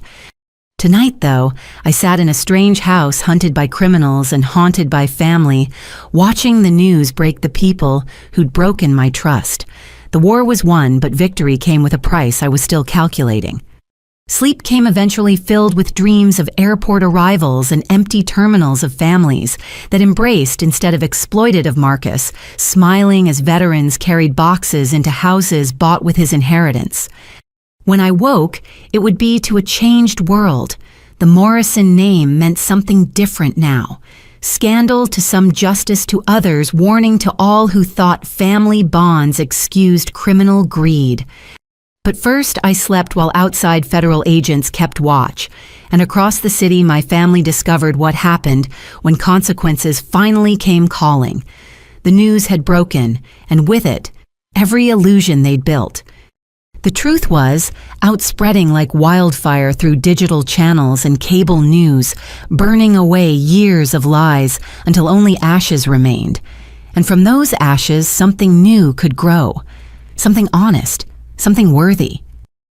Tonight, though, I sat in a strange house hunted by criminals and haunted by family, watching the news break the people who'd broken my trust. The war was won, but victory came with a price I was still calculating. Sleep came eventually filled with dreams of airport arrivals and empty terminals of families that embraced instead of exploited of Marcus, smiling as veterans carried boxes into houses bought with his inheritance. When I woke, it would be to a changed world. The Morrison name meant something different now. Scandal to some, justice to others, warning to all who thought family bonds excused criminal greed. But first, I slept while outside federal agents kept watch, and across the city my family discovered what happened when consequences finally came calling. The news had broken, and with it, every illusion they'd built. The truth was outspreading like wildfire through digital channels and cable news, burning away years of lies until only ashes remained. And from those ashes, something new could grow. Something honest, something worthy.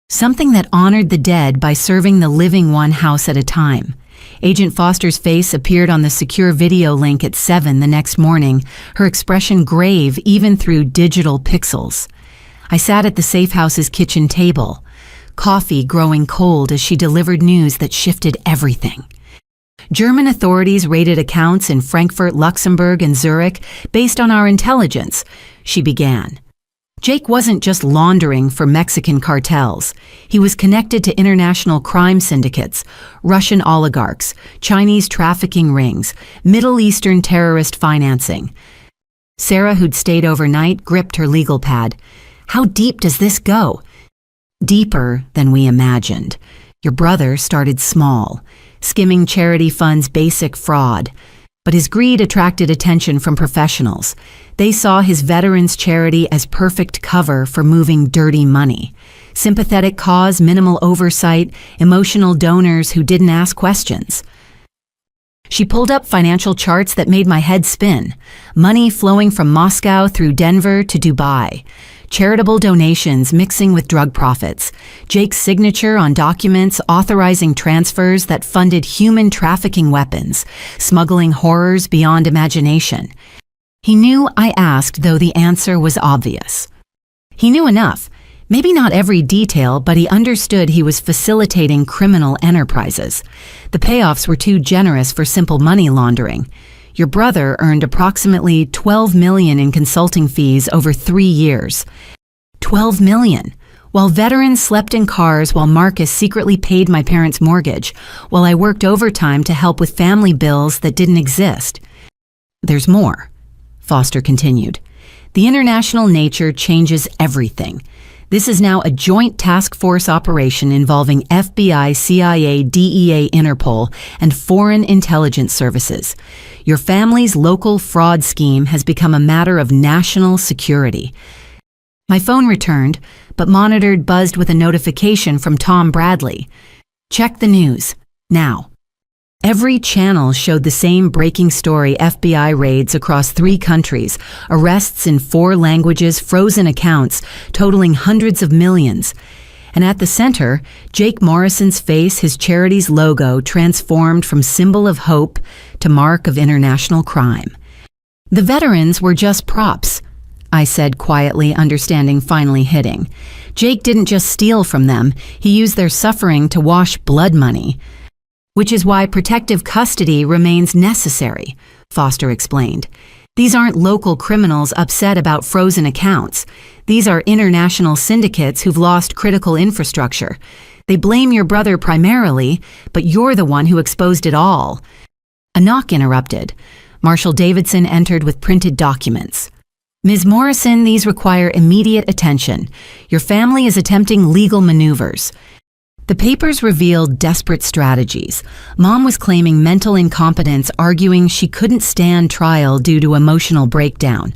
Something that honored the dead by serving the living one house at a time. Agent Foster's face appeared on the secure video link at 7 the next morning, her expression grave even through digital pixels. I sat at the safe house's kitchen table, coffee growing cold as she delivered news that shifted everything. German authorities raided accounts in Frankfurt, Luxembourg, and Zurich based on our intelligence, she began. Jake wasn't just laundering for Mexican cartels. He was connected to international crime syndicates, Russian oligarchs, Chinese trafficking rings, Middle Eastern terrorist financing. Sarah, who'd stayed overnight, gripped her legal pad. How deep does this go? Deeper than we imagined. Your brother started small, skimming charity funds' basic fraud. But his greed attracted attention from professionals. They saw his veterans' charity as perfect cover for moving dirty money. Sympathetic cause, minimal oversight, emotional donors who didn't ask questions. She pulled up financial charts that made my head spin. Money flowing from Moscow through Denver to Dubai. Charitable donations mixing with drug profits. Jake's signature on documents authorizing transfers that funded human trafficking weapons, smuggling horrors beyond imagination. He knew I asked, though the answer was obvious. He knew enough. Maybe not every detail, but he understood he was facilitating criminal enterprises. The payoffs were too generous for simple money laundering. Your brother earned approximately $12 million in consulting fees over 3 years. $12 million. While veterans slept in cars, while Marcus secretly paid my parents' mortgage, while I worked overtime to help with family bills that didn't exist. There's more, Foster continued. The international nature changes everything. This is now a joint task force operation involving FBI, CIA, DEA, Interpol, and foreign intelligence services. Your family's local fraud scheme has become a matter of national security. My phone returned, but monitored buzzed with a notification from Tom Bradley. Check the news, now. Every channel showed the same breaking story: FBI raids across 3 countries, arrests in 4 languages, frozen accounts totaling hundreds of millions. And at the center, Jake Morrison's face, his charity's logo, transformed from symbol of hope to mark of international crime. The veterans were just props, I said quietly, understanding finally hitting. Jake didn't just steal from them, he used their suffering to wash blood money. Which is why protective custody remains necessary, Foster explained. These aren't local criminals upset about frozen accounts. These are international syndicates who've lost critical infrastructure. They blame your brother primarily, but you're the one who exposed it all. A knock interrupted. Marshal Davidson entered with printed documents. Ms. Morrison, these require immediate attention. Your family is attempting legal maneuvers. The papers revealed desperate strategies. Mom was claiming mental incompetence, arguing she couldn't stand trial due to emotional breakdown.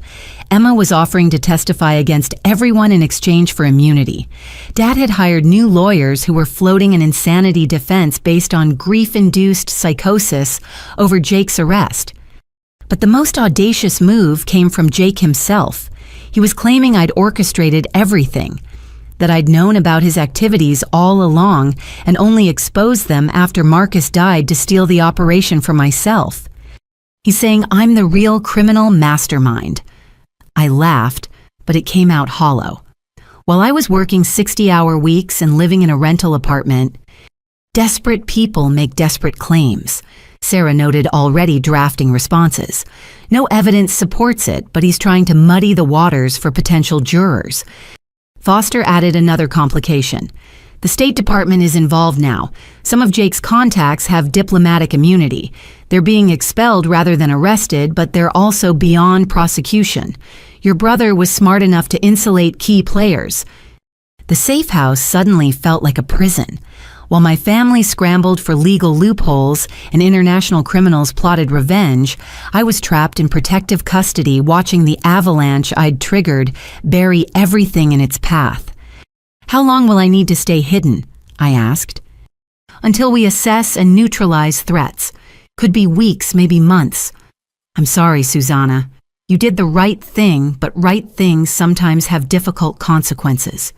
Emma was offering to testify against everyone in exchange for immunity. Dad had hired new lawyers who were floating an insanity defense based on grief-induced psychosis over Jake's arrest. But the most audacious move came from Jake himself. He was claiming I'd orchestrated everything, that I'd known about his activities all along and only exposed them after Marcus died to steal the operation for myself. He's saying I'm the real criminal mastermind. I laughed, but it came out hollow. While I was working 60-hour weeks and living in a rental apartment, desperate people make desperate claims, Sarah noted, already drafting responses. No evidence supports it, but he's trying to muddy the waters for potential jurors. Foster added another complication. The State Department is involved now. Some of Jake's contacts have diplomatic immunity. They're being expelled rather than arrested, but they're also beyond prosecution. Your brother was smart enough to insulate key players. The safe house suddenly felt like a prison. While my family scrambled for legal loopholes and international criminals plotted revenge, I was trapped in protective custody watching the avalanche I'd triggered bury everything in its path. How long will I need to stay hidden? I asked. Until we assess and neutralize threats. Could be weeks, maybe months. I'm sorry, Susanna. You did the right thing, but right things sometimes have difficult consequences.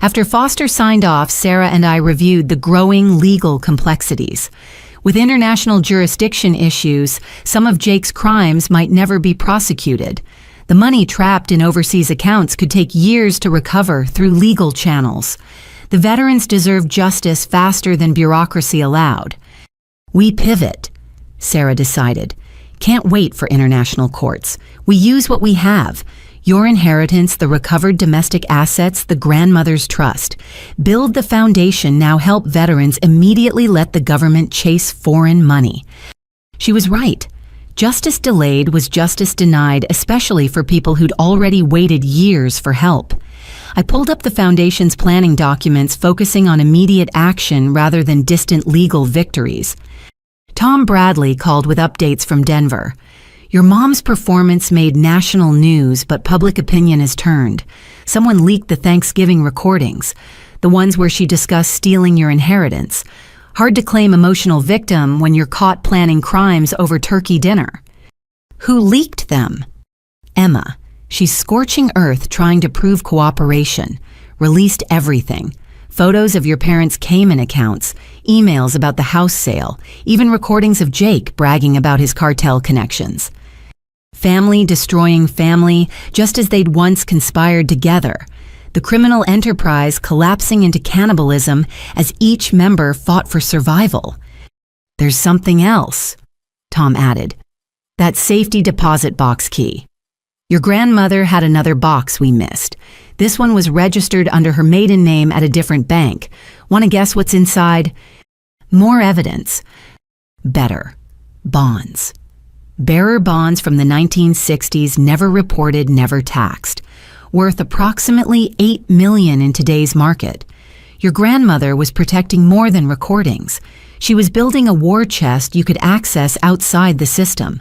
After Foster signed off, Sarah and I reviewed the growing legal complexities. With international jurisdiction issues, some of Jake's crimes might never be prosecuted. The money trapped in overseas accounts could take years to recover through legal channels. The veterans deserve justice faster than bureaucracy allowed. We pivot, Sarah decided. Can't wait for international courts. We use what we have. Your inheritance, the recovered domestic assets, the grandmother's trust. Build the foundation, now help veterans immediately let the government chase foreign money. She was right. Justice delayed was justice denied, especially for people who'd already waited years for help. I pulled up the Foundation's planning documents, focusing on immediate action rather than distant legal victories. Tom Bradley called with updates from Denver. Your mom's performance made national news, but public opinion has turned. Someone leaked the Thanksgiving recordings, the ones where she discussed stealing your inheritance. Hard to claim emotional victim when you're caught planning crimes over turkey dinner. Who leaked them? Emma. She's scorching earth trying to prove cooperation. Released everything. Photos of your parents' Cayman accounts, emails about the house sale, even recordings of Jake bragging about his cartel connections. Family destroying family, just as they'd once conspired together. The criminal enterprise collapsing into cannibalism as each member fought for survival. There's something else, Tom added. That safety deposit box key. Your grandmother had another box we missed. This one was registered under her maiden name at a different bank. Want to guess what's inside? More evidence. Better. Bonds. Bearer bonds from the 1960s, never reported, never taxed. Worth approximately $8 million in today's market. Your grandmother was protecting more than recordings. She was building a war chest you could access outside the system.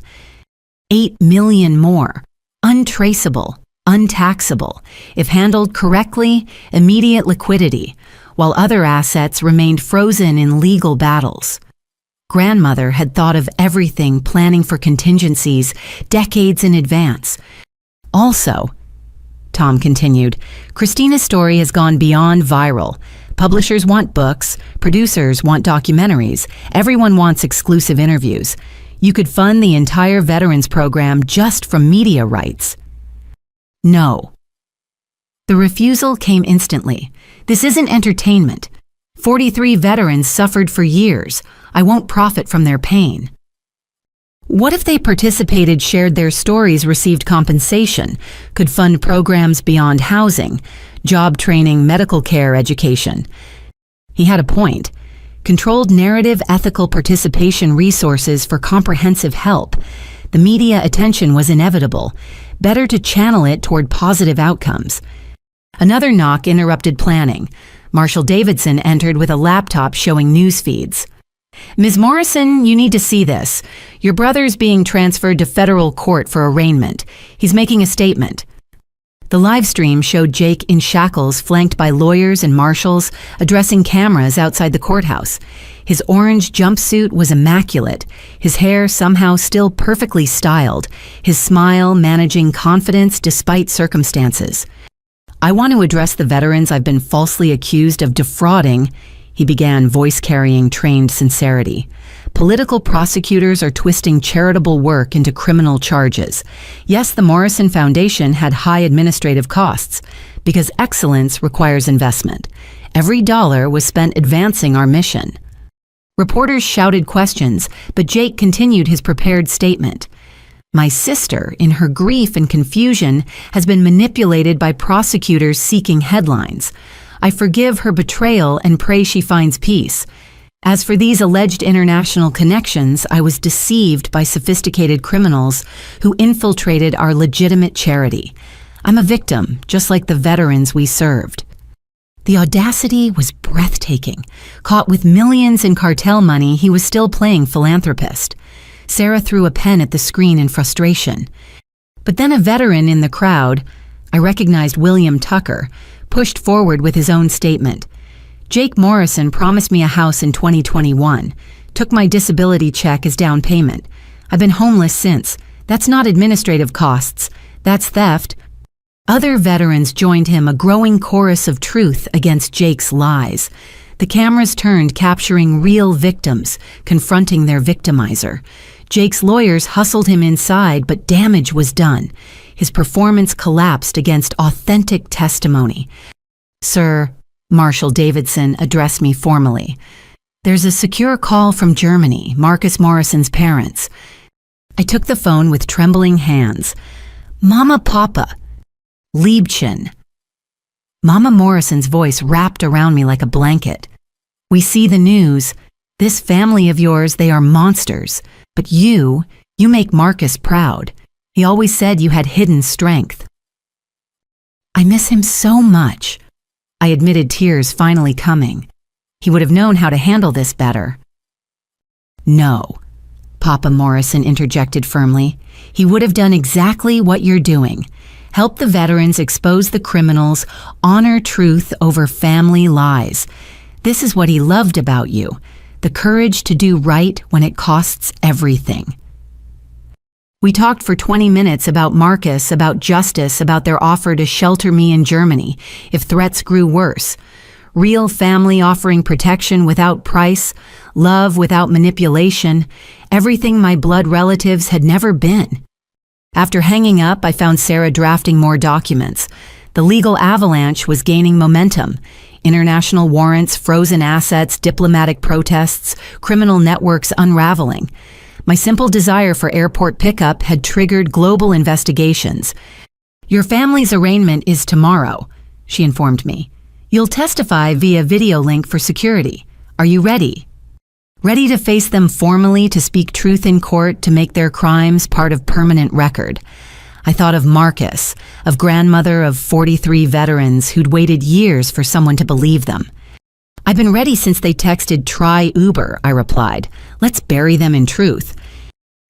$8 million more. Untraceable, untaxable. If handled correctly, immediate liquidity, while other assets remained frozen in legal battles. Grandmother had thought of everything, planning for contingencies decades in advance. Also, Tom continued, Christina's story has gone beyond viral. Publishers want books, producers want documentaries, everyone wants exclusive interviews. You could fund the entire veterans program just from media rights. No. The refusal came instantly. This isn't entertainment. 43 veterans suffered for years. I won't profit from their pain. What if they participated, shared their stories, received compensation, could fund programs beyond housing, job training, medical care, education? He had a point. Controlled narrative, ethical participation resources for comprehensive help. The media attention was inevitable. Better to channel it toward positive outcomes. Another knock interrupted planning. Marshall Davidson entered with a laptop showing news feeds. Ms. Morrison, you need to see this. Your brother's being transferred to federal court for arraignment. He's making a statement. The live stream showed Jake in shackles, flanked by lawyers and marshals, addressing cameras outside the courthouse. His orange jumpsuit was immaculate, his hair somehow still perfectly styled, his smile managing confidence despite circumstances. I want to address the veterans I've been falsely accused of defrauding, he began, voice-carrying trained sincerity. Political prosecutors are twisting charitable work into criminal charges. Yes, the Morrison Foundation had high administrative costs, because excellence requires investment. Every dollar was spent advancing our mission. Reporters shouted questions, but Jake continued his prepared statement. My sister, in her grief and confusion, has been manipulated by prosecutors seeking headlines. I forgive her betrayal and pray she finds peace. As for these alleged international connections, I was deceived by sophisticated criminals who infiltrated our legitimate charity. I'm a victim, just like the veterans we served. The audacity was breathtaking. Caught with millions in cartel money, he was still playing philanthropist. Sarah threw a pen at the screen in frustration. But then a veteran in the crowd, I recognized William Tucker, pushed forward with his own statement. Jake Morrison promised me a house in 2021, took my disability check as down payment. I've been homeless since. That's not administrative costs. That's theft. Other veterans joined him, a growing chorus of truth against Jake's lies. The cameras turned, capturing real victims, confronting their victimizer. Jake's lawyers hustled him inside, but damage was done. His performance collapsed against authentic testimony. Sir, Marshal Davidson addressed me formally. There's a secure call from Germany, Marcus Morrison's parents. I took the phone with trembling hands. Mama, Papa. Liebchen. Mama Morrison's voice wrapped around me like a blanket. We see the news. This family of yours, they are monsters. But you make Marcus proud. He always said you had hidden strength. I miss him so much. I admitted, tears finally coming. He would have known how to handle this better. No, Papa Morrison interjected firmly. He would have done exactly what you're doing. Help the veterans expose the criminals, honor truth over family lies. This is what he loved about you, the courage to do right when it costs everything. We talked for 20 minutes about Marcus, about justice, about their offer to shelter me in Germany if threats grew worse. Real family offering protection without price, love without manipulation, everything my blood relatives had never been. After hanging up, I found Sarah drafting more documents. The legal avalanche was gaining momentum. International warrants, frozen assets, diplomatic protests, criminal networks unraveling. My simple desire for airport pickup had triggered global investigations. Your family's arraignment is tomorrow, she informed me. You'll testify via video link for security. Are you ready? Ready to face them formally, to speak truth in court, to make their crimes part of permanent record. I thought of Marcus, of grandmother of 43 veterans who'd waited years for someone to believe them. I've been ready since they texted, "Try Uber," I replied. Let's bury them in truth.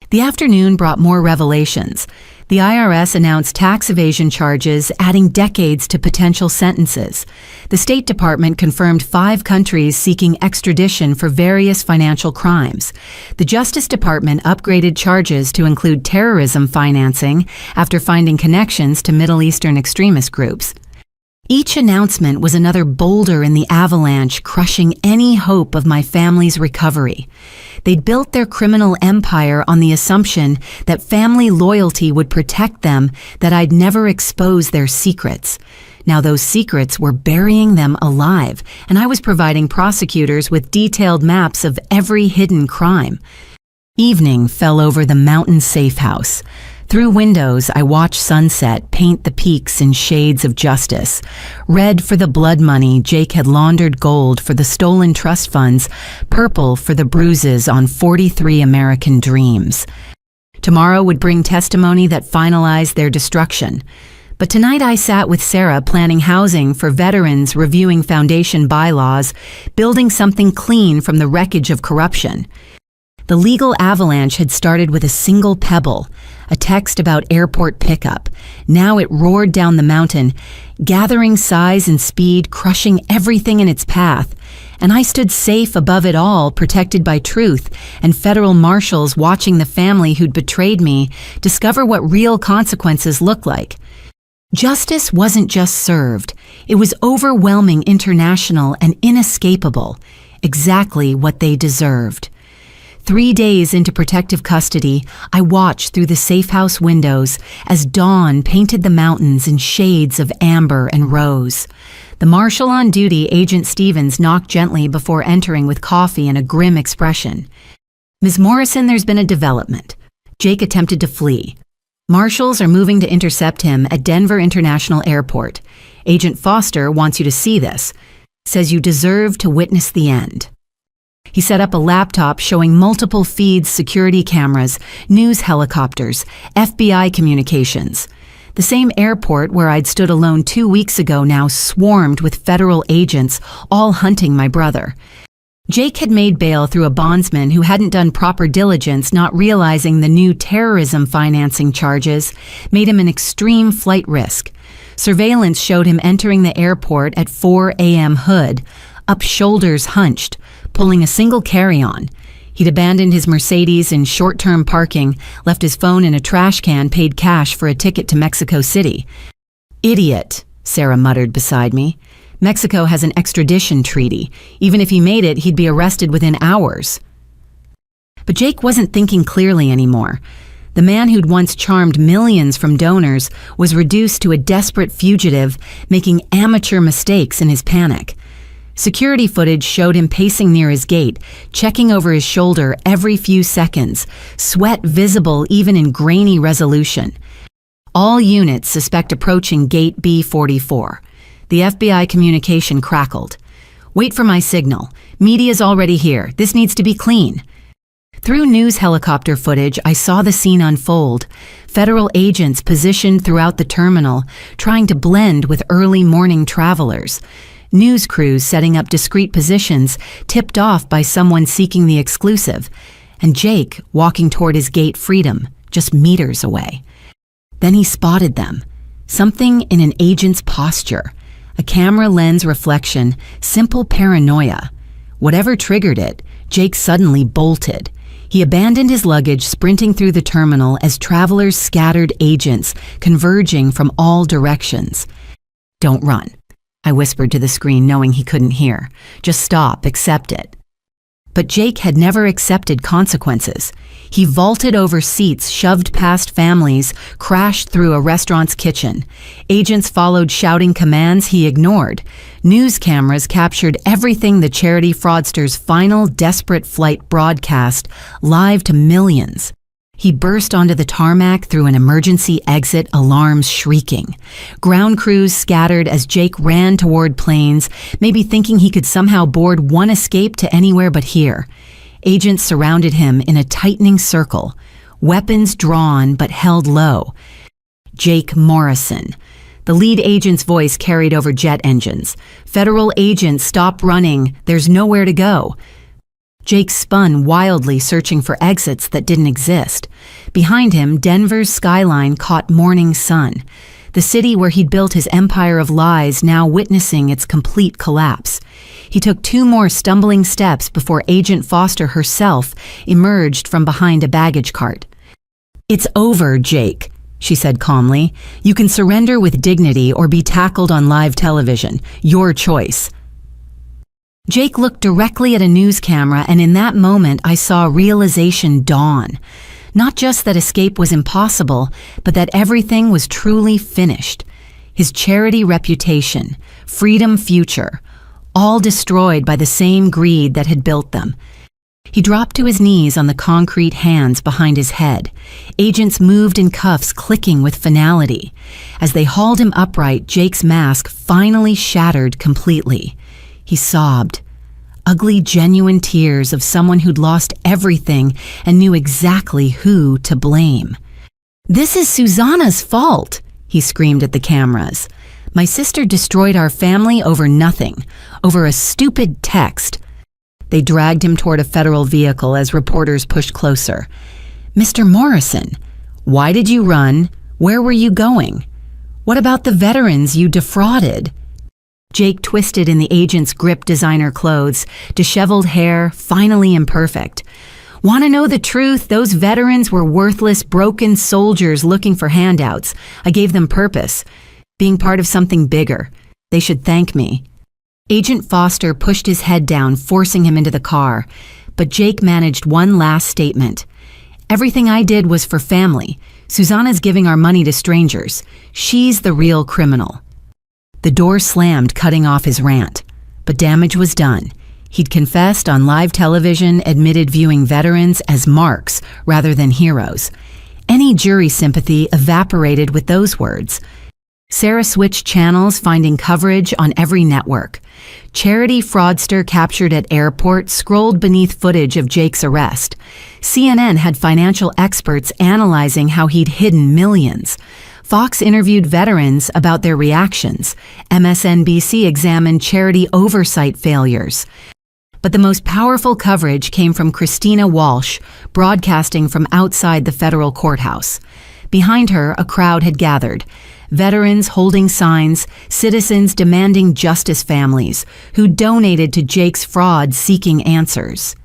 The afternoon brought more revelations. The IRS announced tax evasion charges, adding decades to potential sentences. The State Department confirmed 5 countries seeking extradition for various financial crimes. The Justice Department upgraded charges to include terrorism financing after finding connections to Middle Eastern extremist groups. Each announcement was another boulder in the avalanche, crushing any hope of my family's recovery. They'd built their criminal empire on the assumption that family loyalty would protect them, that I'd never expose their secrets. Now those secrets were burying them alive, and I was providing prosecutors with detailed maps of every hidden crime. Evening fell over the mountain safe house. Through windows, I watched sunset paint the peaks in shades of justice. Red for the blood money Jake had laundered, gold for the stolen trust funds, purple for the bruises on 43 American dreams. Tomorrow would bring testimony that finalized their destruction. But tonight I sat with Sarah planning housing for veterans, reviewing foundation bylaws, building something clean from the wreckage of corruption. The legal avalanche had started with a single pebble, a text about airport pickup. Now it roared down the mountain, gathering size and speed, crushing everything in its path. And I stood safe above it all, protected by truth, and federal marshals watching the family who'd betrayed me discover what real consequences look like. Justice wasn't just served. It was overwhelming, international, and inescapable. Exactly what they deserved. 3 days into protective custody, I watched through the safe house windows as dawn painted the mountains in shades of amber and rose. The marshal on duty, Agent Stevens, knocked gently before entering with coffee and a grim expression. "Ms. Morrison, there's been a development. Jake attempted to flee. Marshals are moving to intercept him at Denver International Airport. Agent Foster wants you to see this. Says you deserve to witness the end." He set up a laptop showing multiple feeds, security cameras, news helicopters, FBI communications. The same airport where I'd stood alone 2 weeks ago now swarmed with federal agents, all hunting my brother. Jake had made bail through a bondsman who hadn't done proper diligence, not realizing the new terrorism financing charges made him an extreme flight risk. Surveillance showed him entering the airport at 4 a.m. hood, up shoulders hunched, pulling a single carry-on. He'd abandoned his Mercedes in short-term parking, left his phone in a trash can, paid cash for a ticket to Mexico City. "Idiot," Sarah muttered beside me. "Mexico has an extradition treaty. Even if he made it, he'd be arrested within hours." But Jake wasn't thinking clearly anymore. The man who'd once charmed millions from donors was reduced to a desperate fugitive, making amateur mistakes in his panic. Security footage showed him pacing near his gate, checking over his shoulder every few seconds, sweat visible even in grainy resolution. All units suspect approaching gate B44. The FBI communication crackled. "Wait for my signal. Media's already here. This needs to be clean." Through news helicopter footage, I saw the scene unfold. Federal agents positioned throughout the terminal, trying to blend with early morning travelers. News crews setting up discreet positions, tipped off by someone seeking the exclusive. And Jake walking toward his gate freedom, just meters away. Then he spotted them. Something in an agent's posture. A camera lens reflection, simple paranoia. Whatever triggered it, Jake suddenly bolted. He abandoned his luggage, sprinting through the terminal as travelers scattered agents, converging from all directions. "Don't run," I whispered to the screen, knowing he couldn't hear. "Just stop, accept it." But Jake had never accepted consequences. He vaulted over seats, shoved past families, crashed through a restaurant's kitchen. Agents followed, shouting commands he ignored. News cameras captured everything the charity fraudster's final desperate flight broadcast, live to millions. He burst onto the tarmac through an emergency exit, alarms shrieking. Ground crews scattered as Jake ran toward planes, maybe thinking he could somehow board one escape to anywhere but here. Agents surrounded him in a tightening circle, weapons drawn but held low. Jake Morrison. The lead agent's voice carried over jet engines. "Federal agents, stop running. There's nowhere to go." Jake spun wildly, searching for exits that didn't exist. Behind him, Denver's skyline caught morning sun. The city where he'd built his empire of lies now witnessing its complete collapse. He took 2 more stumbling steps before Agent Foster herself emerged from behind a baggage cart. "It's over, Jake," she said calmly. "You can surrender with dignity or be tackled on live television. Your choice." Jake looked directly at a news camera, and in that moment I saw realization dawn. Not just that escape was impossible, but that everything was truly finished. His charity reputation, freedom future, all destroyed by the same greed that had built them. He dropped to his knees on the concrete, hands behind his head. Agents moved in cuffs, clicking with finality. As they hauled him upright, Jake's mask finally shattered completely. He sobbed. Ugly, genuine tears of someone who'd lost everything and knew exactly who to blame. "This is Susanna's fault," he screamed at the cameras. "My sister destroyed our family over nothing, over a stupid text." They dragged him toward a federal vehicle as reporters pushed closer. "Mr. Morrison, why did you run? Where were you going? What about the veterans you defrauded?" Jake twisted in the agent's grip, designer clothes, disheveled hair, finally imperfect. "Want to know the truth? Those veterans were worthless, broken soldiers looking for handouts. I gave them purpose, being part of something bigger. They should thank me." Agent Foster pushed his head down, forcing him into the car. But Jake managed one last statement. "Everything I did was for family. Susanna's giving our money to strangers. She's the real criminal." The door slammed, cutting off his rant. But damage was done. He'd confessed on live television, admitted viewing veterans as marks rather than heroes. Any jury sympathy evaporated with those words. Sarah switched channels, finding coverage on every network. Charity fraudster captured at airport scrolled beneath footage of Jake's arrest. CNN had financial experts analyzing how he'd hidden millions. Fox interviewed veterans about their reactions. MSNBC examined charity oversight failures. But the most powerful coverage came from Christina Walsh, broadcasting from outside the federal courthouse. Behind her, a crowd had gathered. Veterans holding signs, citizens demanding justice, families who donated to Jake's fraud seeking answers.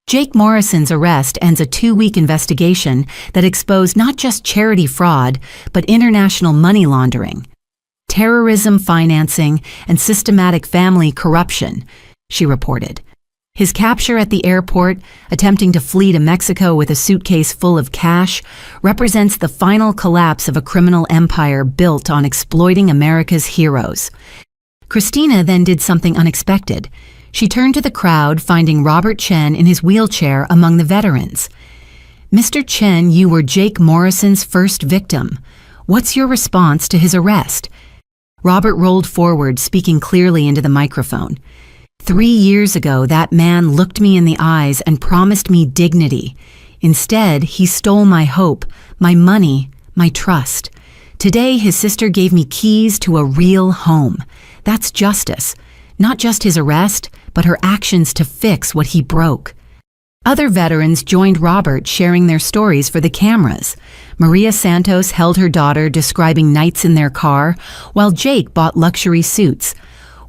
Jake Morrison's arrest ends a 2-week investigation that exposed not just charity fraud, but international money laundering, terrorism financing, and systematic family corruption, she reported. His capture at the airport, attempting to flee to Mexico with a suitcase full of cash, represents the final collapse of a criminal empire built on exploiting America's heroes. Christina then did something unexpected. She turned to the crowd, finding Robert Chen in his wheelchair among the veterans. "Mr. Chen, you were Jake Morrison's first victim. What's your response to his arrest?" Robert rolled forward, speaking clearly into the microphone. 3 years ago, that man looked me in the eyes and promised me dignity. Instead, he stole my hope, my money, my trust. Today, his sister gave me keys to a real home. That's justice. Not just his arrest, but her actions to fix what he broke. Other veterans joined Robert, sharing their stories for the cameras. Maria Santos held her daughter, describing nights in their car, while Jake bought luxury suits.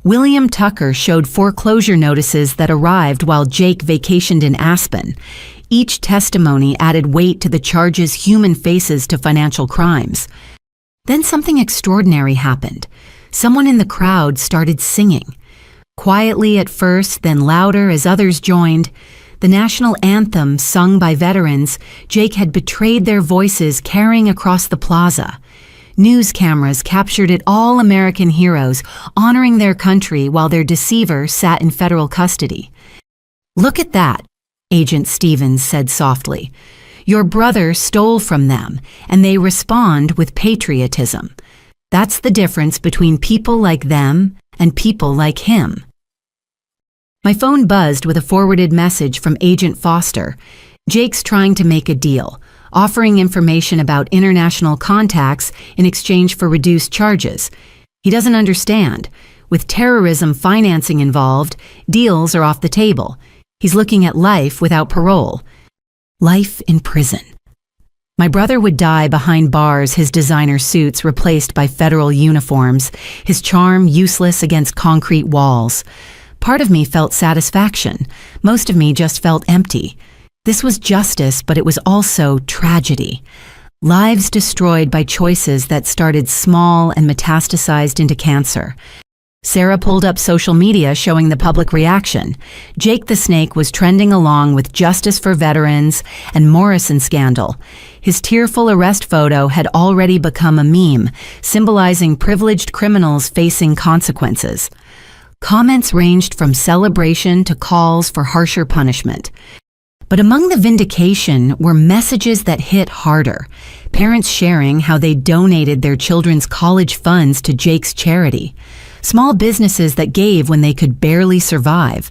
William Tucker showed foreclosure notices that arrived while Jake vacationed in Aspen. Each testimony added weight to the charges human faces to financial crimes. Then something extraordinary happened. Someone in the crowd started singing. Quietly at first, then louder as others joined. The national anthem sung by veterans, Jake had betrayed their voices carrying across the plaza. News cameras captured it, all American heroes, honoring their country while their deceiver sat in federal custody. "Look at that," Agent Stevens said softly. "Your brother stole from them, and they respond with patriotism. That's the difference between people like them and people like him." My phone buzzed with a forwarded message from Agent Foster. "Jake's trying to make a deal, offering information about international contacts in exchange for reduced charges. He doesn't understand. With terrorism financing involved, deals are off the table. He's looking at life without parole. Life in prison." My brother would die behind bars, his designer suits replaced by federal uniforms, his charm useless against concrete walls. Part of me felt satisfaction. Most of me just felt empty. This was justice, but it was also tragedy. Lives destroyed by choices that started small and metastasized into cancer. Sarah pulled up social media showing the public reaction. Jake the Snake was trending along with Justice for Veterans and Morrison scandal. His tearful arrest photo had already become a meme, symbolizing privileged criminals facing consequences. Comments ranged from celebration to calls for harsher punishment. But among the vindication were messages that hit harder. Parents sharing how they donated their children's college funds to Jake's charity. Small businesses that gave when they could barely survive.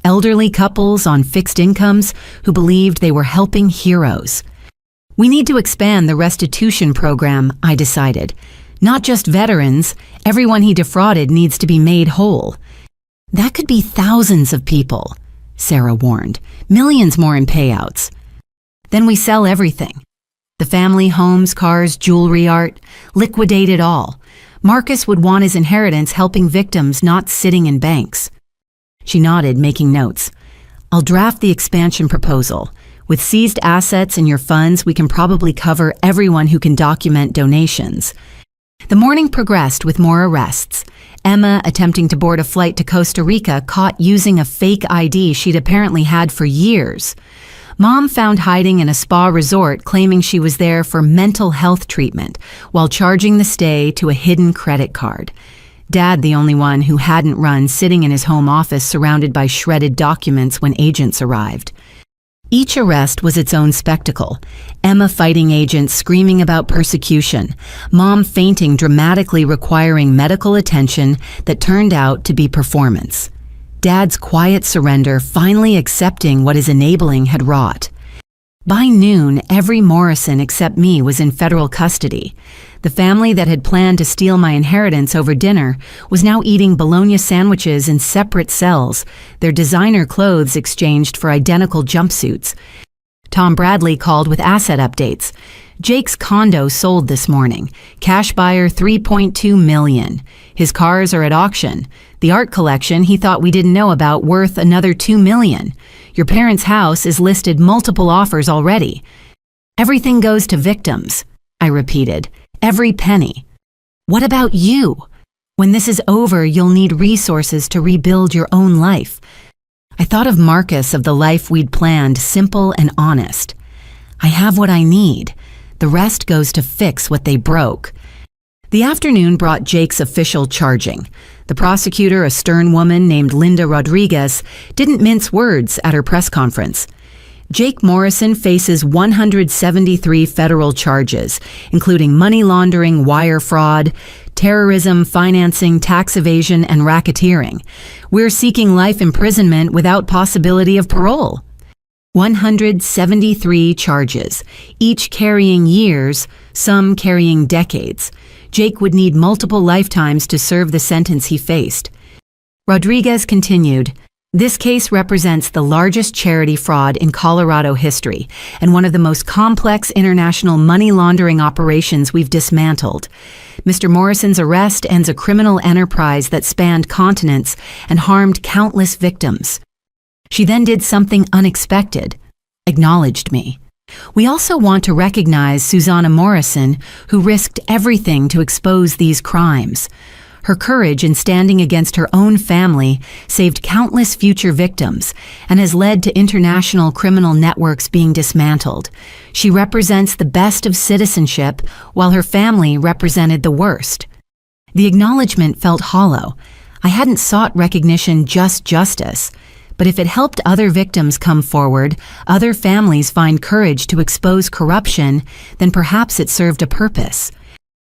Elderly couples on fixed incomes who believed they were helping heroes. We need to expand the restitution program, I decided. Not just veterans, everyone he defrauded needs to be made whole. That could be thousands of people, Sarah warned. Millions more in payouts. Then we sell everything. The family, homes, cars, jewelry, art. Liquidate it all. Marcus would want his inheritance helping victims, not sitting in banks. She nodded, making notes. "I'll draft the expansion proposal. With seized assets in your funds, we can probably cover everyone who can document donations." The morning progressed with more arrests. Emma, attempting to board a flight to Costa Rica, caught using a fake ID she'd apparently had for years. Mom found hiding in a spa resort, claiming she was there for mental health treatment, while charging the stay to a hidden credit card. Dad, the only one who hadn't run, sitting in his home office surrounded by shredded documents when agents arrived. Each arrest was its own spectacle. Emma fighting agents screaming about persecution, Mom fainting dramatically requiring medical attention that turned out to be performance. Dad's quiet surrender finally accepting what his enabling had wrought. By noon, every Morrison except me was in federal custody. The family that had planned to steal my inheritance over dinner was now eating bologna sandwiches in separate cells, their designer clothes exchanged for identical jumpsuits. Tom Bradley called with asset updates. Jake's condo sold this morning. Cash buyer $3.2 million. His cars are at auction. The art collection he thought we didn't know about worth another $2 million. Your parents' house is listed multiple offers already. Everything goes to victims, I repeated. Every penny. What about you? When this is over, you'll need resources to rebuild your own life. I thought of Marcus, of the life we'd planned, simple and honest. I have what I need. The rest goes to fix what they broke. The afternoon brought Jake's official charging. The prosecutor, a stern woman named Linda Rodriguez, didn't mince words at her press conference. Jake Morrison faces 173 federal charges, including money laundering, wire fraud, terrorism, financing, tax evasion, and racketeering. We're seeking life imprisonment without possibility of parole. 173 charges, each carrying years, some carrying decades. Jake would need multiple lifetimes to serve the sentence he faced. Rodriguez continued, "This case represents the largest charity fraud in Colorado history and one of the most complex international money laundering operations we've dismantled. Mr. Morrison's arrest ends a criminal enterprise that spanned continents and harmed countless victims." She then did something unexpected, acknowledged me. "We also want to recognize Susanna Morrison, who risked everything to expose these crimes. Her courage in standing against her own family saved countless future victims and has led to international criminal networks being dismantled. She represents the best of citizenship, while her family represented the worst." The acknowledgement felt hollow. I hadn't sought recognition, just justice. But if it helped other victims come forward, other families find courage to expose corruption, then perhaps it served a purpose.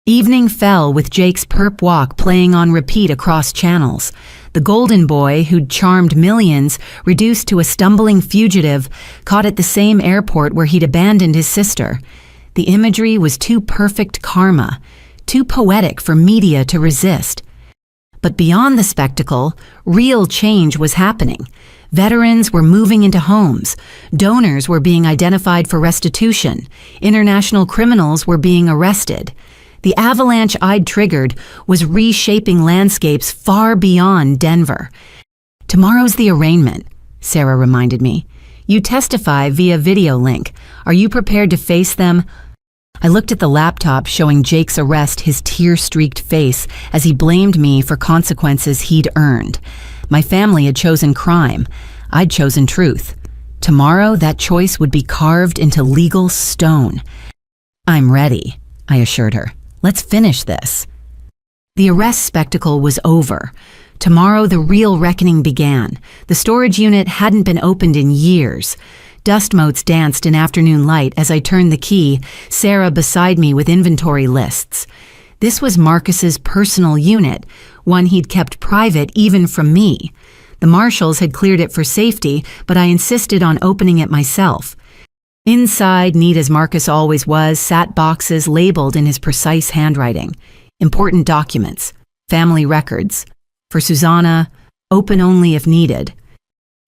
Evening fell with Jake's perp walk playing on repeat across channels. The golden boy, who'd charmed millions, reduced to a stumbling fugitive, caught at the same airport where he'd abandoned his sister. The imagery was too perfect karma, too poetic for media to resist. But beyond the spectacle, real change was happening. Veterans were moving into homes. Donors were being identified for restitution. International criminals were being arrested. The avalanche I'd triggered was reshaping landscapes far beyond Denver. "Tomorrow's the arraignment," Sarah reminded me. "You testify via video link. Are you prepared to face them?" I looked at the laptop showing Jake's arrest, his tear-streaked face, as he blamed me for consequences he'd earned. My family had chosen crime. I'd chosen truth. Tomorrow, that choice would be carved into legal stone. "I'm ready," I assured her. "Let's finish this." The arrest spectacle was over. Tomorrow, the real reckoning began. The storage unit hadn't been opened in years. Dust motes danced in afternoon light as I turned the key, Sarah beside me with inventory lists. This was Marcus's personal unit, one he'd kept private even from me. The marshals had cleared it for safety, but I insisted on opening it myself. Inside, neat as Marcus always was, sat boxes labeled in his precise handwriting. Important documents, family records. For Susanna, open only if needed.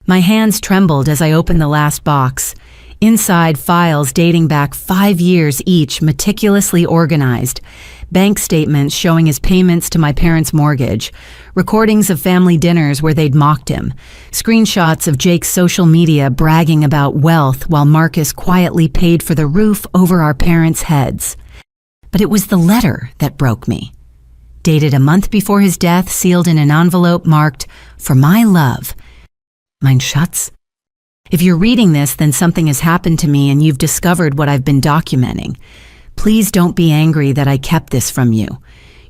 My hands trembled as I opened the last box. Inside, files dating back 5 years each, meticulously organized. Bank statements showing his payments to my parents' mortgage. Recordings of family dinners where they'd mocked him. Screenshots of Jake's social media bragging about wealth while Marcus quietly paid for the roof over our parents' heads. But it was the letter that broke me. Dated a month before his death, sealed in an envelope marked, "For my love." Mein Schatz? If you're reading this, then something has happened to me and you've discovered what I've been documenting. Please don't be angry that I kept this from you.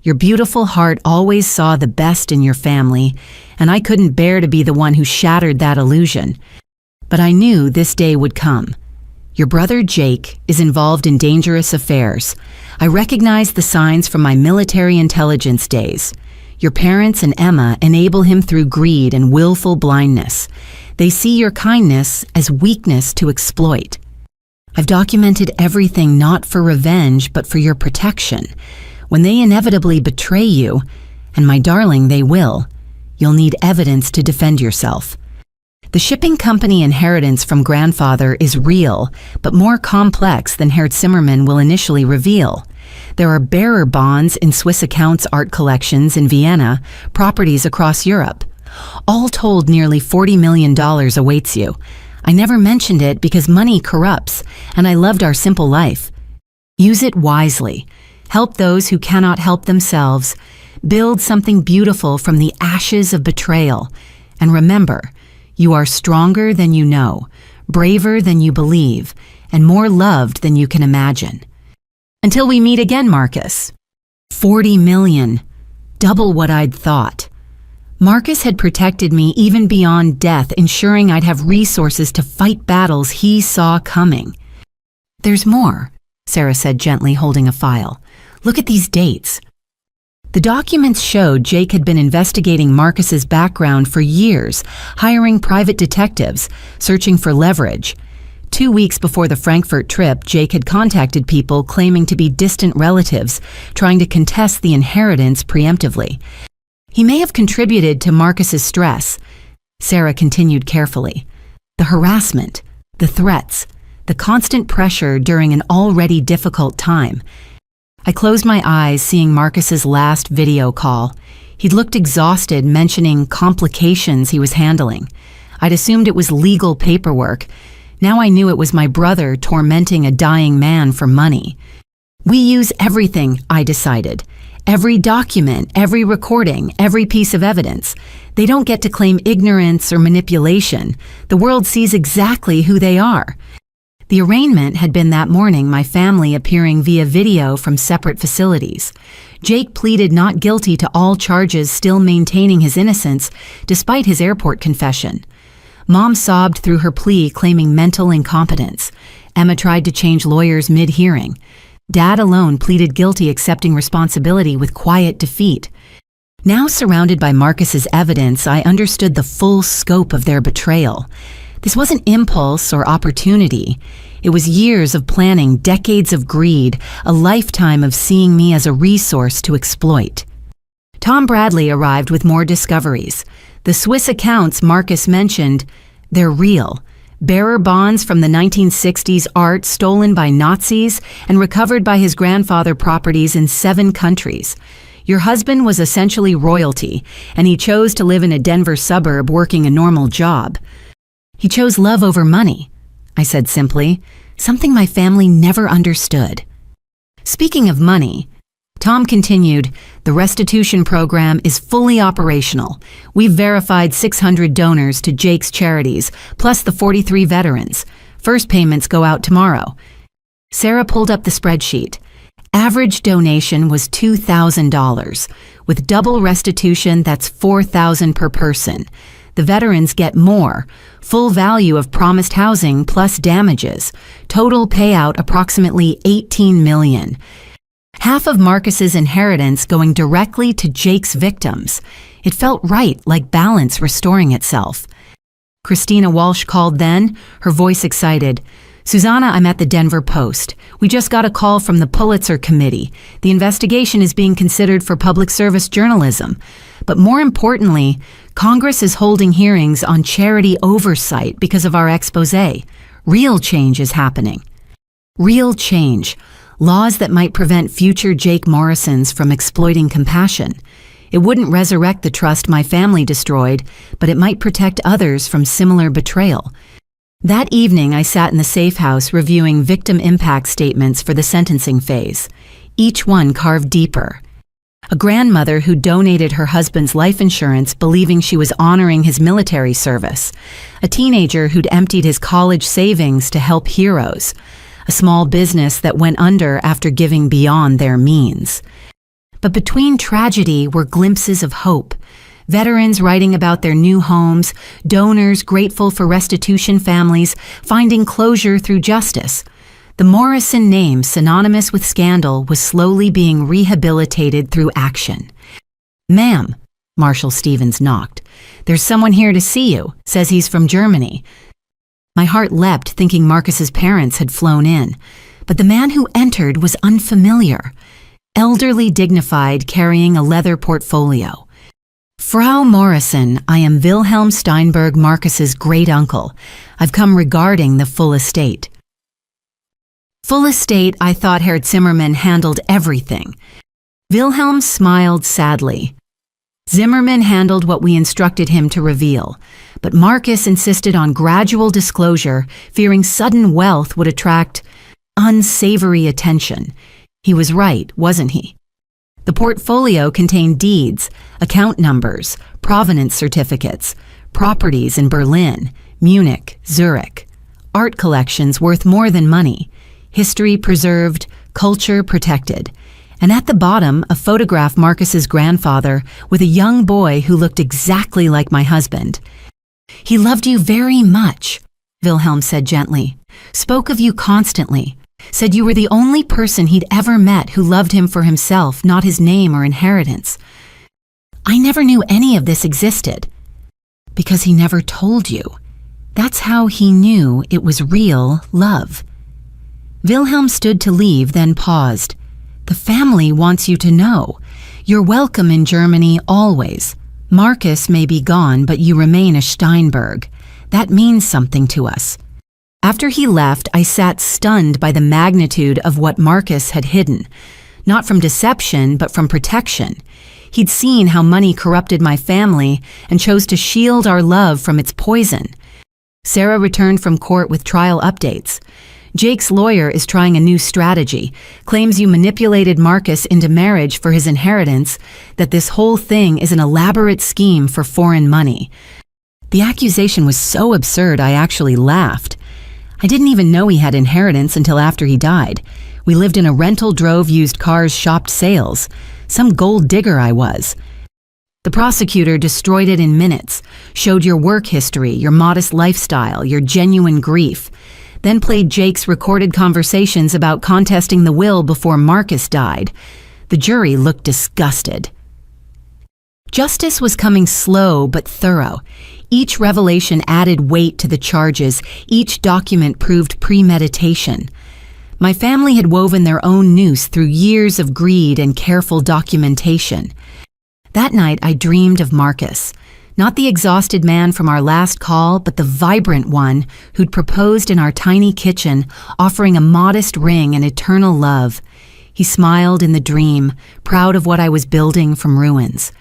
Your beautiful heart always saw the best in your family, and I couldn't bear to be the one who shattered that illusion. But I knew this day would come. Your brother Jake is involved in dangerous affairs. I recognize the signs from my military intelligence days. Your parents and Emma enable him through greed and willful blindness. They see your kindness as weakness to exploit. I've documented everything not for revenge, but for your protection. When they inevitably betray you, and my darling, they will, you'll need evidence to defend yourself. The shipping company inheritance from grandfather is real, but more complex than Herr Zimmermann will initially reveal. There are bearer bonds in Swiss accounts art collections in Vienna, properties across Europe. All told, nearly $40 million awaits you. I never mentioned it because money corrupts, and I loved our simple life. Use it wisely. Help those who cannot help themselves. Build something beautiful from the ashes of betrayal. And remember, you are stronger than you know, braver than you believe, and more loved than you can imagine. Until we meet again, Marcus. 40 million. Double what I'd thought. Marcus had protected me even beyond death, ensuring I'd have resources to fight battles he saw coming. There's more, Sarah said gently, holding a file. Look at these dates. The documents showed Jake had been investigating Marcus's background for years, hiring private detectives, searching for leverage. 2 weeks before the Frankfurt trip, Jake had contacted people claiming to be distant relatives, trying to contest the inheritance preemptively. He may have contributed to Marcus's stress. Sarah continued carefully. The harassment, the threats, the constant pressure during an already difficult time. I closed my eyes, seeing Marcus's last video call. He'd looked exhausted, mentioning complications he was handling. I'd assumed it was legal paperwork. Now I knew it was my brother tormenting a dying man for money. We use everything, I decided. Every document, every recording, every piece of evidence. They don't get to claim ignorance or manipulation. The world sees exactly who they are. The arraignment had been that morning, my family appearing via video from separate facilities. Jake pleaded not guilty to all charges, still maintaining his innocence despite his airport confession. Mom sobbed through her plea, claiming mental incompetence. Emma tried to change lawyers mid-hearing. Dad alone pleaded guilty, accepting responsibility with quiet defeat. Now surrounded by Marcus's evidence, I understood the full scope of their betrayal. This wasn't impulse or opportunity. It was years of planning, decades of greed, a lifetime of seeing me as a resource to exploit. Tom Bradley arrived with more discoveries. The Swiss accounts Marcus mentioned, they're real. Bearer bonds from the 1960s art stolen by Nazis and recovered by his grandfather properties in 7 countries. Your husband was essentially royalty, and he chose to live in a Denver suburb working a normal job. He chose love over money, I said simply, something my family never understood. Speaking of money, Tom continued, the restitution program is fully operational. We've verified 600 donors to Jake's charities, plus the 43 veterans. First payments go out tomorrow. Sarah pulled up the spreadsheet. Average donation was $2,000. With double restitution, that's $4,000 per person. The veterans get more. Full value of promised housing plus damages. Total payout approximately $18 million. Half of Marcus's inheritance going directly to Jake's victims. It felt right, like balance restoring itself. Christina Walsh called then, her voice excited. Susanna, I'm at the Denver Post. We just got a call from the Pulitzer Committee. The investigation is being considered for public service journalism. But more importantly, Congress is holding hearings on charity oversight because of our expose. Real change is happening. Real change. Laws that might prevent future Jake Morrisons from exploiting compassion. It wouldn't resurrect the trust my family destroyed, but it might protect others from similar betrayal. That evening, I sat in the safe house reviewing victim impact statements for the sentencing phase, each one carved deeper. A grandmother who donated her husband's life insurance believing she was honoring his military service. A teenager who'd emptied his college savings to help heroes. A small business that went under after giving beyond their means. But between tragedy were glimpses of hope. Veterans writing about their new homes, donors grateful for restitution families, finding closure through justice. The Morrison name, synonymous with scandal, was slowly being rehabilitated through action. "Ma'am," Marshal Stevens knocked. "There's someone here to see you. Says he's from Germany." My heart leapt, thinking Marcus's parents had flown in. But the man who entered was unfamiliar. Elderly, dignified, carrying a leather portfolio. "Frau Morrison, I am Wilhelm Steinberg, Marcus's great-uncle. I've come regarding the full estate." Full estate, I thought Herr Zimmermann handled everything. Wilhelm smiled sadly. Zimmermann handled what we instructed him to reveal, but Marcus insisted on gradual disclosure, fearing sudden wealth would attract unsavory attention. He was right, wasn't he? The portfolio contained deeds, account numbers, provenance certificates, properties in Berlin, Munich, Zurich, art collections worth more than money, history preserved, culture protected, and at the bottom a photograph Marcus's grandfather with a young boy who looked exactly like my husband. "He loved you very much," Wilhelm said gently, "spoke of you constantly, said you were the only person he'd ever met who loved him for himself, not his name or inheritance. I never knew any of this existed." "Because he never told you. That's how he knew it was real love." Wilhelm stood to leave, then paused. "The family wants you to know. You're welcome in Germany always. Marcus may be gone, but you remain a Steinberg. That means something to us." After he left, I sat stunned by the magnitude of what Marcus had hidden. Not from deception, but from protection. He'd seen how money corrupted my family and chose to shield our love from its poison. Sarah returned from court with trial updates. "Jake's lawyer is trying a new strategy, claims you manipulated Marcus into marriage for his inheritance, that this whole thing is an elaborate scheme for foreign money." The accusation was so absurd I actually laughed. I didn't even know he had inheritance until after he died. We lived in a rental, drove used cars, shopped sales. Some gold digger I was. The prosecutor destroyed it in minutes, showed your work history, your modest lifestyle, your genuine grief, then played Jake's recorded conversations about contesting the will before Marcus died. The jury looked disgusted. Justice was coming slow but thorough. Each revelation added weight to the charges. Each document proved premeditation. My family had woven their own noose through years of greed and careful documentation. That night, I dreamed of Marcus. Not the exhausted man from our last call, but the vibrant one who'd proposed in our tiny kitchen, offering a modest ring and eternal love. He smiled in the dream, proud of what I was building from ruins.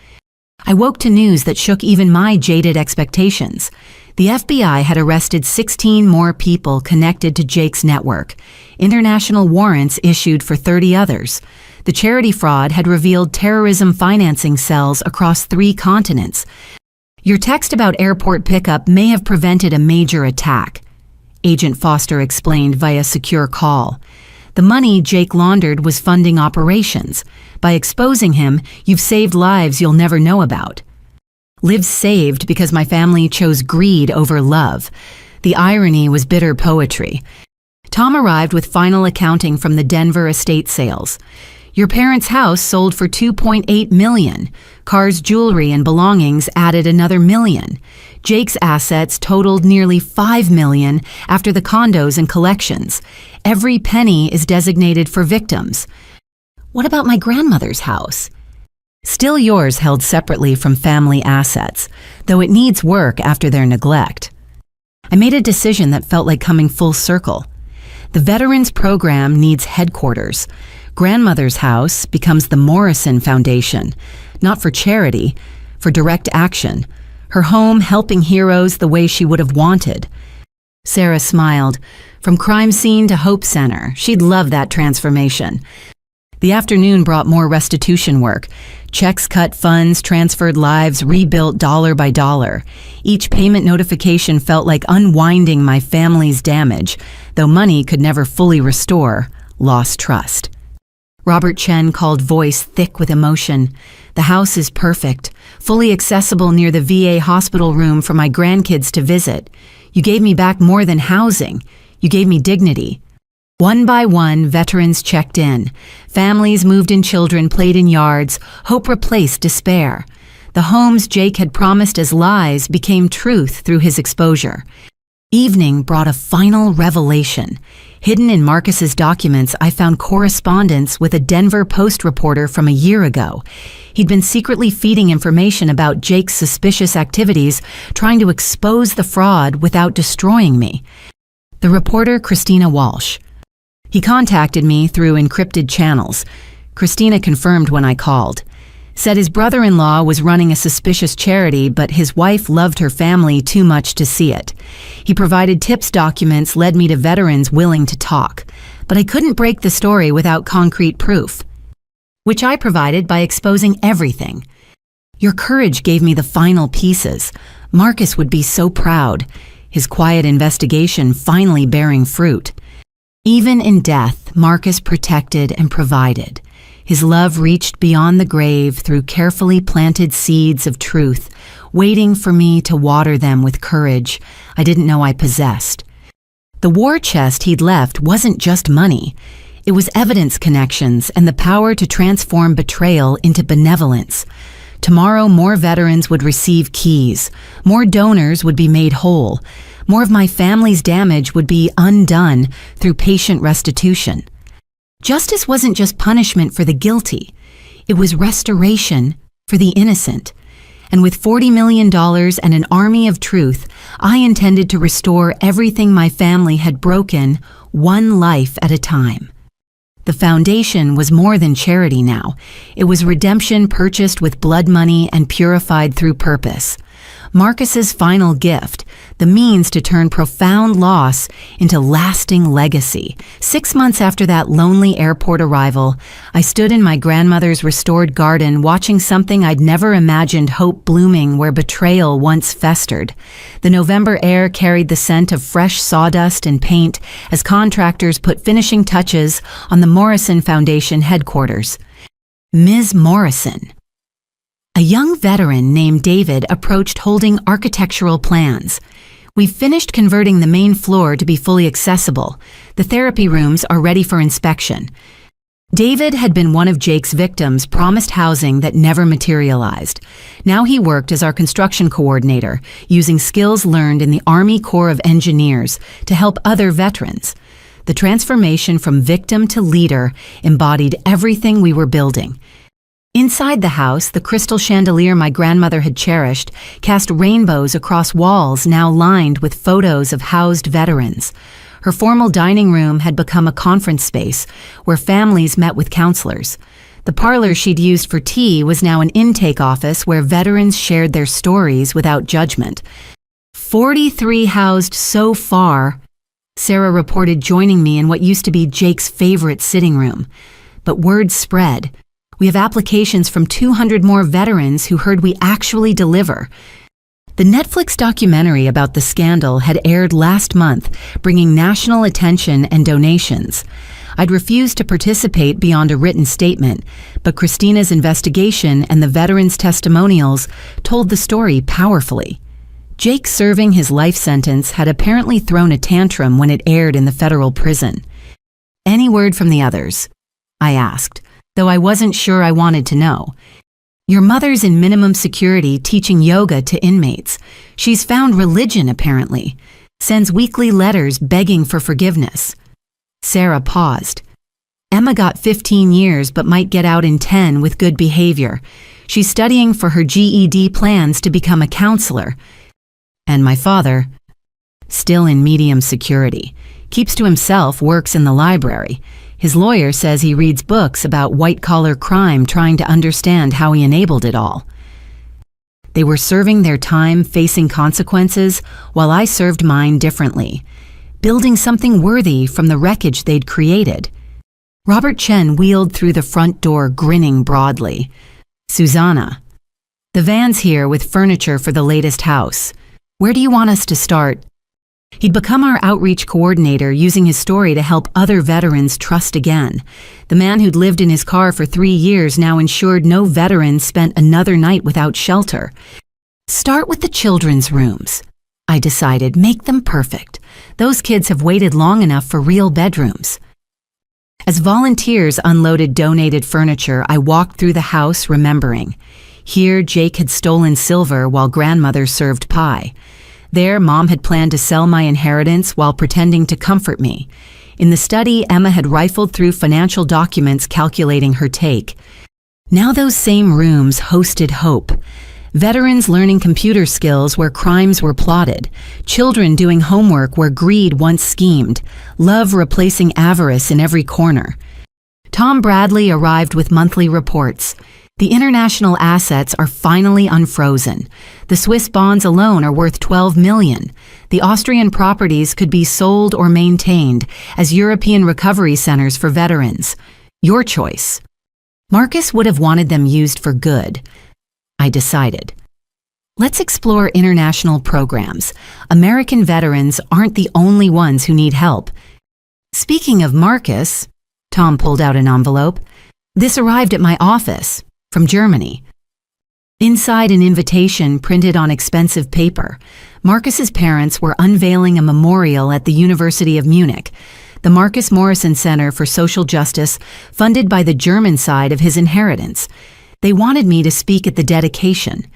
I woke to news that shook even my jaded expectations. The FBI had arrested 16 more people connected to Jake's network. International warrants issued for 30 others. The charity fraud had revealed terrorism financing cells across 3 continents. "Your text about airport pickup may have prevented a major attack," Agent Foster explained via secure call. "The money Jake laundered was funding operations. By exposing him, you've saved lives you'll never know about." Lives saved because my family chose greed over love. The irony was bitter poetry. Tom arrived with final accounting from the Denver estate sales. "Your parents' house sold for $2.8 million. Cars, jewelry, and belongings added another $1 million. Jake's assets totaled nearly $5 million after the condos and collections. Every penny is designated for victims." "What about my grandmother's house?" "Still yours, held separately from family assets, though it needs work after their neglect." I made a decision that felt like coming full circle. The Veterans Program needs headquarters. Grandmother's house becomes the Morrison Foundation, not for charity, for direct action. Her home helping heroes the way she would have wanted. Sarah smiled. From crime scene to Hope Center, she'd love that transformation. The afternoon brought more restitution work. Checks cut funds, transferred lives, rebuilt dollar by dollar. Each payment notification felt like unwinding my family's damage, though money could never fully restore lost trust. Robert Chen called, voice thick with emotion. The house is perfect, fully accessible near the VA hospital room for my grandkids to visit. You gave me back more than housing. You gave me dignity. One by one, veterans checked in. Families moved in, children played in yards. Hope replaced despair. The homes Jake had promised as lies became truth through his exposure. Evening brought a final revelation. Hidden in Marcus's documents, I found correspondence with a Denver Post reporter from a year ago. He'd been secretly feeding information about Jake's suspicious activities, trying to expose the fraud without destroying me. The reporter, Christina Walsh. He contacted me through encrypted channels. Christina confirmed when I called. Said his brother-in-law was running a suspicious charity, but his wife loved her family too much to see it. He provided tips documents, led me to veterans willing to talk. But I couldn't break the story without concrete proof, which I provided by exposing everything. Your courage gave me the final pieces. Marcus would be so proud. His quiet investigation finally bearing fruit. Even in death, Marcus protected and provided. His love reached beyond the grave through carefully planted seeds of truth, waiting for me to water them with courage I didn't know I possessed. The war chest he'd left wasn't just money. It was evidence, connections, and the power to transform betrayal into benevolence. Tomorrow, more veterans would receive keys. More donors would be made whole. More of my family's damage would be undone through patient restitution. Justice wasn't just punishment for the guilty. It was restoration for the innocent. And with $40 million and an army of truth, I intended to restore everything my family had broken, one life at a time. The foundation was more than charity now. It was redemption purchased with blood money and purified through purpose. Marcus's final gift, the means to turn profound loss into lasting legacy. 6 months after that lonely airport arrival, I stood in my grandmother's restored garden watching something I'd never imagined hope blooming where betrayal once festered. The November air carried the scent of fresh sawdust and paint as contractors put finishing touches on the Morrison Foundation headquarters. Ms. Morrison. A young veteran named David approached holding architectural plans. We've finished converting the main floor to be fully accessible. The therapy rooms are ready for inspection. David had been one of Jake's victims promised housing that never materialized. Now he worked as our construction coordinator, using skills learned in the Army Corps of Engineers to help other veterans. The transformation from victim to leader embodied everything we were building. Inside the house, the crystal chandelier my grandmother had cherished cast rainbows across walls now lined with photos of housed veterans. Her formal dining room had become a conference space where families met with counselors. The parlor she'd used for tea was now an intake office where veterans shared their stories without judgment. 43 housed so far, Sarah reported, joining me in what used to be Jake's favorite sitting room. But word spread. We have applications from 200 more veterans who heard we actually deliver. The Netflix documentary about the scandal had aired last month, bringing national attention and donations. I'd refused to participate beyond a written statement, but Christina's investigation and the veterans' testimonials told the story powerfully. Jake serving his life sentence had apparently thrown a tantrum when it aired in the federal prison. Any word from the others? I asked, though I wasn't sure I wanted to know. Your mother's in minimum security teaching yoga to inmates. She's found religion, apparently. Sends weekly letters begging for forgiveness. Sarah paused. Emma got 15 years but might get out in 10 with good behavior. She's studying for her GED, plans to become a counselor. And my father, still in medium security, keeps to himself, works in the library. His lawyer says he reads books about white-collar crime, trying to understand how he enabled it all. They were serving their time, facing consequences, while I served mine differently, building something worthy from the wreckage they'd created. Robert Chen wheeled through the front door, grinning broadly. Susanna, the van's here with furniture for the latest house. Where do you want us to start? He'd become our outreach coordinator, using his story to help other veterans trust again. The man who'd lived in his car for 3 years now ensured no veteran spent another night without shelter. Start with the children's rooms. I decided, make them perfect. Those kids have waited long enough for real bedrooms. As volunteers unloaded donated furniture, I walked through the house remembering. Here, Jake had stolen silver while grandmother served pie. There, Mom had planned to sell my inheritance while pretending to comfort me. In the study, Emma had rifled through financial documents calculating her take. Now those same rooms hosted hope. Veterans learning computer skills where crimes were plotted. Children doing homework where greed once schemed. Love replacing avarice in every corner. Tom Bradley arrived with monthly reports. The international assets are finally unfrozen. The Swiss bonds alone are worth $12 million. The Austrian properties could be sold or maintained as European recovery centers for veterans. Your choice. Marcus would have wanted them used for good. I decided. Let's explore international programs. American veterans aren't the only ones who need help. Speaking of Marcus, Tom pulled out an envelope. This arrived at my office. From Germany. Inside, an invitation printed on expensive paper. Marcus's parents were unveiling a memorial at the University of Munich, the Marcus Morrison Center for Social Justice, funded by the German side of his inheritance. They wanted me to speak at the dedication.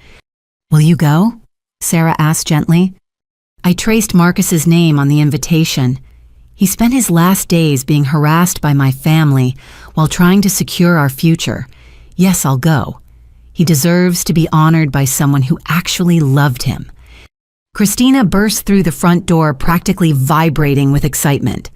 Will you go? Sarah asked gently. I traced Marcus's name on the invitation. He spent his last days being harassed by my family while trying to secure our future. Yes, I'll go. He deserves to be honored by someone who actually loved him. Christina burst through the front door, practically vibrating with excitement.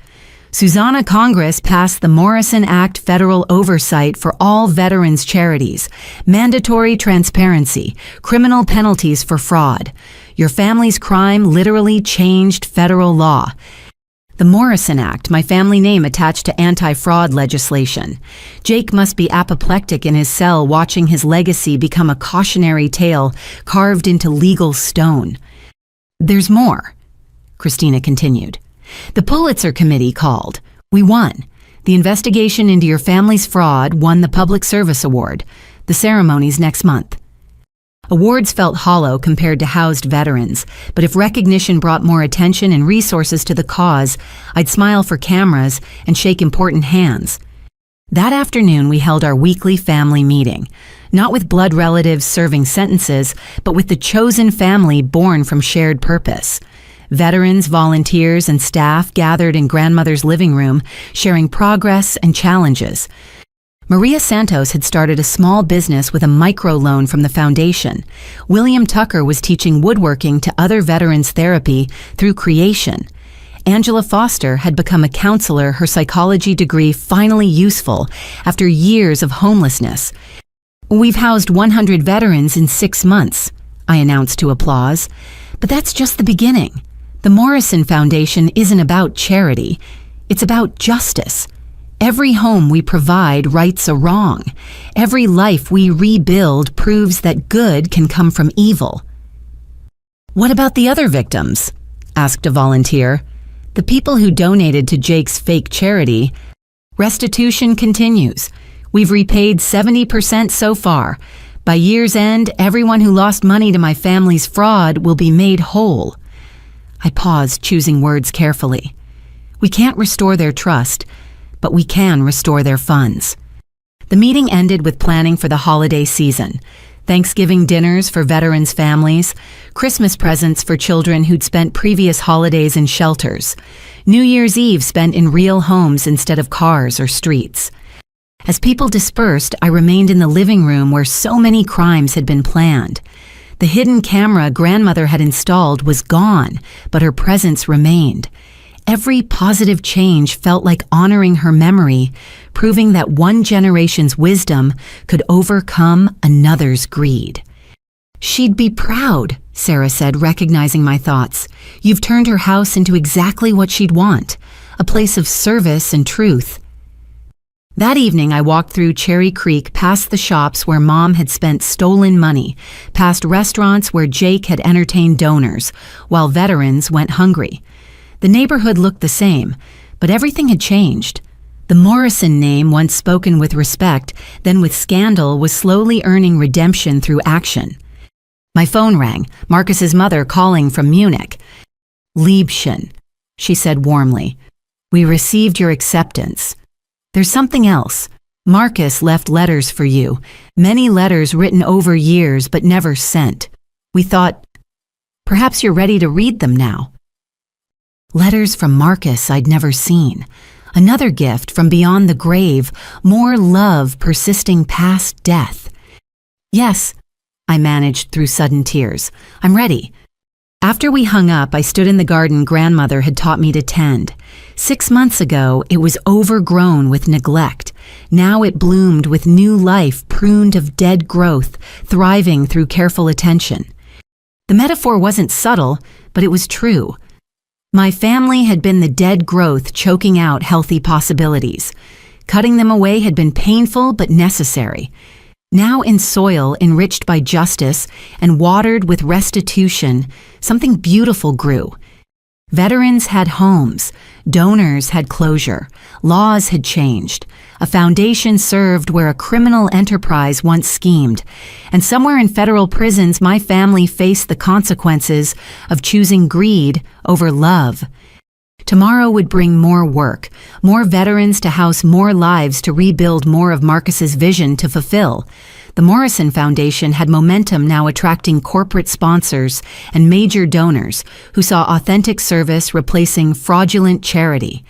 Susanna Congress passed the Morrison Act federal oversight for all veterans charities, mandatory transparency, criminal penalties for fraud. Your family's crime literally changed federal law. The Morrison Act, my family name attached to anti-fraud legislation. Jake must be apoplectic in his cell watching his legacy become a cautionary tale carved into legal stone. There's more, Christina continued. The Pulitzer Committee called. We won. The investigation into your family's fraud won the Public Service Award. The ceremony's next month. Awards felt hollow compared to housed veterans, but if recognition brought more attention and resources to the cause, I'd smile for cameras and shake important hands. That afternoon, we held our weekly family meeting, not with blood relatives serving sentences, but with the chosen family born from shared purpose. Veterans, volunteers, and staff gathered in grandmother's living room, sharing progress and challenges. Maria Santos had started a small business with a microloan from the foundation. William Tucker was teaching woodworking to other veterans therapy through creation. Angela Foster had become a counselor, her psychology degree finally useful after years of homelessness. We've housed 100 veterans in 6 months, I announced to applause. But that's just the beginning. The Morrison Foundation isn't about charity. It's about justice. Every home we provide rights a wrong. Every life we rebuild proves that good can come from evil. What about the other victims? Asked a volunteer. The people who donated to Jake's fake charity. Restitution continues. We've repaid 70% so far. By year's end, everyone who lost money to my family's fraud will be made whole. I paused, choosing words carefully. We can't restore their trust, but we can restore their funds. The meeting ended with planning for the holiday season. Thanksgiving dinners for veterans' families, Christmas presents for children who'd spent previous holidays in shelters, New Year's Eve spent in real homes instead of cars or streets. As people dispersed, I remained in the living room where so many crimes had been planned. The hidden camera grandmother had installed was gone, but her presence remained. Every positive change felt like honoring her memory, proving that one generation's wisdom could overcome another's greed. She'd be proud, Sarah said, recognizing my thoughts. You've turned her house into exactly what she'd want, a place of service and truth. That evening, I walked through Cherry Creek, past the shops where Mom had spent stolen money, past restaurants where Jake had entertained donors, while veterans went hungry. The neighborhood looked the same, but everything had changed. The Morrison name, once spoken with respect, then with scandal, was slowly earning redemption through action. My phone rang, Marcus's mother calling from Munich. "Liebchen," she said warmly, "we received your acceptance. There's something else. Marcus left letters for you, many letters written over years but never sent. We thought, perhaps you're ready to read them now." Letters from Marcus I'd never seen. Another gift from beyond the grave, more love persisting past death. "Yes," I managed through sudden tears. "I'm ready." After we hung up, I stood in the garden grandmother had taught me to tend. 6 months ago, it was overgrown with neglect. Now it bloomed with new life, pruned of dead growth, thriving through careful attention. The metaphor wasn't subtle, but it was true. My family had been the dead growth choking out healthy possibilities. Cutting them away had been painful but necessary. Now in soil enriched by justice and watered with restitution, something beautiful grew. Veterans had homes, donors had closure, laws had changed. A foundation served where a criminal enterprise once schemed, and somewhere in federal prisons my family faced the consequences of choosing greed over love. Tomorrow would bring more work, more veterans to house more lives to rebuild more of Marcus's vision to fulfill. The Morrison Foundation had momentum now attracting corporate sponsors and major donors who saw authentic service replacing fraudulent charity.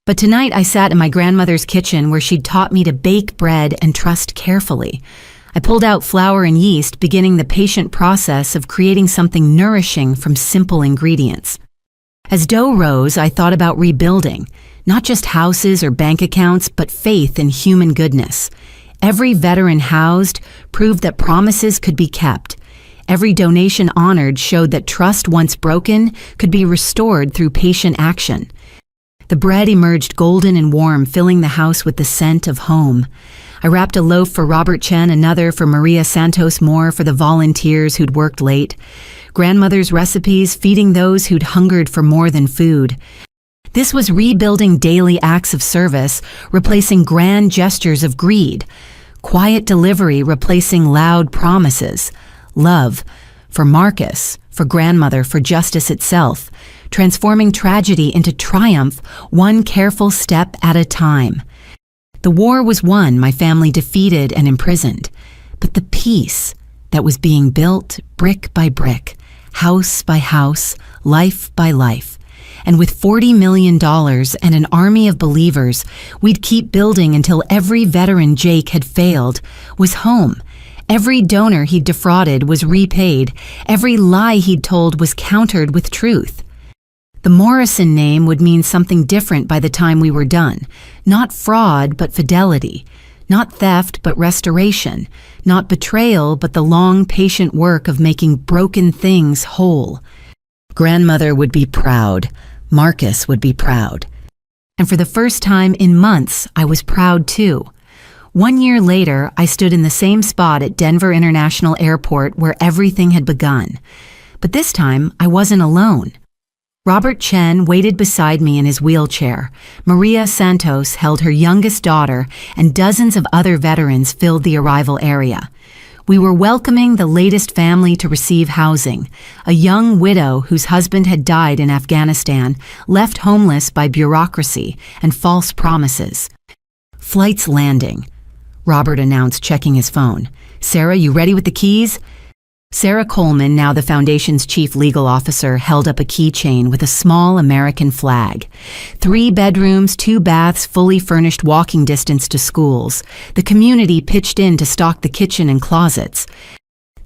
But tonight I sat in my grandmother's kitchen where she'd taught me to bake bread and trust carefully. I pulled out flour and yeast, beginning the patient process of creating something nourishing from simple ingredients. As dough rose, I thought about rebuilding, not just houses or bank accounts, but faith in human goodness. Every veteran housed proved that promises could be kept. Every donation honored showed that trust once broken could be restored through patient action. The bread emerged golden and warm, filling the house with the scent of home. I wrapped a loaf for Robert Chen, another for Maria Santos, more for the volunteers who'd worked late. Grandmother's recipes feeding those who'd hungered for more than food. This was rebuilding daily acts of service, replacing grand gestures of greed. Quiet delivery replacing loud promises. Love for Marcus, for grandmother, for justice itself. Transforming tragedy into triumph, one careful step at a time. The war was won, my family defeated and imprisoned. But the peace that was being built brick by brick, house by house, life by life. And with $40 million and an army of believers, we'd keep building until every veteran Jake had failed was home. Every donor he'd defrauded was repaid. Every lie he'd told was countered with truth. The Morrison name would mean something different by the time we were done. Not fraud, but fidelity. Not theft, but restoration. Not betrayal, but the long, patient work of making broken things whole. Grandmother would be proud. Marcus would be proud. And for the first time in months, I was proud too. 1 year later, I stood in the same spot at Denver International Airport where everything had begun. But this time, I wasn't alone. Robert Chen waited beside me in his wheelchair. Maria Santos held her youngest daughter, and dozens of other veterans filled the arrival area. We were welcoming the latest family to receive housing, a young widow whose husband had died in Afghanistan, left homeless by bureaucracy and false promises. "Flight's landing," Robert announced, checking his phone. "Sarah, you ready with the keys?" Sarah Coleman, now the Foundation's chief legal officer, held up a keychain with a small American flag. 3 bedrooms, 2 baths, fully furnished walking distance to schools. The community pitched in to stock the kitchen and closets.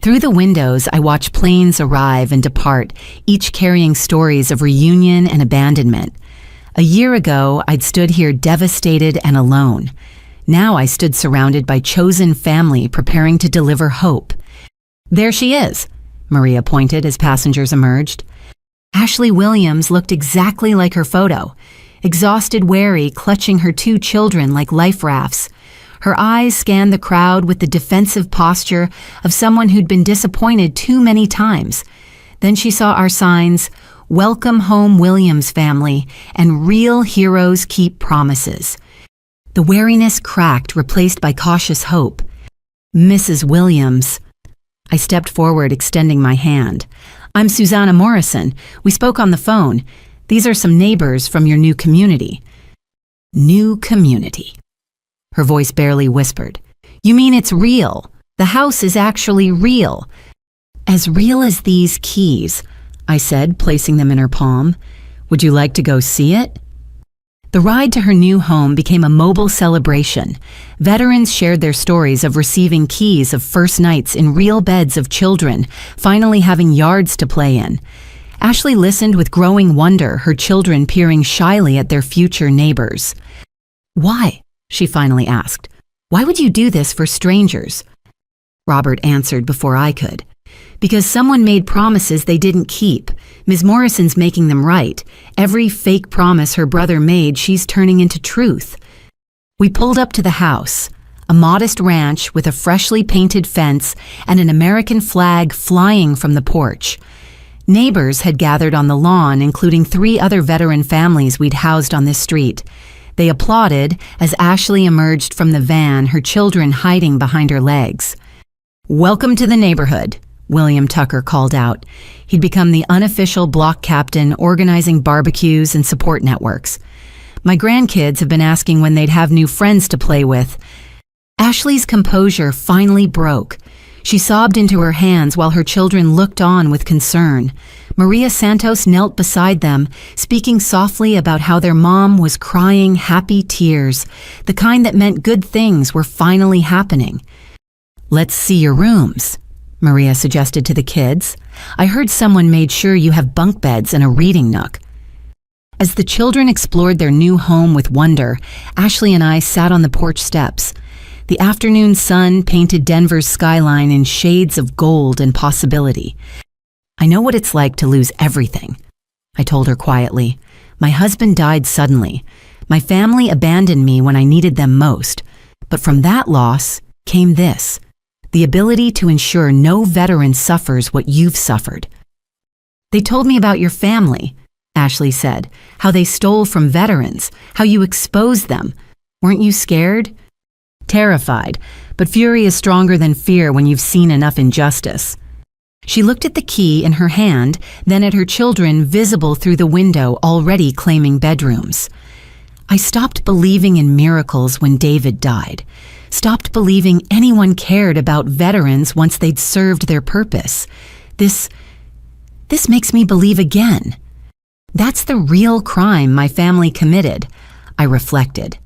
Through the windows, I watched planes arrive and depart, each carrying stories of reunion and abandonment. A year ago, I'd stood here devastated and alone. Now I stood surrounded by chosen family preparing to deliver hope. "There she is," Maria pointed as passengers emerged. Ashley Williams looked exactly like her photo, exhausted, wary, clutching her 2 children like life rafts. Her eyes scanned the crowd with the defensive posture of someone who'd been disappointed too many times. Then she saw our signs, "Welcome Home Williams Family," and "Real Heroes Keep Promises." The wariness cracked, replaced by cautious hope. "Mrs. Williams." I stepped forward, extending my hand. "I'm Susanna Morrison. We spoke on the phone. These are some neighbors from your new community." New community. Her voice barely whispered. "You mean it's real? The house is actually real." "As real as these keys," I said, placing them in her palm. "Would you like to go see it?" The ride to her new home became a mobile celebration. Veterans shared their stories of receiving keys of first nights in real beds of children, finally having yards to play in. Ashley listened with growing wonder, her children peering shyly at their future neighbors. "Why?" she finally asked. "Why would you do this for strangers?" Robert answered before I could. "Because someone made promises they didn't keep. Ms. Morrison's making them right. Every fake promise her brother made, she's turning into truth." We pulled up to the house, a modest ranch with a freshly painted fence and an American flag flying from the porch. Neighbors had gathered on the lawn, including 3 other veteran families we'd housed on this street. They applauded as Ashley emerged from the van, her children hiding behind her legs. "Welcome to the neighborhood," William Tucker called out. He'd become the unofficial block captain, organizing barbecues and support networks. "My grandkids have been asking when they'd have new friends to play with." Ashley's composure finally broke. She sobbed into her hands while her children looked on with concern. Maria Santos knelt beside them, speaking softly about how their mom was crying happy tears, the kind that meant good things were finally happening. "Let's see your rooms," Maria suggested to the kids. "I heard someone made sure you have bunk beds and a reading nook." As the children explored their new home with wonder, Ashley and I sat on the porch steps. The afternoon sun painted Denver's skyline in shades of gold and possibility. "I know what it's like to lose everything," I told her quietly. "My husband died suddenly. My family abandoned me when I needed them most. But from that loss came this, the ability to ensure no veteran suffers what you've suffered." "They told me about your family," Ashley said, "how they stole from veterans, how you exposed them. Weren't you scared?" "Terrified, but fury is stronger than fear when you've seen enough injustice." She looked at the key in her hand, then at her children visible through the window already claiming bedrooms. "I stopped believing in miracles when David died. Stopped believing anyone cared about veterans once they'd served their purpose. This makes me believe again. That's the real crime my family committed," I reflected.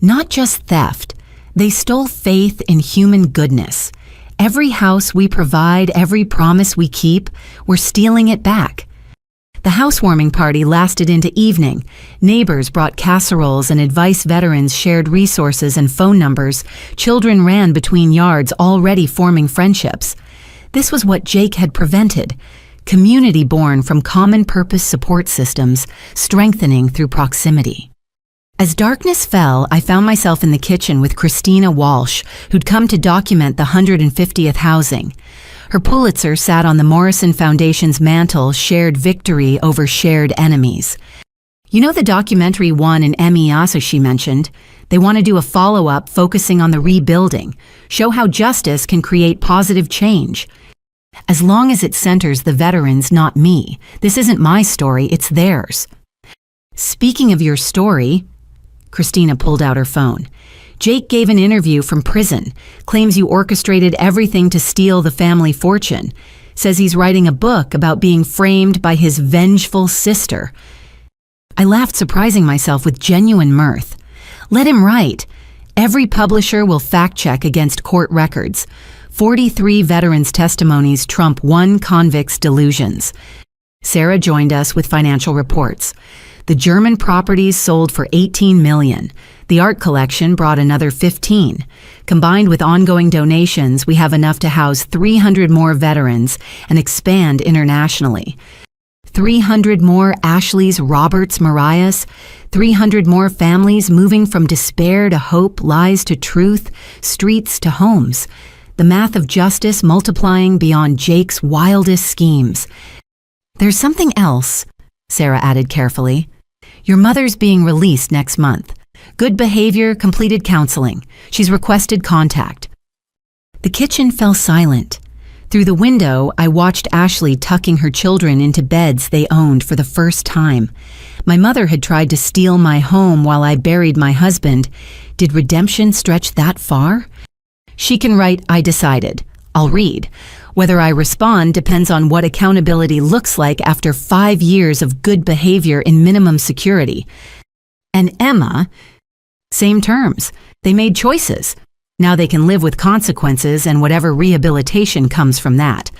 "Not just theft. They stole faith in human goodness. Every house we provide, every promise we keep, we're stealing it back." The housewarming party lasted into evening. Neighbors brought casseroles and advice, veterans shared resources and phone numbers. Children ran between yards, already forming friendships. This was what Jake had prevented. Community born from common purpose support systems, strengthening through proximity. As darkness fell, I found myself in the kitchen with Christina Walsh, who'd come to document the 150th housing. Her Pulitzer sat on the Morrison Foundation's mantle, Shared Victory Over Shared Enemies. "You know the documentary won an Emmy also," she mentioned. "They want to do a follow-up focusing on the rebuilding, show how justice can create positive change. As long as it centers the veterans, not me. This isn't my story, it's theirs." "Speaking of your story," Christina pulled out her phone. "Jake gave an interview from prison, claims you orchestrated everything to steal the family fortune. Says he's writing a book about being framed by his vengeful sister." I laughed, surprising myself with genuine mirth. "Let him write. Every publisher will fact-check against court records. 43 veterans' testimonies trump one convict's delusions." Sarah joined us with financial reports. The German properties sold for $18 million. The art collection brought another 15. Combined with ongoing donations, we have enough to house 300 more veterans and expand internationally. 300 more Ashleys, Roberts, Mariahs. 300 more families moving from despair to hope, lies to truth, streets to homes. The math of justice multiplying beyond Jake's wildest schemes. There's something else, Sarah added carefully. Your mother's being released next month. Good behavior, completed counseling. She's requested contact. The kitchen fell silent. Through the window, I watched Ashley tucking her children into beds they owned for the first time. My mother had tried to steal my home while I buried my husband. Did redemption stretch that far? She can write, I decided. I'll read. Whether I respond depends on what accountability looks like after 5 years of good behavior in minimum security. And Emma, same terms. They made choices. Now they can live with consequences and whatever rehabilitation comes from that.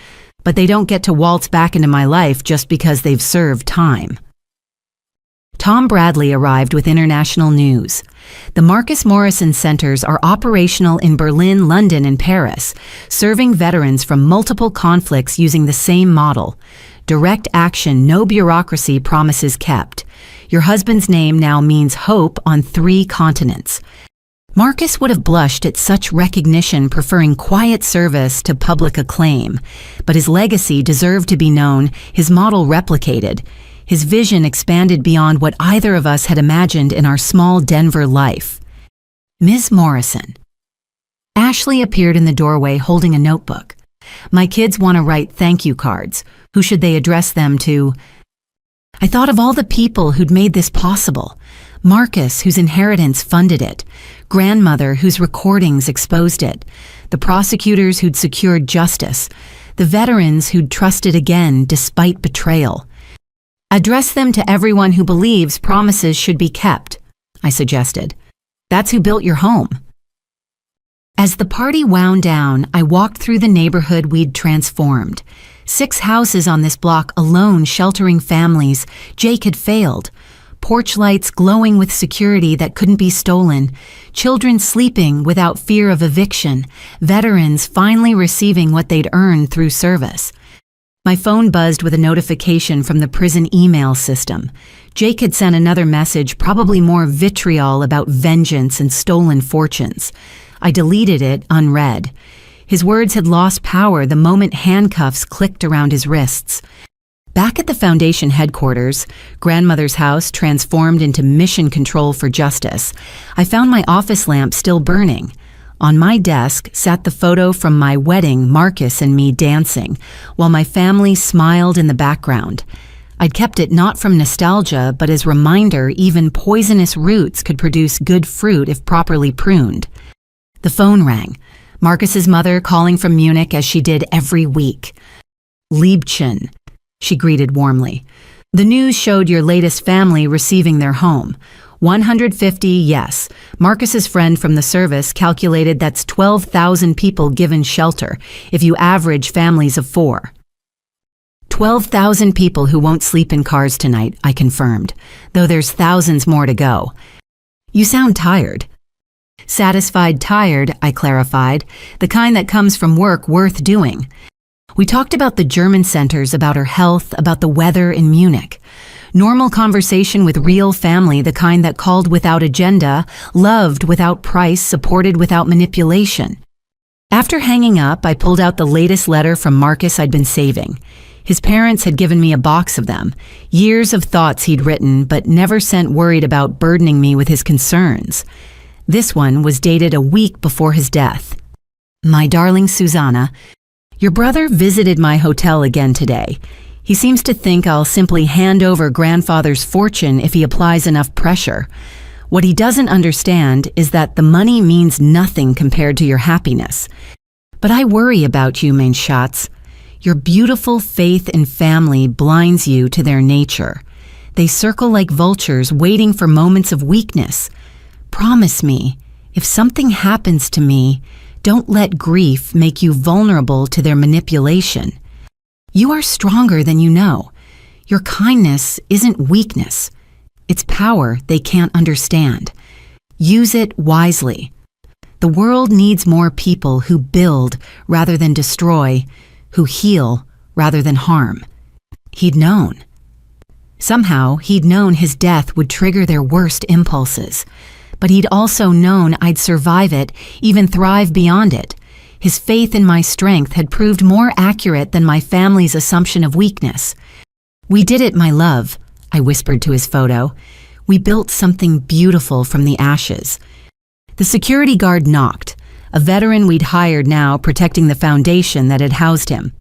But they don't get to waltz back into my life just because they've served time. Tom Bradley arrived with international news. The Marcus Morrison Centers are operational in Berlin, London, and Paris, serving veterans from multiple conflicts using the same model. Direct action, no bureaucracy, promises kept. Your husband's name now means hope on 3 continents. Marcus would have blushed at such recognition, preferring quiet service to public acclaim. But his legacy deserved to be known, his model replicated. His vision expanded beyond what either of us had imagined in our small Denver life. Ms. Morrison. Ashley appeared in the doorway holding a notebook. My kids want to write thank you cards. Who should they address them to? I thought of all the people who'd made this possible. Marcus, whose inheritance funded it. Grandmother, whose recordings exposed it. The prosecutors who'd secured justice. The veterans who'd trusted again despite betrayal. Address them to everyone who believes promises should be kept, I suggested. That's who built your home. As the party wound down, I walked through the neighborhood we'd transformed. 6 houses on this block alone sheltering families. Jake had failed. Porch lights glowing with security that couldn't be stolen. Children sleeping without fear of eviction. Veterans finally receiving what they'd earned through service. My phone buzzed with a notification from the prison email system. Jake had sent another message, probably more vitriol about vengeance and stolen fortunes. I deleted it unread. His words had lost power the moment handcuffs clicked around his wrists. Back at the Foundation headquarters, grandmother's house transformed into mission control for justice, I found my office lamp still burning. On my desk sat the photo from my wedding, Marcus and me dancing, while my family smiled in the background. I'd kept it not from nostalgia, but as reminder even poisonous roots could produce good fruit if properly pruned. The phone rang. Marcus's mother calling from Munich as she did every week. Liebchen, she greeted warmly. The news showed your latest family receiving their home. 150, yes. Marcus's friend from the service calculated that's 12,000 people given shelter, if you average families of 4. 12,000 people who won't sleep in cars tonight, I confirmed, though there's thousands more to go. You sound tired. Satisfied tired, I clarified, the kind that comes from work worth doing. We talked about the German centers, about her health, about the weather in Munich. Normal conversation with real family, the kind that called without agenda, loved without price, supported without manipulation. After hanging up, I pulled out the latest letter from Marcus I'd been saving. His parents had given me a box of them, years of thoughts he'd written, but never sent worried about burdening me with his concerns. This one was dated a week before his death. My darling Susanna, your brother visited my hotel again today. He seems to think I'll simply hand over grandfather's fortune if he applies enough pressure. What he doesn't understand is that the money means nothing compared to your happiness. But I worry about you, mein Schatz. Your beautiful faith in family blinds you to their nature. They circle like vultures waiting for moments of weakness. Promise me, if something happens to me, don't let grief make you vulnerable to their manipulation. You are stronger than you know. Your kindness isn't weakness. It's power they can't understand. Use it wisely. The world needs more people who build rather than destroy, who heal rather than harm. He'd known. Somehow, he'd known his death would trigger their worst impulses. But he'd also known I'd survive it, even thrive beyond it. His faith in my strength had proved more accurate than my family's assumption of weakness. "We did it, my love," I whispered to his photo. "We built something beautiful from the ashes." The security guard knocked, a veteran we'd hired now protecting the foundation that had housed him.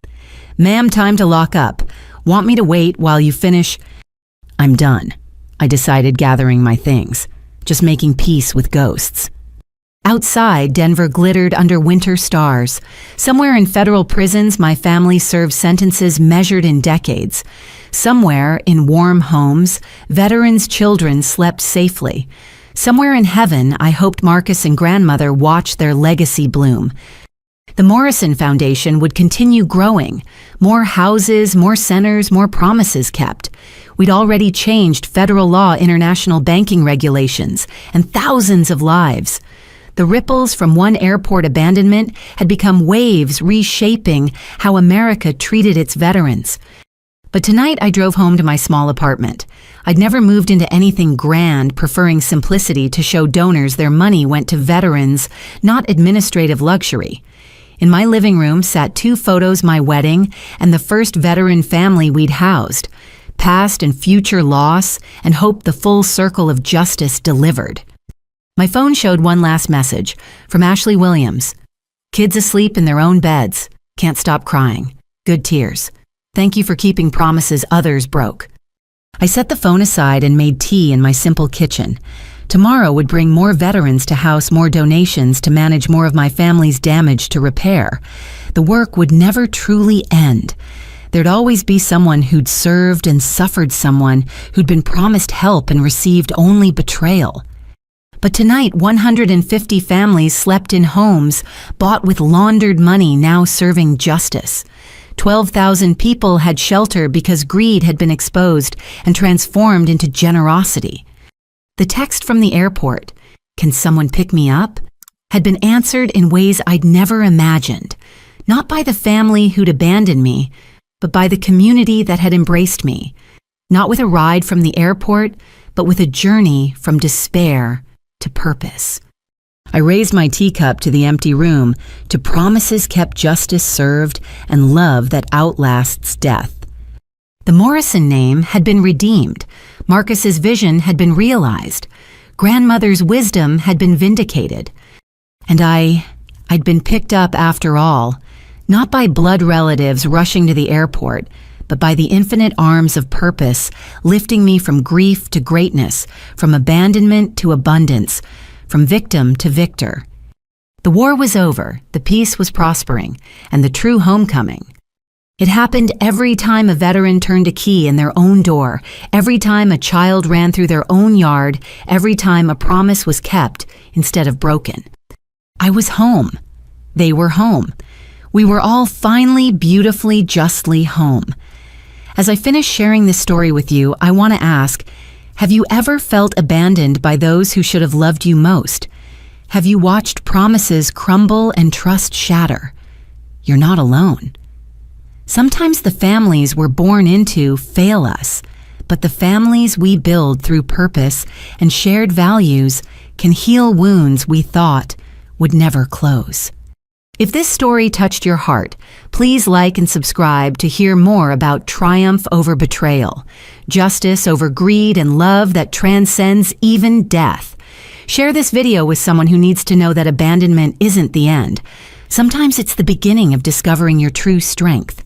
"Ma'am, time to lock up. Want me to wait while you finish?" "I'm done," I decided, gathering my things, just making peace with ghosts. Outside, Denver glittered under winter stars. Somewhere in federal prisons, my family served sentences measured in decades. Somewhere, in warm homes, veterans' children slept safely. Somewhere in heaven, I hoped Marcus and grandmother watched their legacy bloom. The Morrison Foundation would continue growing. More houses, more centers, more promises kept. We'd already changed federal law, international banking regulations, and thousands of lives. The ripples from one airport abandonment had become waves reshaping how America treated its veterans. But tonight I drove home to my small apartment. I'd never moved into anything grand, preferring simplicity to show donors their money went to veterans, not administrative luxury. In my living room sat 2 photos, my wedding and the first veteran family we'd housed. Past and future loss, and hope the full circle of justice delivered. My phone showed one last message from Ashley Williams. "Kids asleep in their own beds. Can't stop crying. Good tears. Thank you for keeping promises others broke." I set the phone aside and made tea in my simple kitchen. Tomorrow would bring more veterans to house, more donations to manage more of my family's damage to repair. The work would never truly end. There'd always be someone who'd served and suffered, someone who'd been promised help and received only betrayal. But tonight, 150 families slept in homes bought with laundered money, now serving justice. 12,000 people had shelter because greed had been exposed and transformed into generosity. The text from the airport, "Can someone pick me up?" had been answered in ways I'd never imagined, not by the family who'd abandoned me, but by the community that had embraced me, not with a ride from the airport, but with a journey from despair to purpose. I raised my teacup to the empty room, to promises kept, justice served, and love that outlasts death. The Morrison name had been redeemed. Marcus's vision had been realized. Grandmother's wisdom had been vindicated. And I'd been picked up after all, not by blood relatives rushing to the airport, but by the infinite arms of purpose, lifting me from grief to greatness, from abandonment to abundance, from victim to victor. The war was over, the peace was prospering, and the true homecoming. It happened every time a veteran turned a key in their own door, every time a child ran through their own yard, every time a promise was kept instead of broken. I was home. They were home. We were all finally, beautifully, justly home. As I finish sharing this story with you, I want to ask, have you ever felt abandoned by those who should have loved you most? Have you watched promises crumble and trust shatter? You're not alone. Sometimes the families we're born into fail us, but the families we build through purpose and shared values can heal wounds we thought would never close. If this story touched your heart, please like and subscribe to hear more about triumph over betrayal, justice over greed, and love that transcends even death. Share this video with someone who needs to know that abandonment isn't the end. Sometimes it's the beginning of discovering your true strength.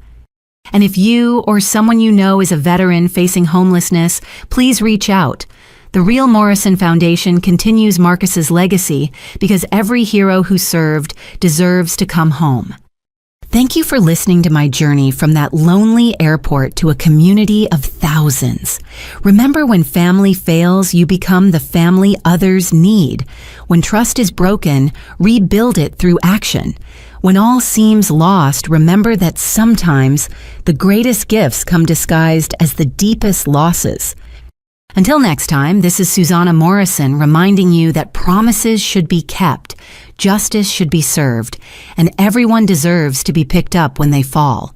And if you or someone you know is a veteran facing homelessness, please reach out. The Real Morrison Foundation continues Marcus's legacy because every hero who served deserves to come home. Thank you for listening to my journey from that lonely airport to a community of thousands. Remember, when family fails, you become the family others need. When trust is broken, rebuild it through action. When all seems lost, remember that sometimes the greatest gifts come disguised as the deepest losses. Until next time, this is Susanna Morrison reminding you that promises should be kept, justice should be served, and everyone deserves to be picked up when they fall.